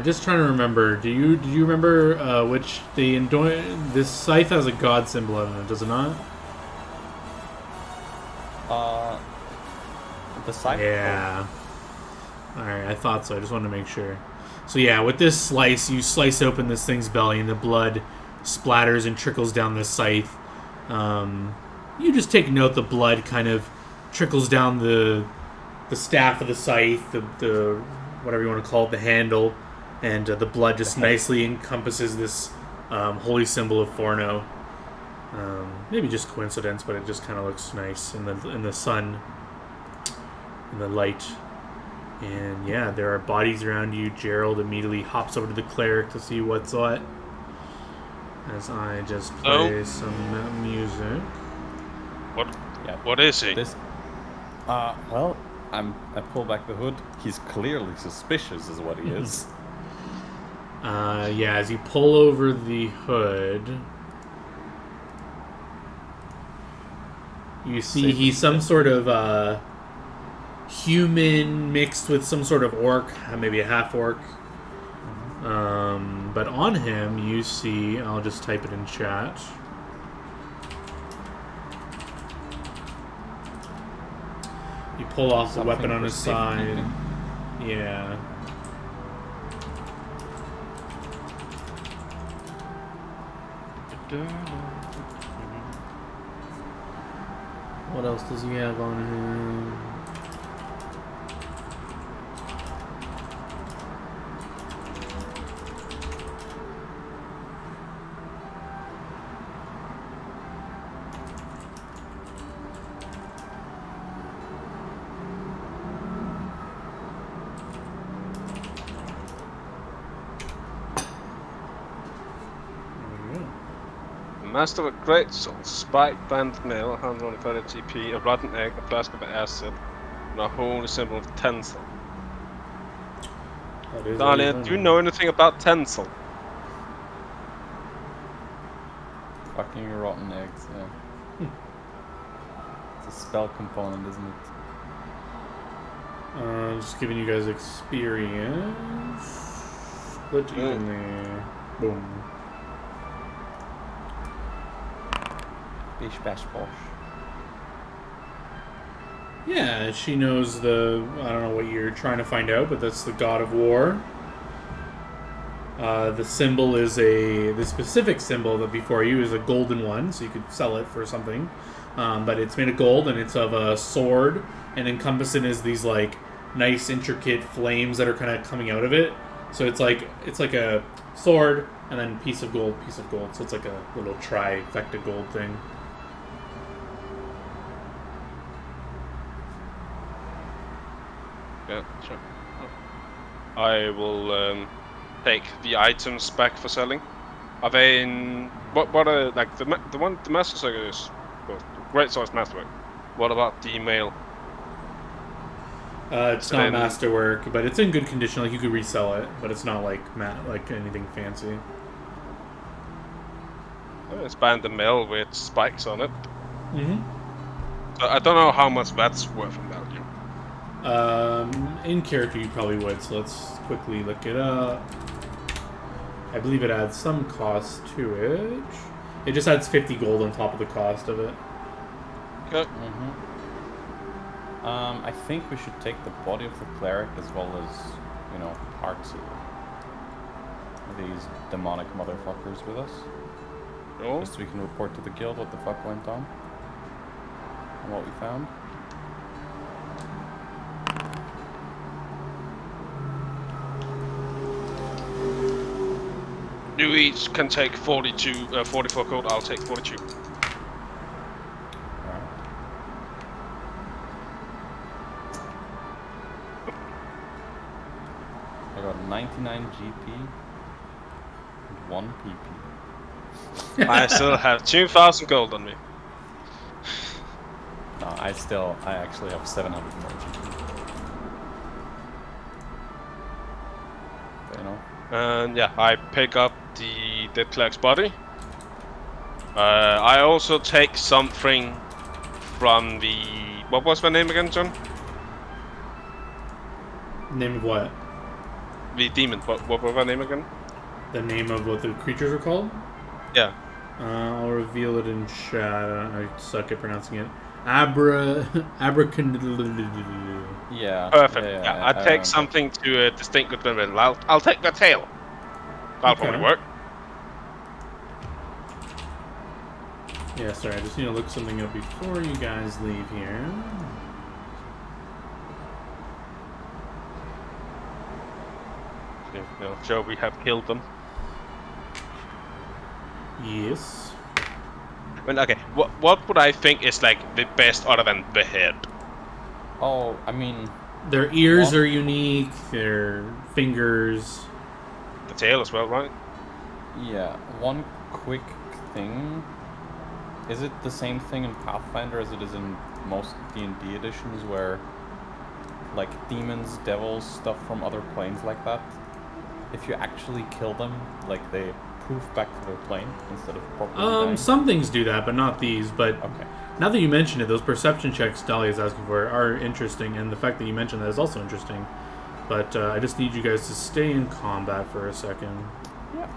Just trying to remember. Do you remember which this scythe has a god symbol on it? Does it not? The side. Yeah. All right, I thought so. I just wanted to make sure. So yeah, with this slice, you slice open this thing's belly, and the blood splatters and trickles down the scythe. You just take note the blood kind of trickles down the staff of the scythe, the whatever you want to call it, the handle, and the blood just nicely encompasses this holy symbol of Forno. Maybe just coincidence, but it just kind of looks nice in the sun, in the light. And yeah, there are bodies around you. Gerald immediately hops over to the cleric to see what's what. As I just play some music. What is he? This. Well, I pull back the hood. He's clearly suspicious, is what he is. Yeah, as you pull over the hood, you see he's some sort of human mixed with some sort of orc, maybe a half orc. But on him, you see, I'll just type it in chat. You pull off the weapon on his side. Yeah. What else does he have on him? Master of a Great Sword, Spike, Banded Mail, 130 GP, a rotten egg, a flask of acid, and a holy symbol of Tencel. That is Dahlia, really do you funny. know anything about Tencel? Fucking rotten eggs, yeah. It's a spell component, isn't it? Just giving you guys experience. Split evenly. Boom. Bish bash bosh. Yeah, she knows the. I don't know what you're trying to find out, but that's the god of war. The symbol is the specific symbol that before you is a golden one, so you could sell it for something. But it's made of gold and it's of a sword, and encompassing is these like nice intricate flames that are kind of coming out of it. So it's like a sword and then piece of gold. So it's like a little trifecta gold thing. Yeah, sure. I will take the items back for selling. Are they in what are like the masterwork is well, great source masterwork. What about the mail? It's not masterwork, but it's in good condition. Like you could resell it, but it's not like anything fancy. It's banded mail with spikes on it. Mm-hmm. So I don't know how much that's worth in value. In character you probably would, so let's quickly look it up. I believe it adds some cost to it. It just adds 50 gold on top of the cost of it. Okay. I think we should take the body of the cleric as well as, parts of these demonic motherfuckers with us. Oh. Just so we can report to the guild what the fuck went on. And what we found. You each can take 44 gold. I'll take 42. Alright. I got 99 GP and 1 PP. I still have 2,000 gold on me. No, I actually have 700 more GP. And yeah, I pick up the dead cleric's body. I also take something from the... What was my name again, John? Name of what? The demon. What was my name again? The name of what the creatures are called? Yeah. I'll reveal it in chat. I suck at pronouncing it. Abracadabra. Yeah. Perfect. Yeah, Yeah, I take something to distinct with them. I'll take the tail. That'll probably work. Yeah, sorry, I just need to look something up before you guys leave here. So we have killed them. Yes. Well, okay, what would I think is like the best other than the head? Oh, I mean... Their ears are unique, their fingers... The tail as well, right? Yeah, one quick thing. Is it the same thing in Pathfinder as it is in most D&D editions where, like, demons, devils, stuff from other planes like that, if you actually kill them, like, they poof back to their plane instead of properly dying? Some things do that, but not these, but... Okay. Now that you mention it, those perception checks Dahlia is asking for are interesting, and the fact that you mentioned that is also interesting. But I just need you guys to stay in combat for a second. Yeah.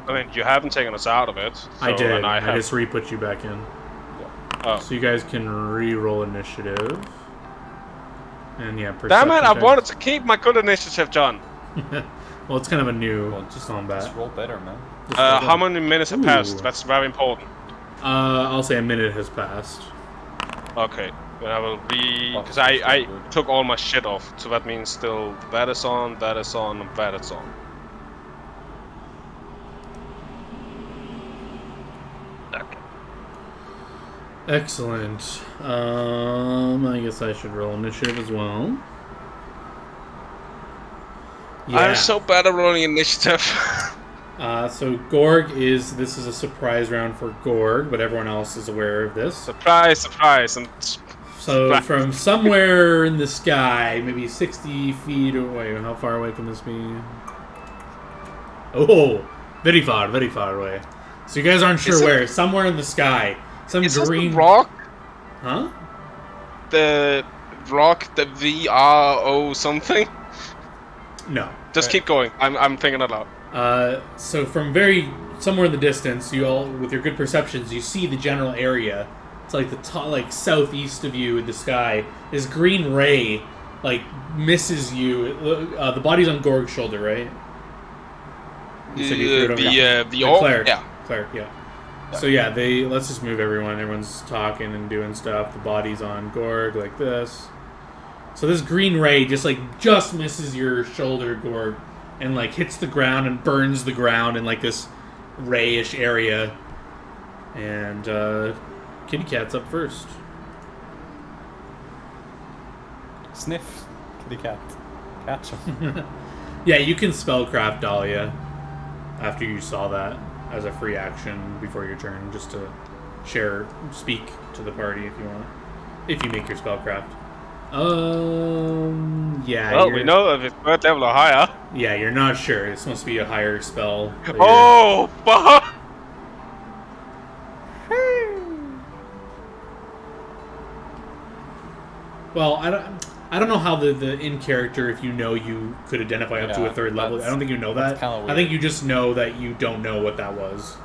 I mean, you haven't taken us out of it. So, I did. and I just re-put you back in. Oh. So you guys can re-roll initiative. And yeah, Damn it, I checks. wanted to keep my good initiative, John. Well, it's kind of a new Just combat. roll better, man. How many minutes have passed? Ooh. That's very important. I'll say a minute has passed. Okay, then I will because Oh, I good. took all my shit off, so that means still that is on, and that is on. Okay. Excellent. I guess I should roll initiative as well. Yeah. I'm so bad at rolling initiative. So Gorg this is a surprise round for Gorg, but everyone else is aware of this. Surprise, surprise, and So from somewhere in the sky, maybe 60 feet away, how far away can this be? Oh, very far away. So you guys aren't sure where. Somewhere in the sky. Some is green... this the rock? Huh? The rock, the VRO something? No. Just keep going. I'm thinking it out. So from somewhere in the distance, you all, with your good perceptions, you see the general area. It's like the like southeast of you in the sky. This green ray, like, misses you. The body's on Gorg's shoulder, right? You said you threw it over. The orc? Cleric. Yeah. Cleric, yeah. So yeah, let's just move everyone. Everyone's talking and doing stuff. The body's on Gorg like this. So this green ray just misses your shoulder, Gorg, and like hits the ground and burns the ground in like this rayish area. And Kitty Cat's up first. Sniff. Kitty cat. Catch him. Yeah, you can spellcraft Dahlia after you saw that as a free action before your turn, just to speak to the party if you want. If you make your spellcraft. Yeah. Well, we know if it's third level or higher. Yeah, you're not sure. It's supposed to be a higher spell. Oh, fuck! Well, I don't know how the in character, if you know you could identify up to a third level. I don't think you know that. I think you just know that you don't know what that was.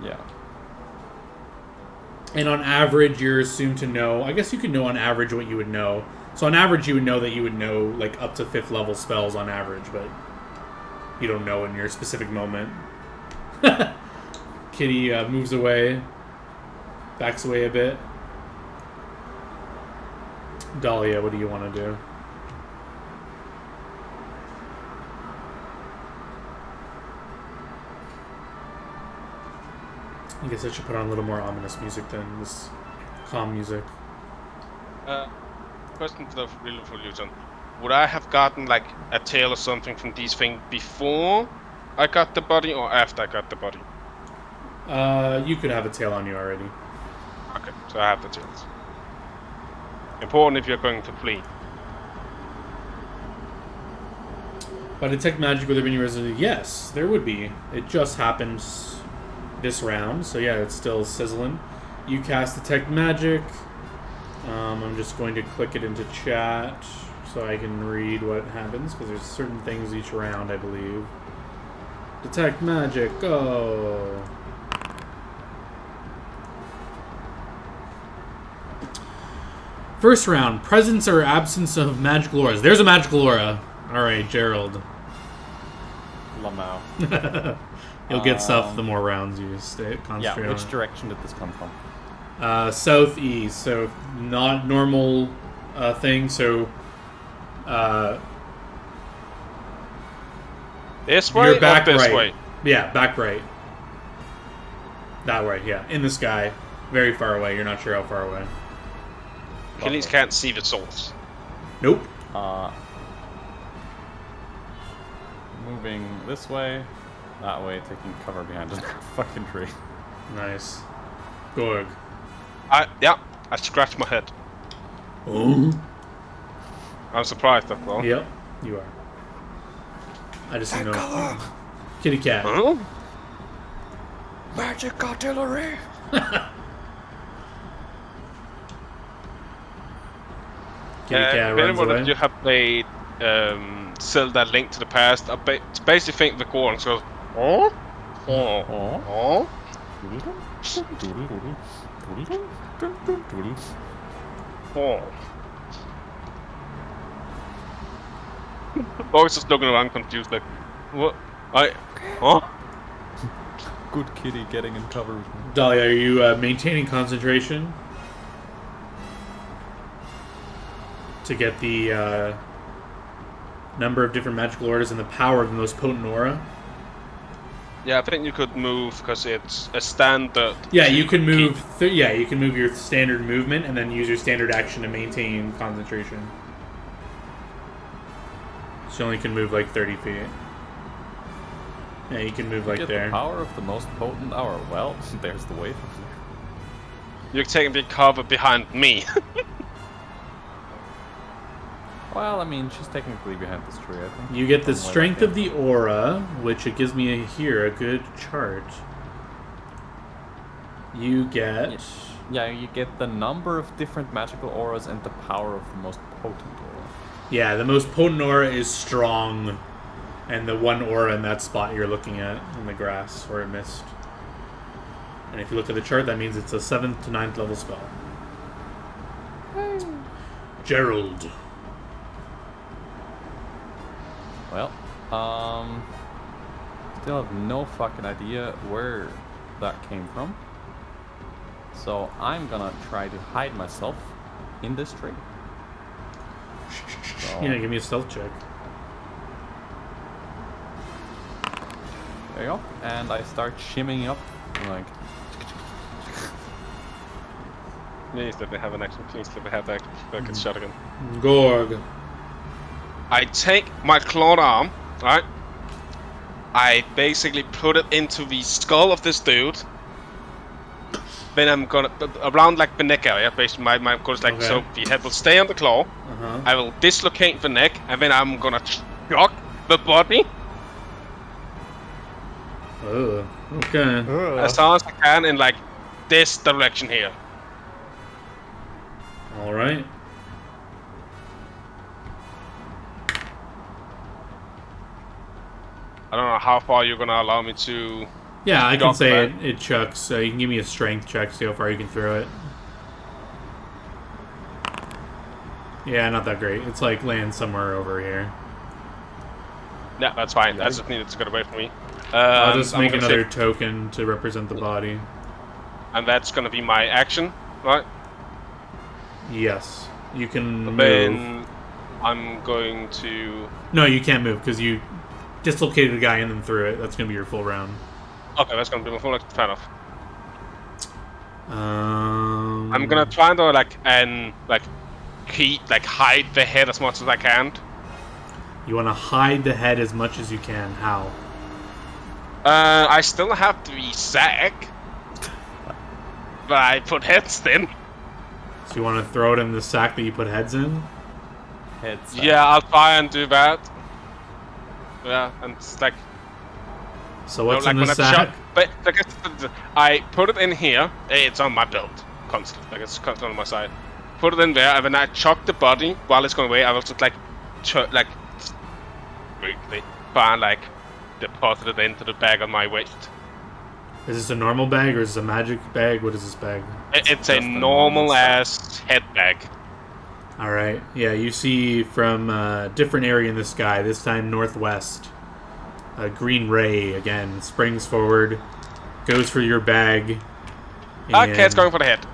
Yeah. And on average, you're assumed to know. I guess you could know on average what you would know. So on average, you would know that you would know like up to 5th level spells on average, but you don't know in your specific moment. Kitty moves away, backs away a bit. Dahlia, what do you want to do? I guess I should put on a little more ominous music than this calm music. Question for you, John. Would I have gotten like a tail or something from these things before I got the body or after I got the body? You could have a tail on you already. Okay, so I have the tails. Important if you're going to flee. By detect magic with any resonance, yes, there would be. It just happens this round, so yeah, it's still sizzling. You cast detect magic. I'm just going to click it into chat so I can read what happens, because there's certain things each round, I believe. Detect magic, go! First round, presence or absence of magical auras. There's a magical aura. Alright, Gerald. Lamau. You'll get stuff the more rounds you stay concentrate Yeah, which on. direction did this come from? Southeast, so not normal thing, so this way you're back or this right. way? Yeah, back right. That way, yeah. In the sky. Very far away. You're not sure how far away. Achilles can't see the source. Nope. Moving this way, that way, taking cover behind a fucking tree. Nice. Gorg. I scratched my head. Oh. I'm surprised that's all. Yep, you are. I just didn't know. Kitty cat. Huh? Magic artillery! Kitty cat If runs anyone away. of you have played Zelda Link to the Past, I basically think the Gorons goes, oh? Oh? Oh? Always just looking around confused like, what? Huh? Good kitty getting in cover. Dahlia, are you maintaining concentration? To get the number of different magical auras and the power of the most potent aura? Yeah, I think you could move because it's a standard. Yeah, you can move. You can move your standard movement and then use your standard action to maintain concentration. So you only can move like 30 feet. Yeah, you can move like Get there. the power of the most potent hour. Well, there's the way from there. You're taking the cover behind me. Well, I mean, she's technically behind this tree, I think. You get the From where I strength came. of the aura, which it gives me here a good chart. You get. Yeah, you get the number of different magical auras and the power of the most potent aura. Yeah, the most potent aura is strong, and the one aura in that spot you're looking at in the grass where it missed. And if you look at the chart, that means it's a 7th to 9th level spell. Gerald. Well, still have no fucking idea where that came from. So I'm gonna try to hide myself in this tree. So, Yeah, give me a stealth check. there you go. And I start shimmying up, like, Please let me have an action. Please let me have that fucking shotgun. Gorg. I take my clawed arm, right? I basically put it into the skull of this dude. Then I'm gonna around like the neck area. Basically, my goal is like Okay. so the head will stay on the claw. Uh-huh. I will dislocate the neck, and then I'm gonna shock the body Oh, okay. as hard as I can in like this direction here. All right. I don't know how far you're gonna allow me to. Yeah, I can Drop say that. it chucks. So you can give me a strength check, see how far you can throw it. Yeah, not that great. It's like land somewhere over here. Yeah, that's fine. I just needed to get away from me. I'll just I'm make gonna another say- token to represent the body. and that's gonna be my action, right? Yes. You can move. Then I'm going to. No, you can't move because you dislocated a guy and then threw it. That's going to be your full round. Okay, that's gonna be my full action. Fair enough. I'm Mm. gonna try to hide the head as much as I can. You want to hide the head as much as you can. How? I still have the sack, but I put heads in. So you want to throw it in the sack that you put heads in? heads. Yeah, I'll try and do that. Yeah, and it's like So what's like in the when I sack? shot, but like I put it in here. It's on my belt, constantly. Like it's constantly on my side. Put it in there, and then I chuck the body while it's going away. I will just briefly, and deposit it into the bag on my waist. Is this a normal bag or is this a magic bag? What is this bag? It's a Just a normal normal ass head bag. All right. Yeah, you see from a different area in the sky, this time northwest, a green ray again springs forward, goes for your bag. Okay, it's and going for the head.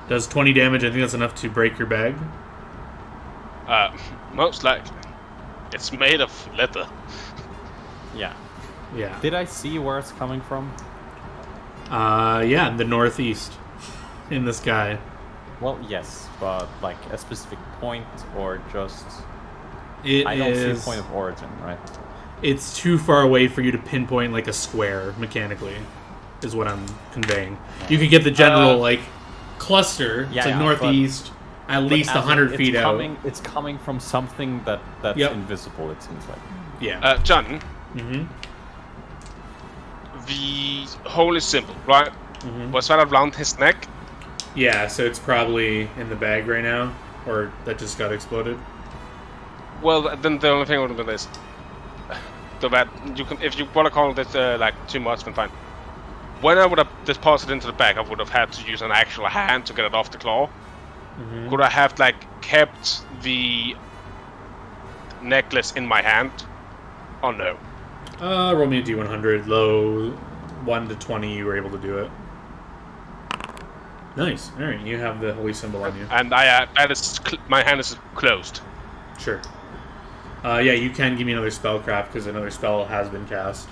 Does 20 damage. I think that's enough to break your bag. Most likely. It's made of leather. Yeah. Yeah. Did I see where it's coming from? Yeah, in the northeast, in the sky. Well, yes, but like a specific point or just. It I don't see a is- point of origin, right? It's too far away for you to pinpoint like a square mechanically, is what I'm conveying. You could get the general like cluster. Yeah, it's like yeah, northeast, at But least as in, 100 it's feet coming, It's coming from something that's Yep. invisible. It seems like. out. Yeah. John, Mm-hmm. the hole is simple, right? Mhm. Was that around his neck? Yeah. So it's probably in the bag right now, or that just got exploded. Well, then the only thing would have been this. So that you can, if you want to call this too much, then fine. When I would have deposited into the bag, I would have had to use an actual hand to get it off the claw. Mm-hmm. Could I have kept the necklace in my hand? Oh no. Roll me a d100. Low 1 to 20. You were able to do it. Nice. All right. You have the holy symbol on you. And my hand is closed. Sure. Yeah, you can give me another spellcraft because another spell has been cast.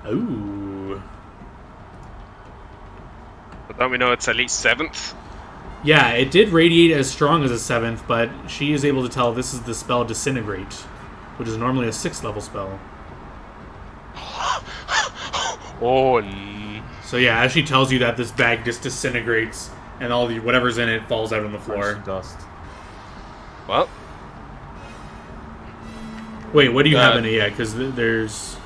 Ooh. But don't we know it's at least 7th? Yeah, it did radiate as strong as a 7th, but she is able to tell this is the spell Disintegrate, which is normally a 6th level spell. So yeah, as she tells you that, this bag just disintegrates, and all the whatever's in it falls out on the floor. Dust. Well, Wait, what do you have in it yet? Because there's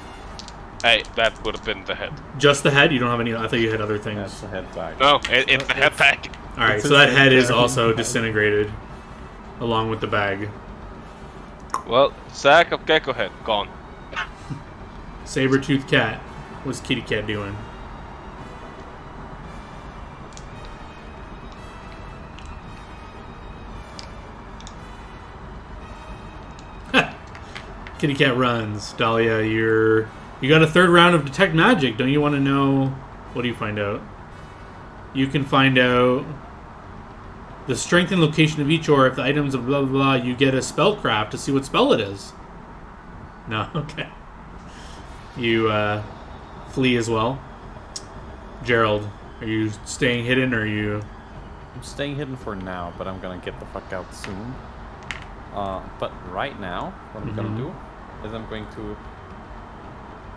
hey, that would have been the head. just the head. You don't have any. I thought you had other things. That's a head bag. No, it's the head bag. All right, It's so that a head is very also bad. disintegrated, along with the bag. Well, sack of gecko head gone. Saber-toothed cat. What's Kitty Cat doing? Kitty Cat runs. Dahlia, you got a third round of Detect Magic. Don't you want to know? What do you find out? You can find out the strength and location of each ore. If the items of blah blah blah, you get a spellcraft to see what spell it is. No, okay. You flee as well. Gerald, are you staying hidden or are you? I'm staying hidden for now, but I'm gonna get the fuck out soon. But right now, what I'm gonna do is I'm going to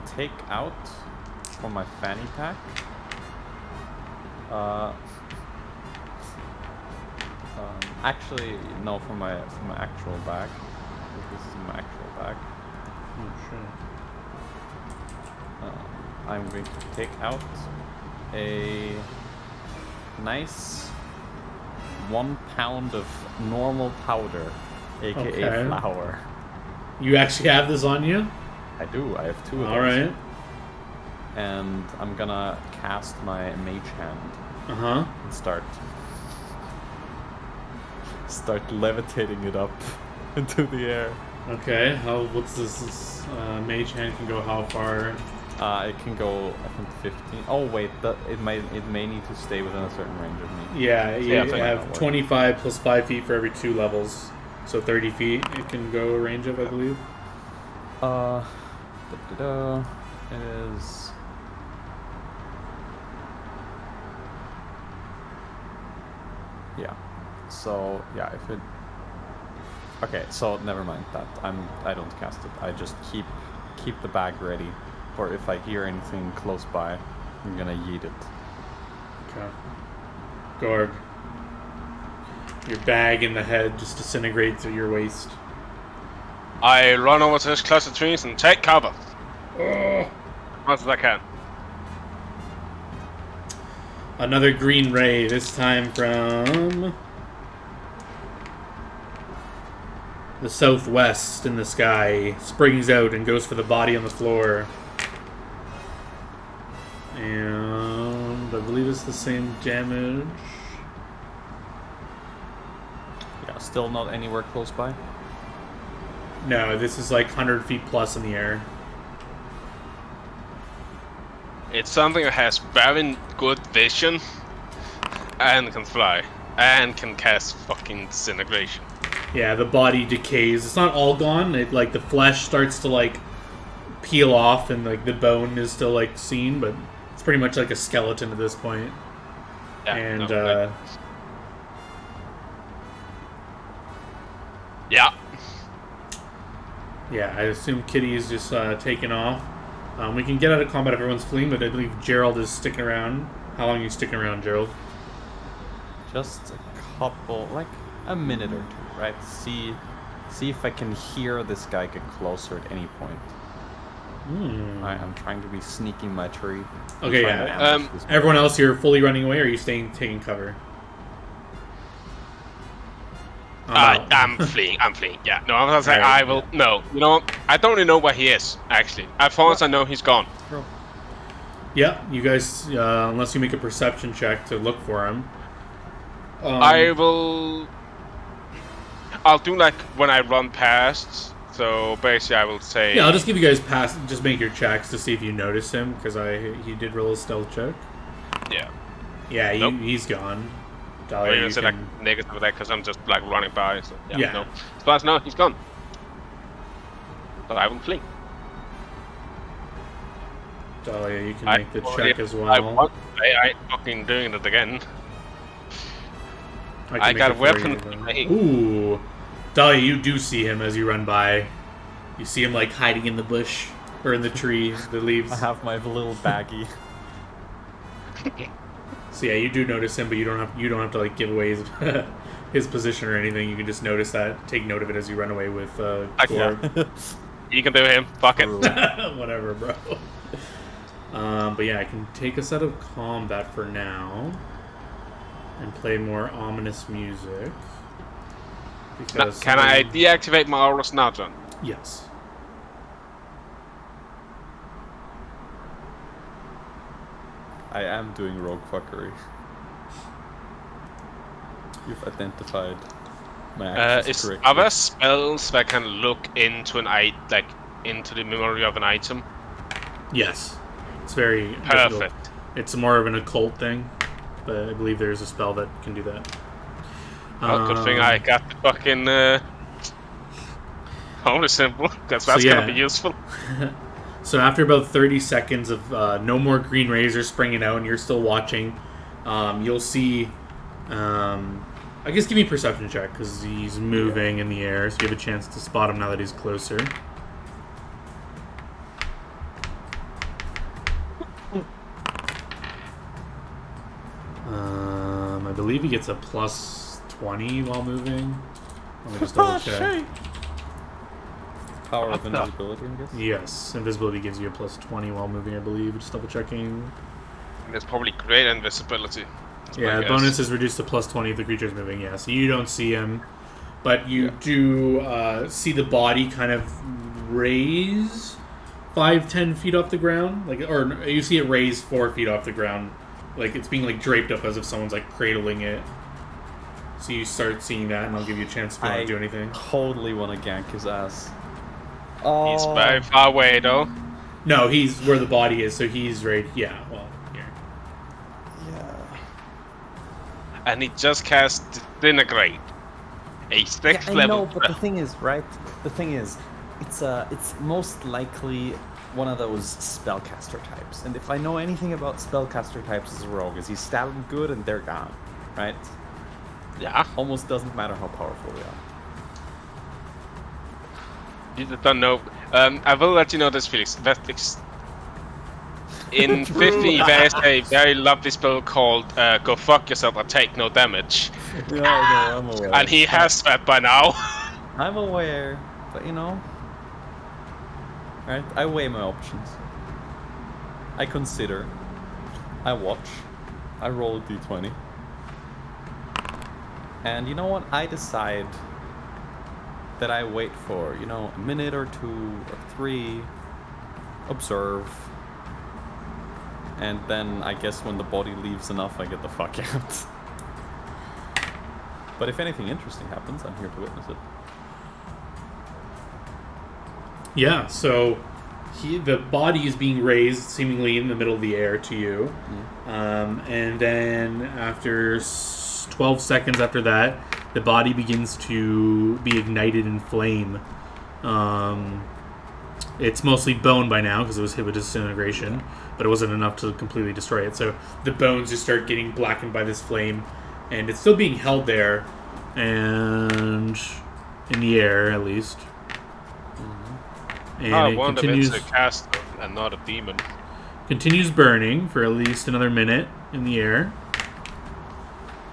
take out from my fanny pack. Actually, no, from my actual bag. This is my actual bag. Oh shit. I'm going to take out a nice 1 pound of normal powder, aka Okay. flour. You actually have this on you? I do. I have 2 of All those. right. And I'm gonna cast my mage hand Uh huh. and start levitating it up into the air. Okay. What's this? Mage hand can go how far? It can go, I think, 15. Oh wait, it may need to stay within a certain range of me. Yeah, you Yeah, I think that'll have work. 25 plus 5 feet for every 2 levels. So 30 feet it can go a range of, I believe. It is. Yeah. So yeah, if it. Okay, so never mind that. I don't cast it. I just keep the bag ready, or if I hear anything close by, I'm gonna yeet it. Okay. Gorg. Your bag in the head just disintegrates at your waist. I run over to this cluster of trees and take cover. Oh. As much as I can. Another green ray, this time from the southwest in the sky, springs out and goes for the body on the floor. And I believe it's the same damage. Yeah, still not anywhere close by. No, this is like 100 feet plus in the air. It's something that has very good vision and can fly and can cast fucking disintegration. Yeah, the body decays. It's not all gone. It like the flesh starts to like peel off, and like the bone is still like seen, but it's pretty much like a skeleton at this point. Yeah, And no, yeah. yeah, I assume Kitty is just taking off. We can get out of combat if everyone's fleeing, but I believe Gerald is sticking around. How long are you sticking around, Gerald? Just a couple, like a minute or two, right? See if I can hear this guy get closer at any point. I'm trying to be sneaking my tree. Okay, Trying to yeah. ambush this guy. Everyone else, you're fully running away, or are you staying taking cover? out. I'm fleeing. Yeah, no, I'm gonna say Alright, I will. No, you know, I don't even know where he is. Actually, as far as I know, he's gone. Yeah, you guys, unless you make a perception check to look for him. I will. I'll do like when I run past. So basically, I will say. Yeah, I'll just give you guys pass. Just make your checks to see if you notice him, because he did roll a stealth check. Yeah. Yeah, Nope. he's gone. I'm Dahlia, gonna you say can- like negative with that because I'm just like running by. So Yeah. No. As far as I know, he's gone. But I will flee. Dahlia, you can I- make the well, check yeah, as I well. want. I ain't fucking doing it again. can I make got it a for weapon. you, though. Ooh. Dahlia, you do see him as you run by. You see him like hiding in the bush or in the tree, the leaves. I have my little baggie. So yeah, you do notice him, but you don't have to like give away his, his position or anything. You can just notice that, take note of it as you run away with Gorb. You can do him. Fuck it. Whatever, bro. But yeah, I can take us out of combat for now and play more ominous music. Now, Because can I deactivate my auras now, John? Yes. I am doing rogue fuckery. You've identified my actions Is correctly. other spells that can look into into the memory of an item? Yes. It's very difficult. Perfect. It's more of an occult thing, but I believe there's a spell that can do that. Well, good thing I got the fucking only symbol, because that's yeah. gonna be useful. So after about 30 seconds of no more green razors springing out and you're still watching, you'll see... I guess give me a perception check, because he's moving in the air, so you have a chance to spot him now that he's closer. I believe he gets a plus 20 while moving. Let me just double check. Power of invisibility, I guess? Yes, invisibility gives you a plus 20 while moving, I believe. Just double checking. There's probably great invisibility. Yeah, the bonus is reduced to plus 20 if the creature's moving, yeah. So you don't see him, but you do see the body kind of raise 5-10 feet off the ground. Or you see it raise 4 feet off the ground. Like it's being like draped up as if someone's like cradling it. So you start seeing that, and I'll give you a chance if you want to do anything. Totally want to gank his ass. Oh. He's very far away, though. No, he's where the body is, so he's right. Yeah, well, here. Yeah. And he just cast Disintegrate. A 6th I level. know, but the thing is, right? The thing is, it's most likely one of those spellcaster types. And if I know anything about spellcaster types as a rogue, is he's stab them good and they're gone, right? Yeah. Almost doesn't matter how powerful they are. You don't know. I will let you know this, Felix. That in 50, there's a very lovely spell called Go Fuck Yourself or Take No Damage. No, I'm aware. And he has that by now. I'm aware, but you know... Right? I weigh my options. I consider. I watch. I roll a d20. And you know what? I decide that I wait for, you know, a minute or 2 or 3, observe, and then I guess when the body leaves enough, I get the fuck out. But if anything interesting happens, I'm here to witness it. Yeah, so the body is being raised seemingly in the middle of the air to you. And then after 12 seconds after that, the body begins to be ignited in flame. It's mostly bone by now because it was hit with disintegration, but it wasn't enough to completely destroy it. So the bones just start getting blackened by this flame, and it's still being held there, and in the air at least. And I it wonder if it's a caster and not a demon. continues burning for at least another minute in the air.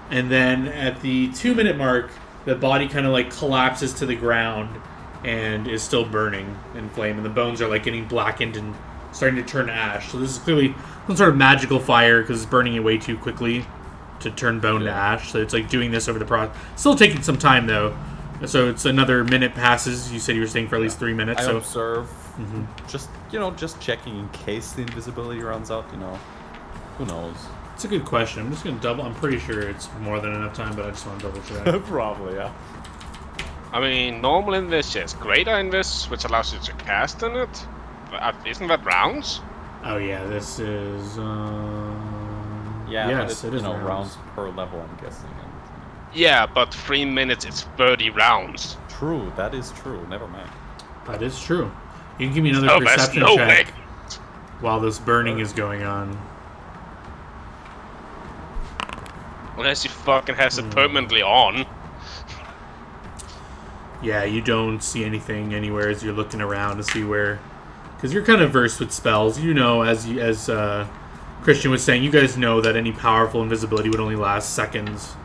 And then at the 2-minute mark, the body kind of like collapses to the ground and is still burning in flame. And the bones are like getting blackened and starting to turn to ash. So this is clearly some sort of magical fire because it's burning it way too quickly to turn bone to ash. So it's like doing this over the process. Still taking some time though. So it's another minute passes. You said you were staying for at least 3 minutes. I So observe, just checking in case the invisibility runs out. You know, who knows? it's a good question. I'm just gonna double. I'm pretty sure it's more than enough time, but I just want to double check. Probably, yeah. I mean, normal Invis, yes. Greater Invis, which allows you to cast in it. Isn't that rounds? Oh yeah, this is. Yeah, yes, but it is rounds per level, I'm guessing. And, Yeah, but 3 minutes is 30 rounds. true, that is true. Never mind. That is true. You can give me another Oh, there's perception no check way. while this burning is going on. Unless he fucking has it permanently on. Yeah, you don't see anything anywhere as you're looking around to see where, because you're kind of versed with spells. You know, as Christian was saying, you guys know that any powerful invisibility would only last seconds.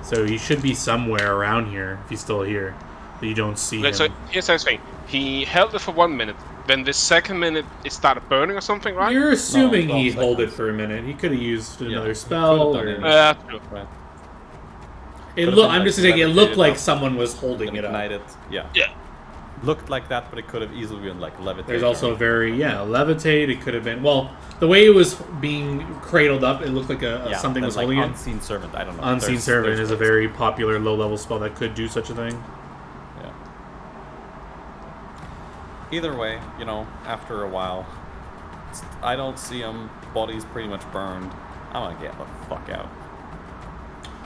So he should be somewhere around here if he's still here, but you don't see him. So here's the thing: he held it for 1 minute. Then the second minute it started burning or something, right? You're assuming No, he 12 held it seconds. for a minute. He could have used another he spell. could've done Or... it. True. Right. It Could've look. been, I'm like, just saying it looked levitated like up. someone was holding it up. Ignited. Yeah. Yeah. Looked like that, but it could have easily been like levitated. There's also a very levitate. It could have been the way it was being cradled up. It looked like something then, was like, holding it. Unseen Servant. I don't know. Unseen There's Servant is a ways. very popular low-level spell that could do such a thing. Yeah. Either way, after a while, I don't see him. Body's pretty much burned. I'm gonna get the fuck out.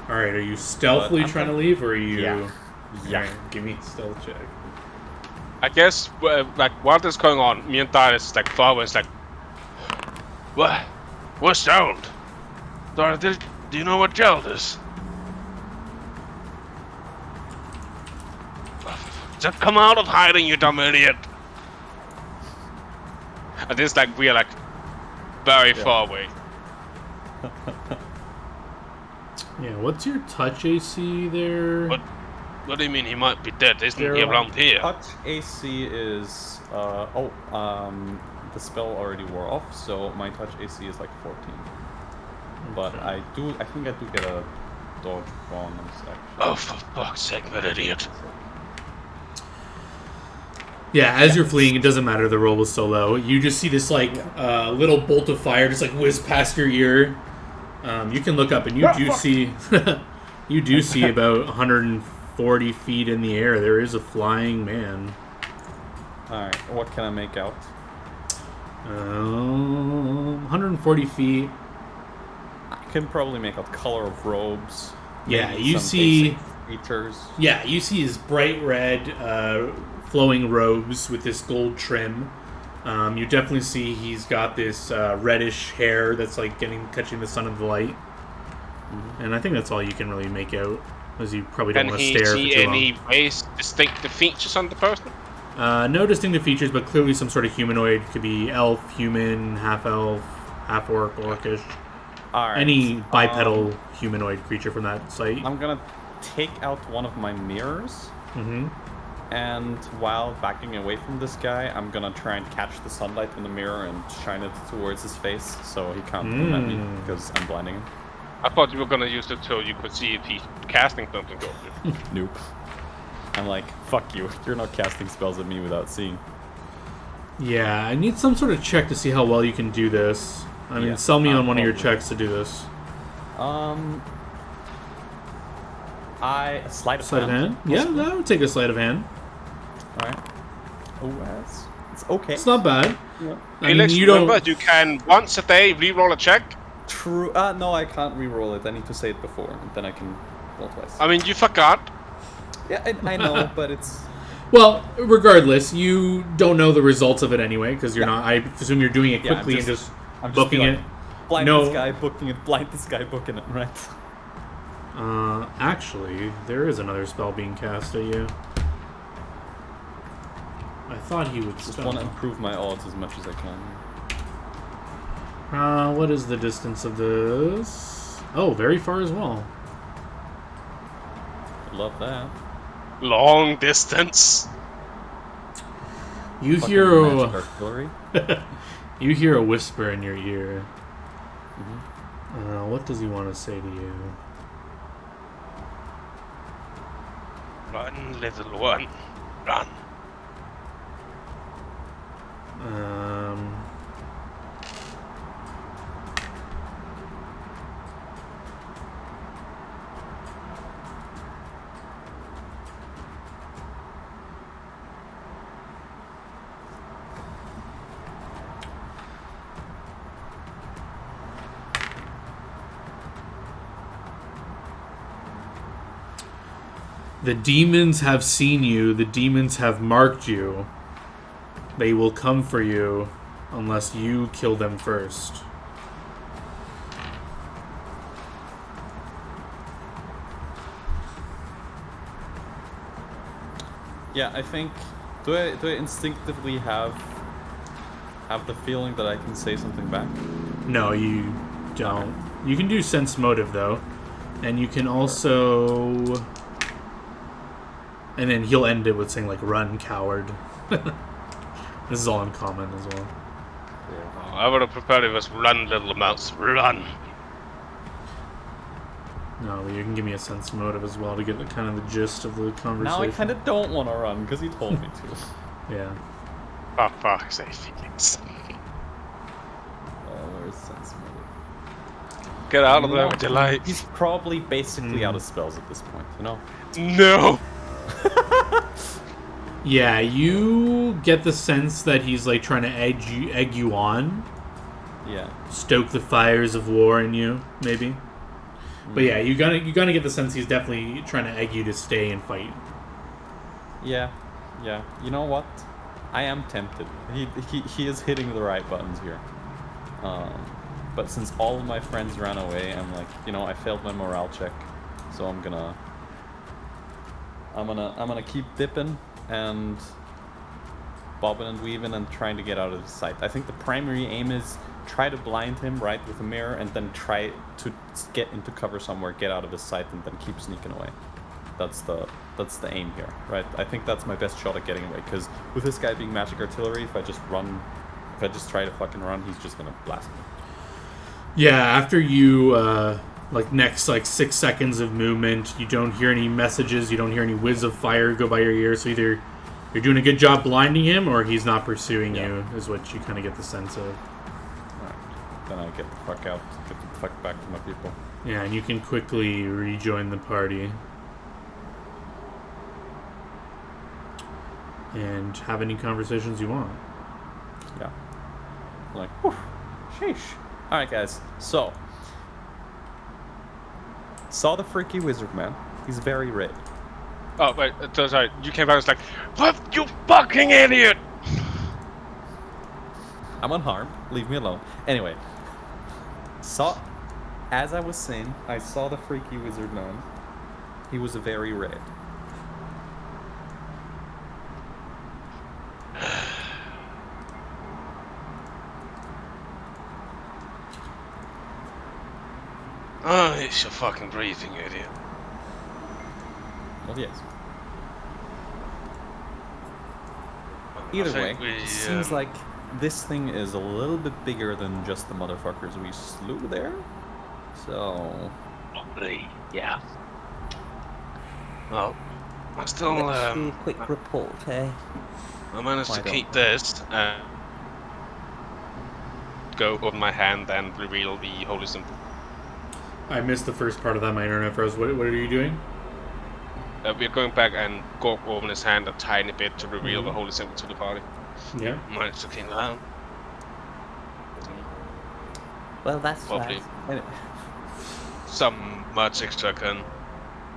All right, are you stealthily I'm trying to like- leave, or are you? Yeah. Yeah. Alright, give me a stealth check. I guess while this is going on, me and Darius is like far away. It's like, what? What's Gerald? Darius, do you know what Gerald is? Just come out of hiding, you dumb idiot! And this we are like very far away. Yeah, what's your touch AC there? What do you mean he might be dead? Isn't he Zero. around here? Touch AC is the spell already wore off, so my touch AC is like 14. But I think I do get a dodge bonus actually. Oh, for fuck's sake, that idiot! Yeah, as you're fleeing, it doesn't matter. The roll was so low. You just see this little bolt of fire just whiz past your ear. You can look up and you do see you do see about 140 feet in the air. There is a flying man. All right, what can I make out? 140 feet. I can probably make out color of robes. Yeah, maybe you some see. basic features. Yeah, you see his bright red, flowing robes with this gold trim. You definitely see he's got this reddish hair that's catching the sun of the light. And I think that's all you can really make out, as you probably don't Can want to he stare for see too any ways distinctive features on the person? long. No distinctive features, but clearly some sort of humanoid. Could be elf, human, half-elf, half-orc, orcish. All right. Any bipedal humanoid creature from that site. I'm gonna take out one of my mirrors, Mm-hmm. and while backing away from this guy, I'm gonna try and catch the sunlight in the mirror and shine it towards his face so he can't come at me because I'm blinding him. I thought you were gonna use it so you could see if he's casting something on you. Nope. I'm like, fuck you. You're not casting spells at me without seeing. Yeah, I need some sort of check to see how well you can do this. I mean, Yeah, sell me on one of your probably. checks to do this. Sleight of Sleight of hand? Yeah, that would take a sleight of hand. Alright. Oh, it's okay. It's not bad. Yeah. I mean, Felix, you remember don't. you can once a day re-roll a check. True. No, I can't re-roll it. I need to say it before, and then I can roll twice. I mean, you forgot. Yeah, I know, but it's... Well, regardless, you don't know the results of it anyway because you're Yeah. not. I assume you're doing it Yeah, I'm quickly just- and just I'm just booking like, it. Blind No. this guy, booking it. Blind this guy, booking it. Right. Actually, there is another spell being cast at you. I thought he would Just stop. want to improve my odds as much as I can. What is the distance of this? Oh, very far as well. Love that. Long distance. You Fucking hear magic artillery. you hear a whisper in your ear. Mm-hmm. What does he want to say to you? Run, little one. Run. The demons have seen you. The demons have marked you. They will come for you unless you kill them first. Yeah, I think. Do I instinctively have the feeling that I can say something back? No, you don't. You can do sense motive though, and you can also. And then he'll end it with saying like "Run, coward." This is all uncommon as well. Yeah. I would have prepared it as run, little mouse, run. No, but you can give me a sense motive as well to get the kind of the gist of the conversation. Now I kind of don't want to run because he told me to. Yeah. For fuck's sake, Felix. Where's sense motive? Get out of there with your life. He's probably basically out of spells at this point, you know? No! Yeah, you get the sense that he's like trying to egg you on, Yeah. stoke the fires of war in you, maybe. But yeah, you gotta get the sense he's definitely trying to egg you to stay and fight. Yeah. You know what? I am tempted. He is hitting the right buttons here. But since all of my friends ran away, I'm like, I failed my morale check, so I'm gonna keep dipping and bobbing and weaving and trying to get out of his sight. I think the primary aim is try to blind him right with a mirror and then try to get into cover somewhere, get out of his sight, and then keep sneaking away. That's the aim here, right? I think that's my best shot at getting away, because with this guy being magic artillery, if I just try to fucking run, he's just gonna blast me. Yeah, after you next 6 seconds of movement, you don't hear any messages, you don't hear any whiz of fire go by your ear, so either you're doing a good job blinding him or he's not pursuing you, is what you kind of get the sense of. Then I get the fuck out, get the fuck back to my people. Yeah, and you can quickly rejoin the party. And have any conversations you want. Yeah. Like, whew, sheesh. Alright, guys, so. Saw the freaky wizard man. He's very red. Oh, wait, sorry. You came back and was like, what, you fucking idiot! I'm unharmed. Leave me alone. Anyway. As I was saying, I saw the freaky wizard man. He was very red. Oh, it's your fucking breathing, idiot. Well, yes. Either way, seems like this thing is a little bit bigger than just the motherfuckers we slew there. So... Probably, yeah. Well, I still, Let's do a quick report, eh? I managed to Why keep this, go over my hand and reveal the holy symbol. I missed the first part of that. My internet froze. What are you doing? We're going back and go over his hand a tiny bit to reveal the holy symbol to the party. Yeah. Managed to clean that out. Well, that's Lovely. nice. Some magic that can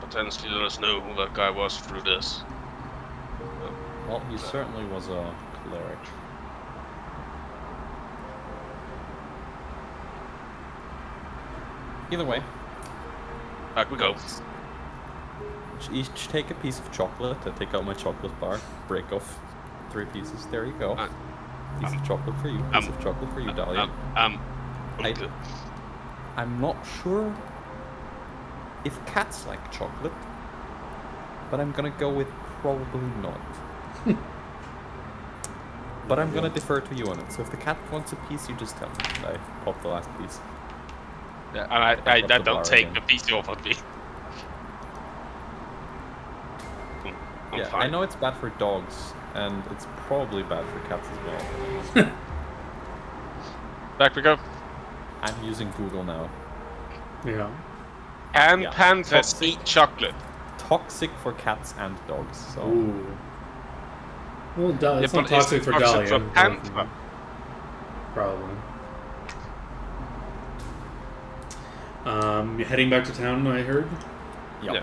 potentially let us know who that guy was through this. Well, he certainly was a cleric. Either way, Back we go. each take a piece of chocolate. I take out my chocolate bar, break off 3 pieces. There you go. Piece of chocolate for you. Piece of chocolate for you, Dahlia. Okay. I'm not sure if cats like chocolate, but I'm gonna go with probably not. But I'm gonna defer to you on it. So if the cat wants a piece, you just tell me. I pop the last piece. Yeah, and I the bar don't take again. the piece off of me. I'm Yeah, fine. I know it's bad for dogs, and it's probably bad for cats as well. Back we go. I'm using Google now. Yeah. And Yeah. panthers Toxic. eat chocolate. Toxic for cats and dogs. So Ooh. Well, it's Yeah, not but it's toxic for toxic Dahlia. for panther. Probably. You're heading back to town, I heard? yeah. Yeah.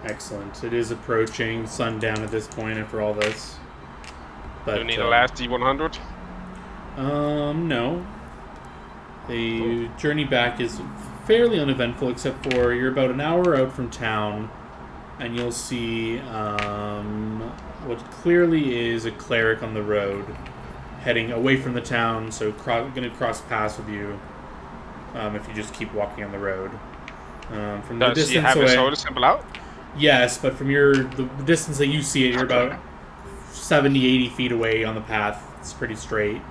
Excellent. It is approaching sundown at this point after all this. But, Do you need a last D100? No. The journey back is fairly uneventful, except for you're about an hour out from town, and you'll see what clearly is a cleric on the road, heading away from the town, so going to cross paths with you if you just keep walking on the road. From the Does distance she have away, his solar symbol out? yes, but from the distance that you see it, you're about 70, 80 feet away on the path. It's pretty straight.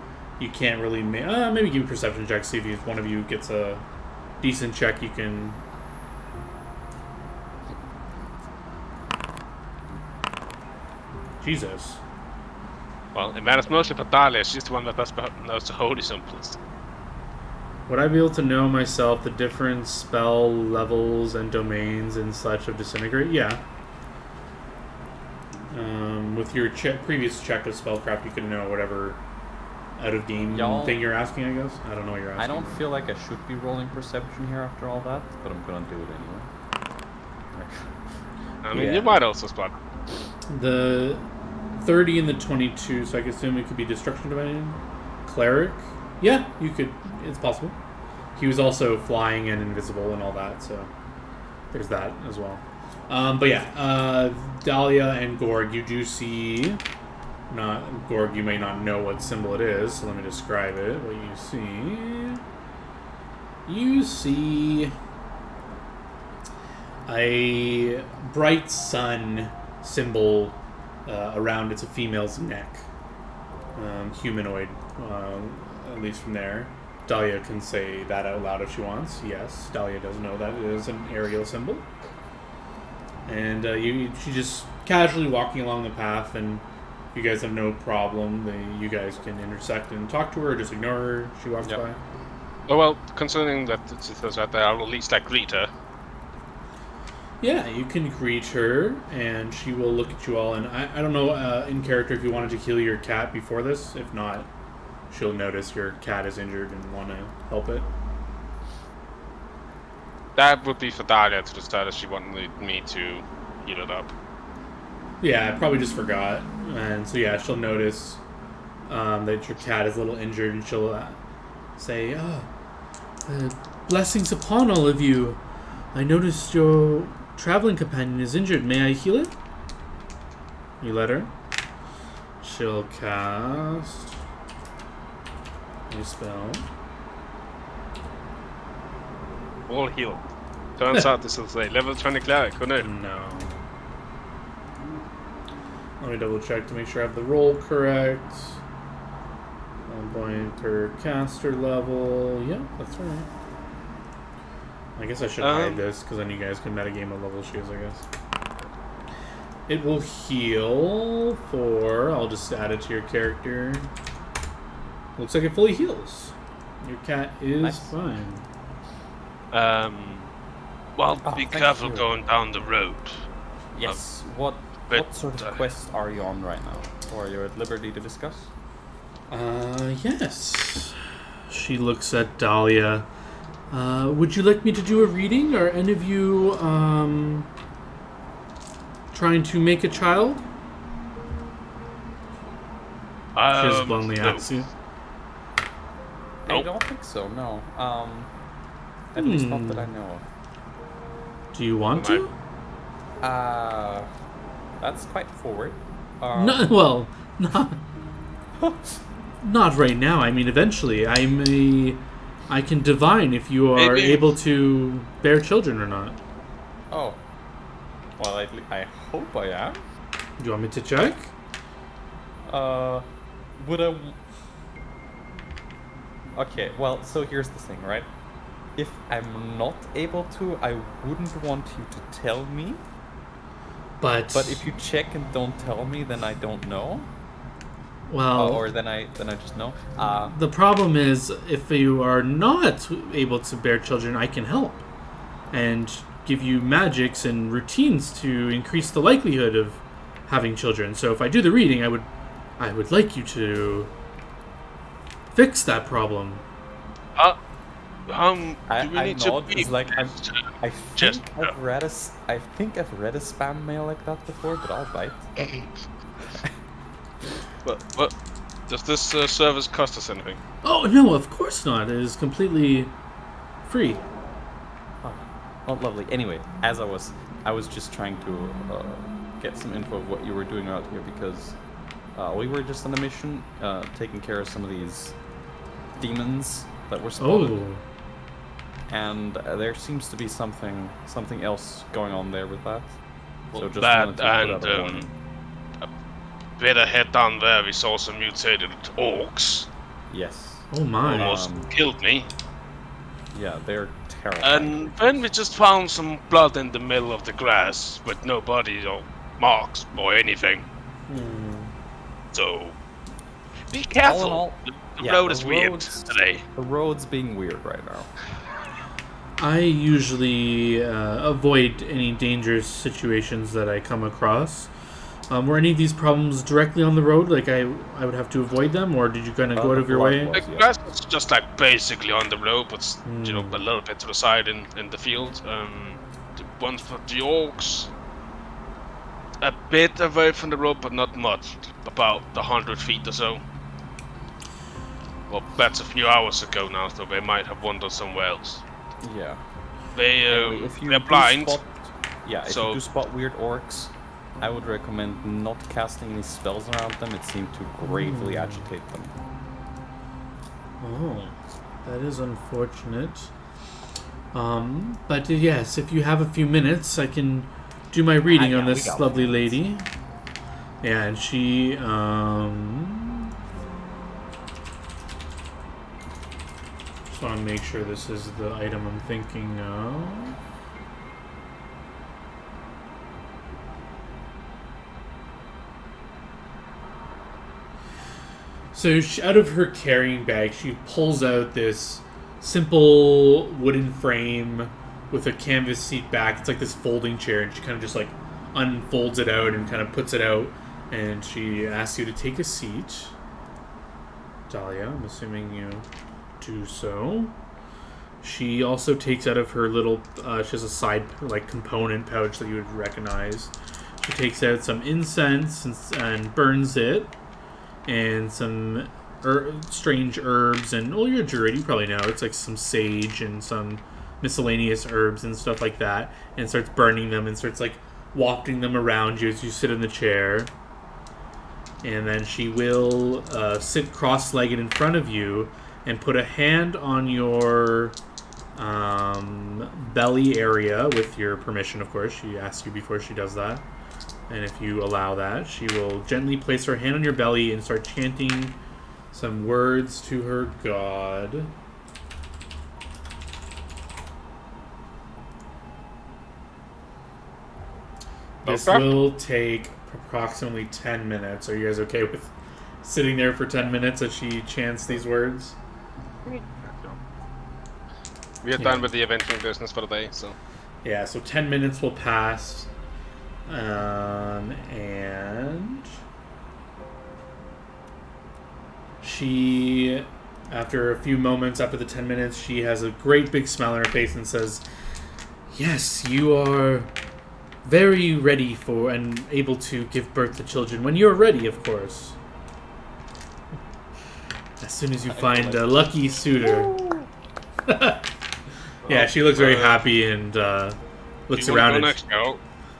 You can't really maybe give me a perception check, see if one of you gets a decent check. You can. Jesus. Well, it matters mostly for Dahlia. She's the one that knows the holy symbols. Would I be able to know myself the different spell levels and domains and such of Disintegrate? Yeah. With your previous check of Spellcraft, you could know whatever out-of-game thing you're asking, I guess. I don't know what you're asking. I don't feel like I should be rolling perception here after all that, but I'm gonna do it anyway. I mean, Yeah. you might also spot. The 30 and the 22, so I can assume it could be Destruction Divine. Cleric? Yeah, you could. It's possible. He was also flying and invisible and all that, so there's that as well. But yeah, Dahlia and Gorg, you do see... Gorg, you may not know what symbol it is, so let me describe it. What you see... You see... a bright sun symbol around it's a female's neck. Humanoid, at least from there. Dahlia can say that out loud if she wants. Yes, Dahlia does know that it is an aerial symbol. And she's just casually walking along the path, and you guys have no problem. You guys can intersect and talk to her, or just ignore her. She walks by. Oh well, considering that she says that, I'll at least greet her. Yeah, you can greet her, and she will look at you all. And I don't know in character if you wanted to heal your cat before this. If not, she'll notice your cat is injured and want to help it. That would be for Dahlia to decide if she wanted me to heal it up. Yeah, I probably just forgot. And so yeah, she'll notice that your cat is a little injured, and she'll say, blessings upon all of you. I noticed your traveling companion is injured. May I heal it? You let her. She'll cast a spell. All healed. Turns out this is a level 20 cleric, who knew? No. Let me double check to make sure I have the roll correct. 1 point per caster level. Yeah, that's right. I guess I should hide this, because then you guys can metagame what level she is, I guess. It will heal for... I'll just add it to your character. Looks like it fully heals. Your cat is fine. Well, be careful going down the road. Yes. What sort of quest are you on right now? Or are you at liberty to discuss? Yes. She looks at Dahlia. Would you like me to do a reading? Are any of you, trying to make a child? She just bluntly asks you. I don't think so, no. At least not that I know of. Do you want to? That's quite forward. No, not right now. I mean, eventually. I can divine if you are able to bear children or not. Oh. Well, I hope I am. Do you want me to check? Would I... Okay, well, so here's the thing, right? If I'm not able to, I wouldn't want you to tell me. But if you check and don't tell me, then I don't know. Well, or then I just know. The problem is, if you are not able to bear children, I can help and give you magics and routines to increase the likelihood of having children. So if I do the reading, I would like you to fix that problem. Do we need to be... I think I've read a spam mail like that before, but I'll bite. But does this service cost us anything? Oh no, of course not. It is completely free. Oh, lovely. Anyway, as I was just trying to get some info of what you were doing out here because we were just on a mission, taking care of some of these demons that were spotted. Oh. And there seems to be something else going on there with that. So just That wanted to put out and a warning. a bit ahead down there, we saw some mutated orcs. Yes. Oh my. Almost killed me. Yeah, they're terrible. And then we just found some blood in the middle of the grass with no body or marks or anything. So be careful. All in all, the yeah, road the is weird roads- today. The road's being weird right now. I usually avoid any dangerous situations that I come across. Were any of these problems directly on the road? Like I would have to avoid them, or did you kind of go out of your way? The Yeah. grass was just like basically on the road, but you know, Hmm. a little bit to the side in the field. The one for the orcs, a bit away from the road, but not much. About 100 feet or so. Well, that's a few hours ago now, so they might have wandered somewhere else. Yeah. They If you they're do blind. if so- you do spot weird orcs, I would recommend not casting any spells around them. It seemed to gravely agitate them. Oh, that is unfortunate. But yes, if you have a few minutes, I can do my reading Yeah, on we this got lovely 5 minutes. lady. Yeah, and she, just want to make sure this is the item I'm thinking of. So out of her carrying bag, she pulls out this simple wooden frame with a canvas seat back. It's like this folding chair, and she kind of just like unfolds it out and kind of puts it out, and she asks you to take a seat. Dahlia, I'm assuming you do so. She also takes out of her little, she has a side like component pouch that you would recognize. She takes out some incense and burns it, and some strange herbs, and you're a druid, you probably know, it's like some sage and some miscellaneous herbs and stuff like that, and starts burning them and starts like wafting them around you as you sit in the chair. And then she will sit cross-legged in front of you and put a hand on your belly area with your permission, of course. She asks you before she does that. And if you allow that, she will gently place her hand on your belly and start chanting some words to her god. This Okay. will take approximately 10 minutes. Are you guys okay with sitting there for 10 minutes as she chants these words? We are done with the avenging business for the day, so. Yeah, so 10 minutes will pass. And she, after a few moments, after the 10 minutes, she has a great big smile on her face and says, "Yes, you are very ready for and able to give birth to children when you're ready, of course. As soon as you find a lucky suitor." Yeah, she looks very happy and looks You wanna around. go And next, Gerald?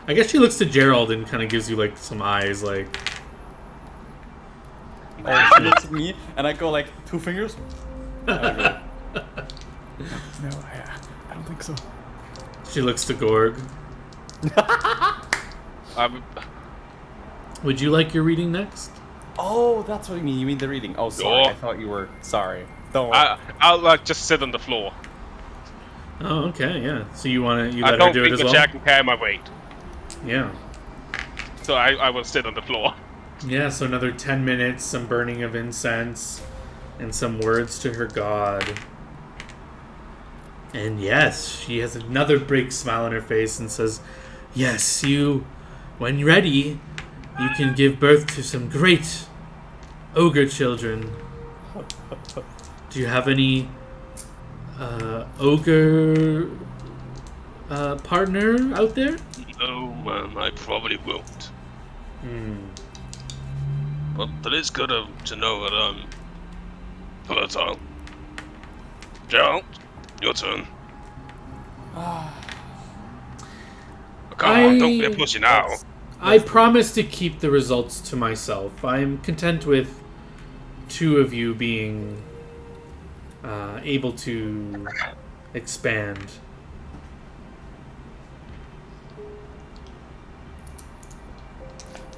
I guess she looks to Gerald and kind of gives you like some eyes, like. She looks at me, and I go like 2 fingers. No, I don't think so. She looks to Gorg. Would you like your reading next? Oh, that's what you mean. You mean the reading. Oh, sorry. Yeah. I thought you were. Sorry. Don't worry. I'll like just sit on the floor. Oh, okay, yeah. So you want to I let her don't do it think as the well? Jack can carry my weight, Yeah. so I will sit on the floor. Yeah. So another 10 minutes, some burning of incense, and some words to her god. And yes, she has another big smile on her face and says, "Yes, you, when ready, you can give birth to some great ogre children. Do you have any ogre partner out there?" No, I probably won't. But it is good to know that I'm fertile. Gerald, your turn. Come on, don't be a pussy now. I promise to keep the results to myself. I'm content with 2 of you being able to expand.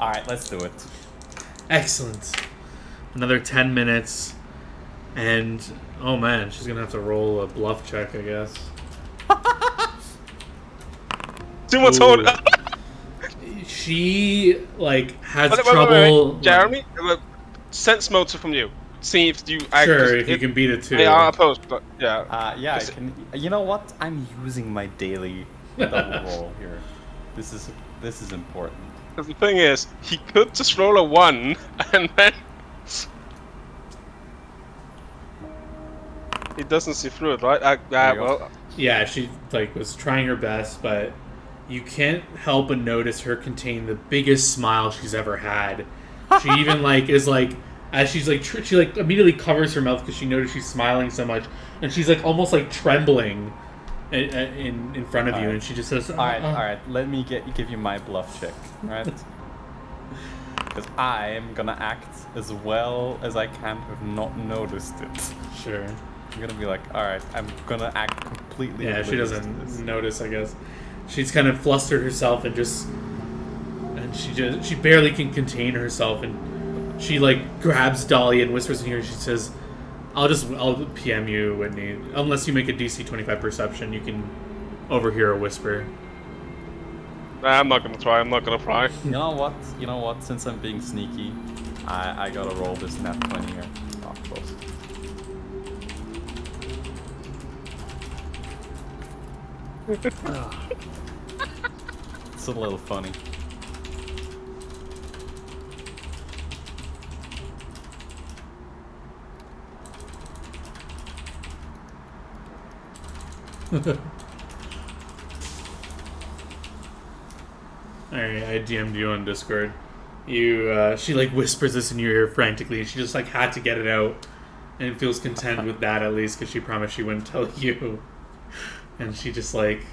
All right, let's do it. Excellent. Another 10 minutes. And, oh man, she's gonna have to roll a bluff check, I guess. Too much Ooh. hold. She, like, has Wait, trouble... Jeremy, sense motive from you. See if you. Sure, if you can beat it too. They are opposed, but yeah. Yeah, I can. You know what? I'm using my daily double roll here. This is important. 'Cause the thing is, he could just roll a 1 and then he doesn't see through it, right? There you go. Well, Yeah, she, like, was trying her best, but you can't help but notice her contain the biggest smile she's ever had. She even, like, is, like, as she's, like, she, like, immediately covers her mouth because she noticed she's smiling so much, and she's, like, almost, like, trembling in front of you, Alright. and she just says, All right. Let me give you my bluff check, right? Because I am gonna act as well as I can have not noticed it. Sure. I'm gonna be like, all right, I'm gonna act completely. Yeah, she oblivious to doesn't this. notice, I guess. She's kind of flustered herself and she barely can contain herself, and she, like, grabs Dahlia and whispers in her. She says, I'll PM you, Whitney. Unless you make a DC 25 perception, you can overhear a whisper. I'm not gonna try. I'm not gonna try. You know what? Since I'm being sneaky, I gotta roll this nat 20 here. Oh, close. It's a little funny. Alright, I DM'd you on Discord. She, like, whispers this in your ear frantically, and she just, like, had to get it out, and feels content with that, at least, because she promised she wouldn't tell you. And she just, like,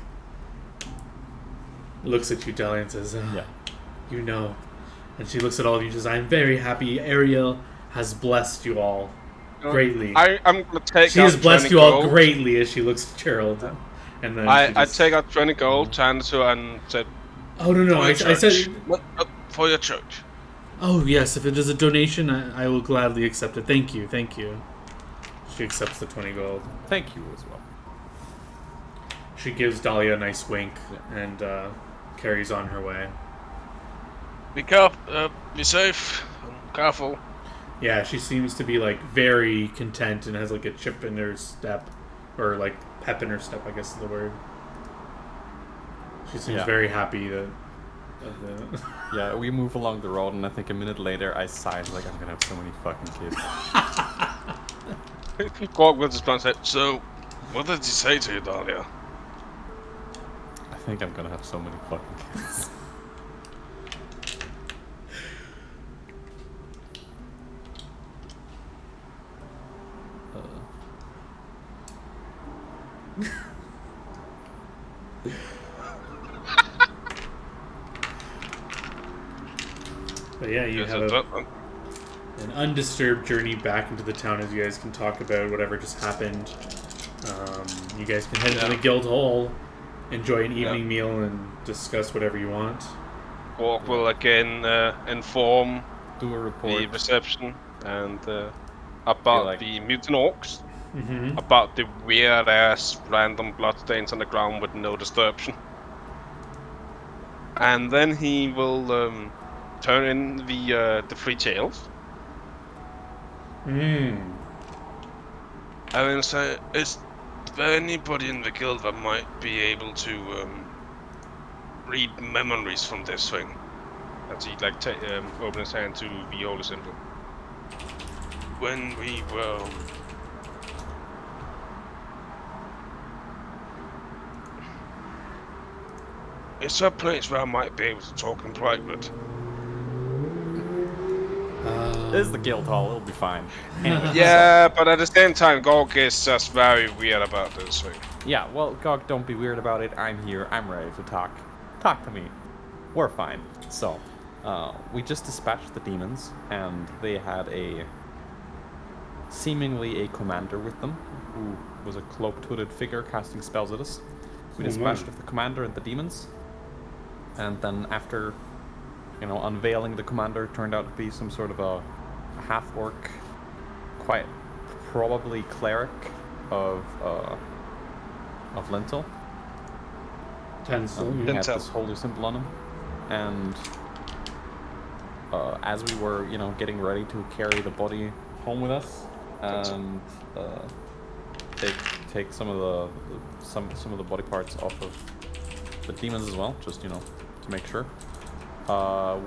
looks at you, Dahlia, and says, Yeah. You know. And she looks at all of you and says, I'm very happy Ariel has blessed you all greatly. I'm gonna take. She out has blessed 20 you all gold. greatly, as she looks at Gerald. And then she I just, take out 20 gold, hand it to her, and said, Oh, no, I For your said... church. For your church. Oh, yes, if it is a donation, I will gladly accept it. Thank you. She accepts the 20 gold. Thank you as well. She gives Dahlia a nice wink and carries on her way. Be careful. Be safe. Careful. Yeah, she seems to be, like, very content and has, like, a chip in her step. Or, like, pep in her step, I guess is the word. She seems Yeah. very happy that... Yeah, we move along the road, and I think a minute later I sighed like I'm gonna have so many fucking kids. Gorg will just say, So, what did he say to you, Dahlia? I think I'm gonna have so many fucking kids. But yeah, you Yes, have it's a... up, then. an undisturbed journey back into the town as you guys can talk about whatever just happened. You guys can head into the guild hall, enjoy an evening meal, and discuss whatever you want. Gorg will again inform Do a report. the reception and about like- the mutant orcs, Mm-hmm. about the weird ass random bloodstains on the ground with no disruption. And then he will turn in the three tails. Mm. I will say, is there anybody in the guild that might be able to read memories from this thing? As he like open his hand to the holy symbol. When we were... Is there a place where I might be able to talk in private? This is the guild hall, it'll be fine. Anyway, Yeah, but at the same time, Gorg is just very weird about this thing. yeah, well, Gog, don't be weird about it. I'm here, I'm ready to talk. Talk to me. we're fine. So, we just dispatched the demons, and they had seemingly a commander with them, who was a cloaked, hooded figure casting spells at us. We dispatched the commander and the demons, and then after, unveiling the commander, turned out to be some sort of a half-orc, quite probably cleric of Lentil. Tinsel. He had this holy symbol on him, and as we were, getting ready to carry the body home with us, and take some of the body parts off of the demons as well, just to make sure.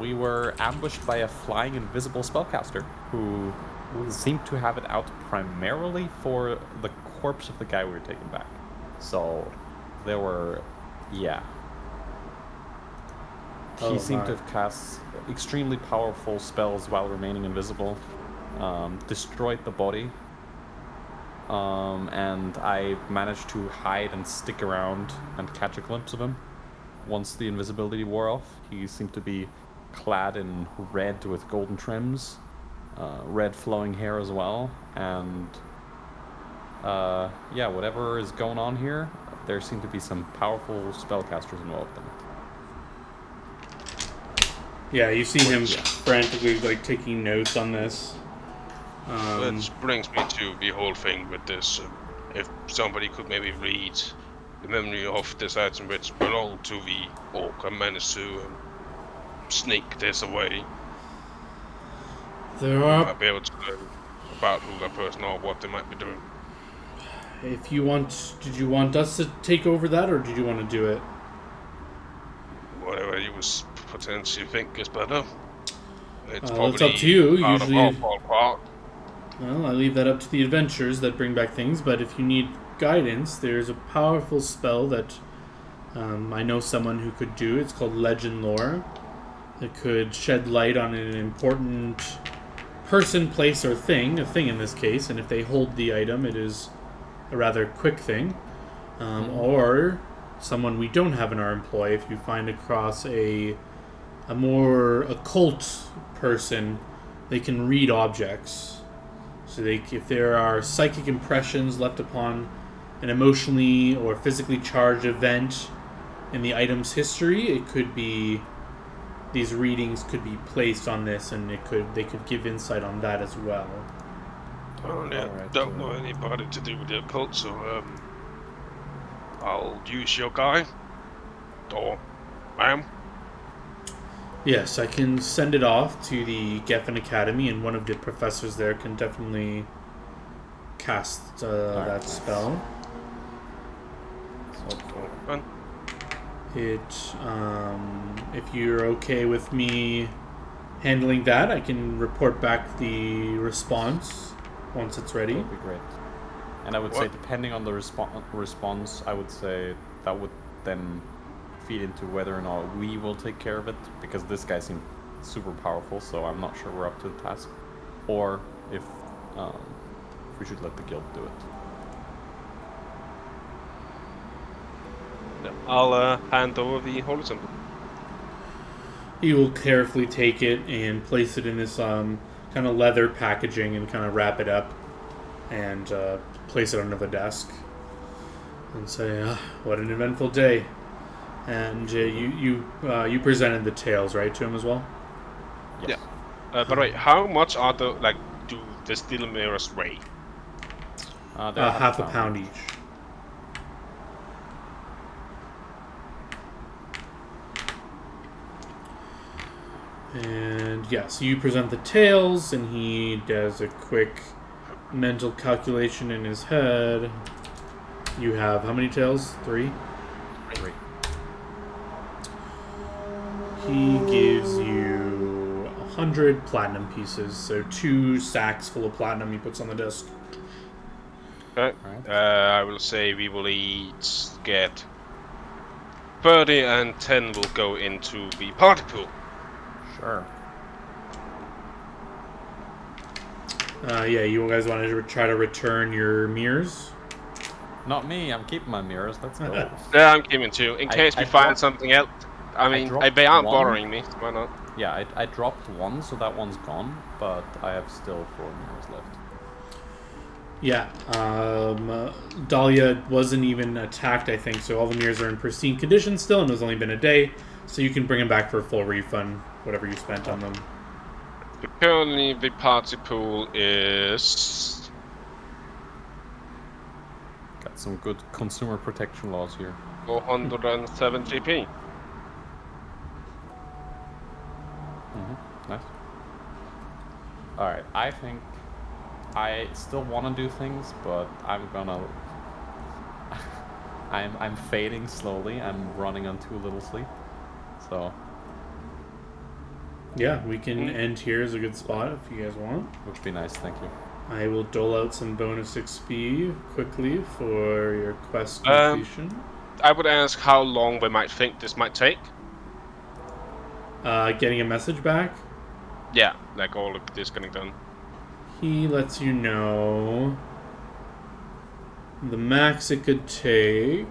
We were ambushed by a flying invisible spellcaster who seemed to have it out primarily for the corpse of the guy we were taking back. So there were, yeah. He seemed to have cast extremely powerful spells while remaining invisible, destroyed the body, and I managed to hide and stick around and catch a glimpse of him. Once the invisibility wore off, he seemed to be clad in red with golden trims, red flowing hair as well, and yeah, whatever is going on here, there seem to be some powerful spellcasters involved in it. Yeah, you see him frantically taking notes on this. Which brings me to the whole thing with this. If somebody could maybe read the memory of this item which belonged to the orc, I managed to sneak this away. I'd be able to know about who that person or what they might be doing. If you want, did you want us to take over that, or did you want to do it? Whatever you potentially think is better. It's up to you. Out Usually, of our ballpark. Well, I leave that up to the adventurers that bring back things. But if you need guidance, there's a powerful spell that I know someone who could do. It's called Legend Lore. It could shed light on an important person, place, or thing. A thing in this case, and if they hold the item, it is a rather quick thing. Or someone we don't have in our employ. If you find across a more occult person, they can read objects. So if there are psychic impressions left upon an emotionally or physically charged event in the item's history, it could be, these readings could be placed on this, and they could give insight on that as well. Don't know anybody to do with the occult, so I'll use your guy. Or ma'am. Yes, I can send it off to the Geffen Academy, and one of the professors there can definitely cast that spell. Fun. If you're okay with me handling that, I can report back the response once it's ready. That would be great. And I would say, depending on the response, I would say that would then feed into whether or not we will take care of it, because this guy seemed super powerful, so I'm not sure we're up to the task, or if we should let the guild do it. I'll hand over the holy symbol. He will carefully take it and place it in this kind of leather packaging and kind of wrap it up and place it under the desk and say, what an eventful day. And you presented the tales, right, to him as well? Yes. Yeah. By the way, how much are do the steel mirrors weigh? Half a pound each. And yes, you present the tales, and he does a quick mental calculation in his head. You have how many tales? 3? 3. He gives you 100 platinum pieces, so 2 sacks full of platinum he puts on the desk. Okay. I will say we will each get 30, and 10 will go into the party pool. Sure. Yeah, you guys want to try to return your mirrors? Not me, I'm keeping my mirrors, let's go. Yeah, I'm keeping 2. In case we find something else, I mean, dropped they aren't one. bothering me. So why not? Yeah, I dropped one, so that one's gone, but I have still 4 mirrors left. Yeah, Dahlia wasn't even attacked, I think, so all the mirrors are in pristine condition still, and it's only been a day, so you can bring them back for a full refund, whatever you spent on them. Currently, the party pool is... Got some good consumer protection laws here. 407 GP. Nice. Alright, I think I still want to do things, but I'm gonna... I'm fading slowly. I'm running on too little sleep. So... Yeah, we can end here as a good spot if you guys want. would be nice, thank you. I will dole out some bonus XP quickly for your quest completion. I would ask how long we might think this might take. Getting a message back. Yeah, like all of this getting done. He lets you know the max it could take.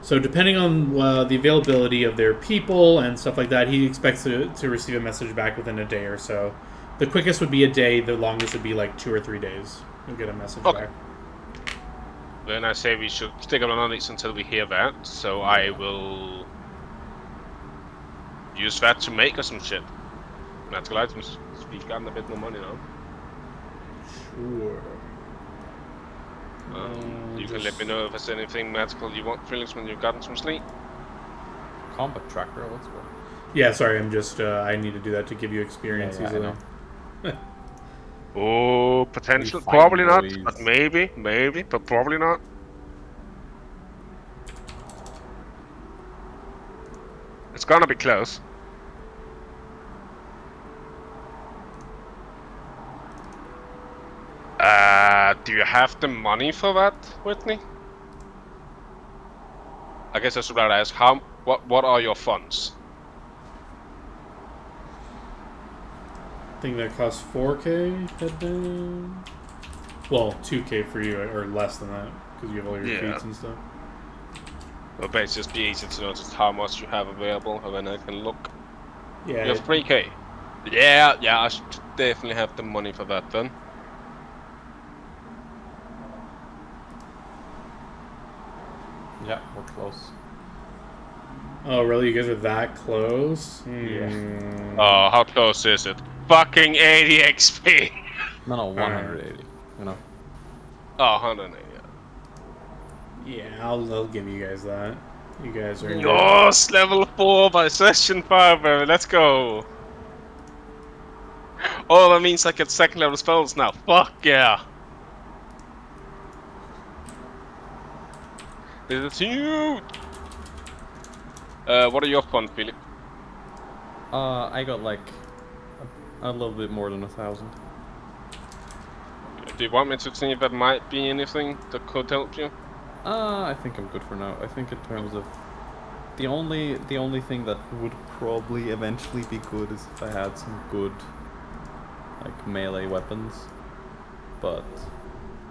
So depending on the availability of their people and stuff like that, he expects to receive a message back within a day or so. The quickest would be a day, the longest would be like 2 or 3 days. You'll get a message back. Then I say we should stick on this until we hear that, so I will use that to make us some shit. Magical items. We've gotten a bit more money now. Sure. You can let me know if there's anything magical you want, Felix, when you've gotten some sleep. Combat tracker, let's go. Yeah, sorry, I'm just, I need to do that to give you experience Yeah, I easily. know. Oh, potential. We find Probably not, ways. but maybe, but probably not. It's gonna be close. Do you have the money for that, Whitney? I guess I should rather ask what are your funds? I think that costs 4K head down. Well, 2K for you, or less than that, because you have all your Yeah. feats and stuff. Well, but it's just be easy to know just how much you have available, and then I can look. Yeah, You have 3K. Yeah, I should definitely have the money for that then. Yeah, we're close. Oh, really? You guys are that close? Yeah. Oh, how close is it? Fucking 80 XP! No, 180. You know. Oh, 180. Yeah, I'll give you guys that. You guys are... Yes, level 4 by session 5, baby. Let's go. Oh, that means I get second level spells now. Fuck yeah. This is huge. What are your funds, Philip? I got like a little bit more than 1,000. Do you want me to see if there might be anything that could help you? I think I'm good for now. I think in terms of the only thing that would probably eventually be good is if I had some good like melee weapons, but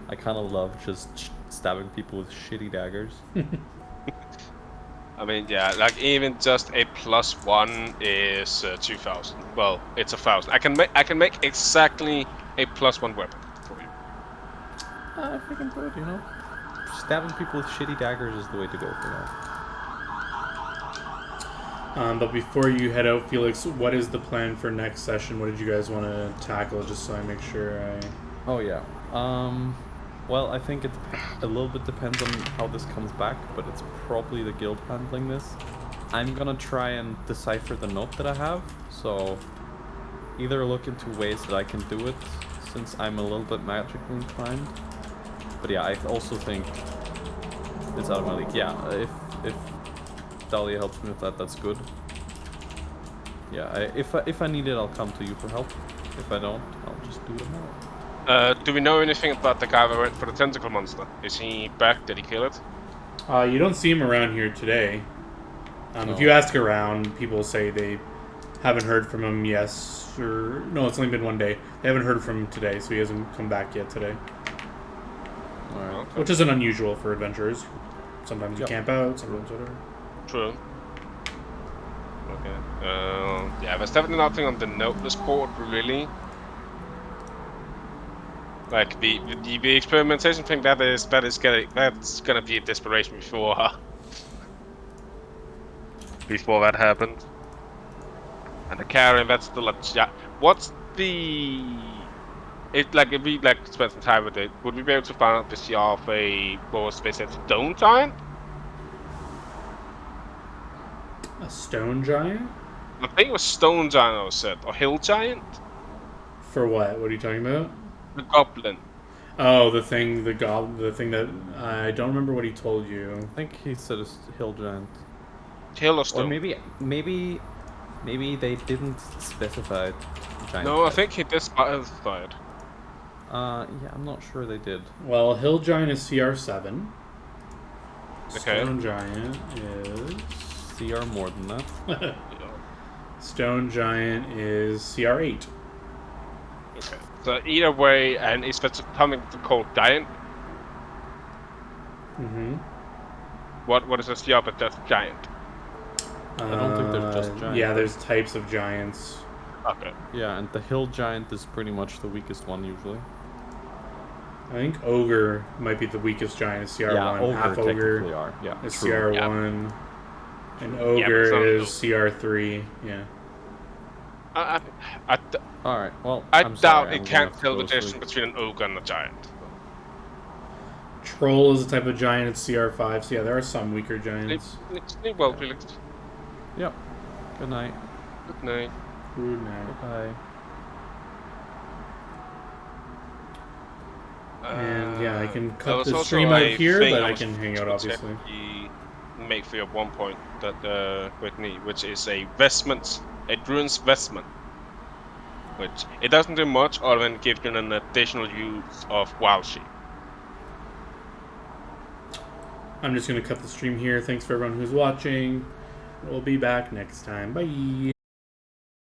I kind of love just stabbing people with shitty daggers. I mean, yeah, like even just a +1 is 2,000. Well, it's 1,000. I can make exactly a +1 weapon for you. I think I'm good, you know. Stabbing people with shitty daggers is the way to go for now. But before you head out, Felix, what is the plan for next session? What did you guys want to tackle, just so I make sure I... Oh yeah. Well, I think it a little bit depends on how this comes back, but it's probably the guild handling this. I'm gonna try and decipher the note that I have, so either look into ways that I can do it, since I'm a little bit magically inclined. But yeah, I also think it's out of my league. Yeah, if Dahlia helps me with that, that's good. Yeah, if I need it, I'll come to you for help. If I don't, I'll just do it now. Do we know anything about the guy that went for the tentacle monster? Is he back? Did he kill it? You don't see him around here today. If you ask around, people say they haven't heard from him, yes, or... No, it's only been 1 day. They haven't heard from him today, so he hasn't come back yet today. Alright. Okay. Which isn't unusual for adventurers. Sometimes you camp out, sometimes whatever. True. Yeah, there's definitely nothing on the notice board, really. Like the experimentation thing, that's gonna be a desperation before that happens. And the carrying, that's still a what's the if we spend some time with it, would we be able to find out the CR of a more specific stone giant? A stone giant? I think it was stone giant I was said, or hill giant? For what? What are you talking about? The goblin. Oh, the thing that I don't remember what he told you. I think he said a hill giant. Hill or Or stone? maybe they didn't specify giant. No, I type. think he did specify it. Yeah, I'm not sure they did. Well, hill giant is CR7. Okay. Stone giant is CR more than that. Stone giant is CR8. Okay. So either way, and if it's coming to called giant, Mm-hmm. what is the CR but just giant? I don't think there's just giant. Yeah, there's types of giants. Okay. Yeah, and the hill giant is pretty much the weakest one usually. I think ogre might be the weakest giant. Is CR1. Yeah, ogre Half technically ogre are. Yeah, is true. CR1. And but ogre it's not is ogre. CR3. Yeah. All right. Well, I I'm doubt sorry, it I'm can't gonna tell the have to go to difference between an ogre and a giant. Troll is a type of giant. It's CR5. So yeah, there are some weaker giants. Sleep well, Felix. sleep. Yep. Good night. Good night. Good night. Bye. And yeah, I can there cut was the also stream out a here, thing but I was can hang out obviously. Make for your 1 point that with me, which is a druid's vestment, which it doesn't do much other than give you an additional use of wild sheep. I'm just gonna cut the stream here. Thanks for everyone who's watching. We'll be back next time. Bye.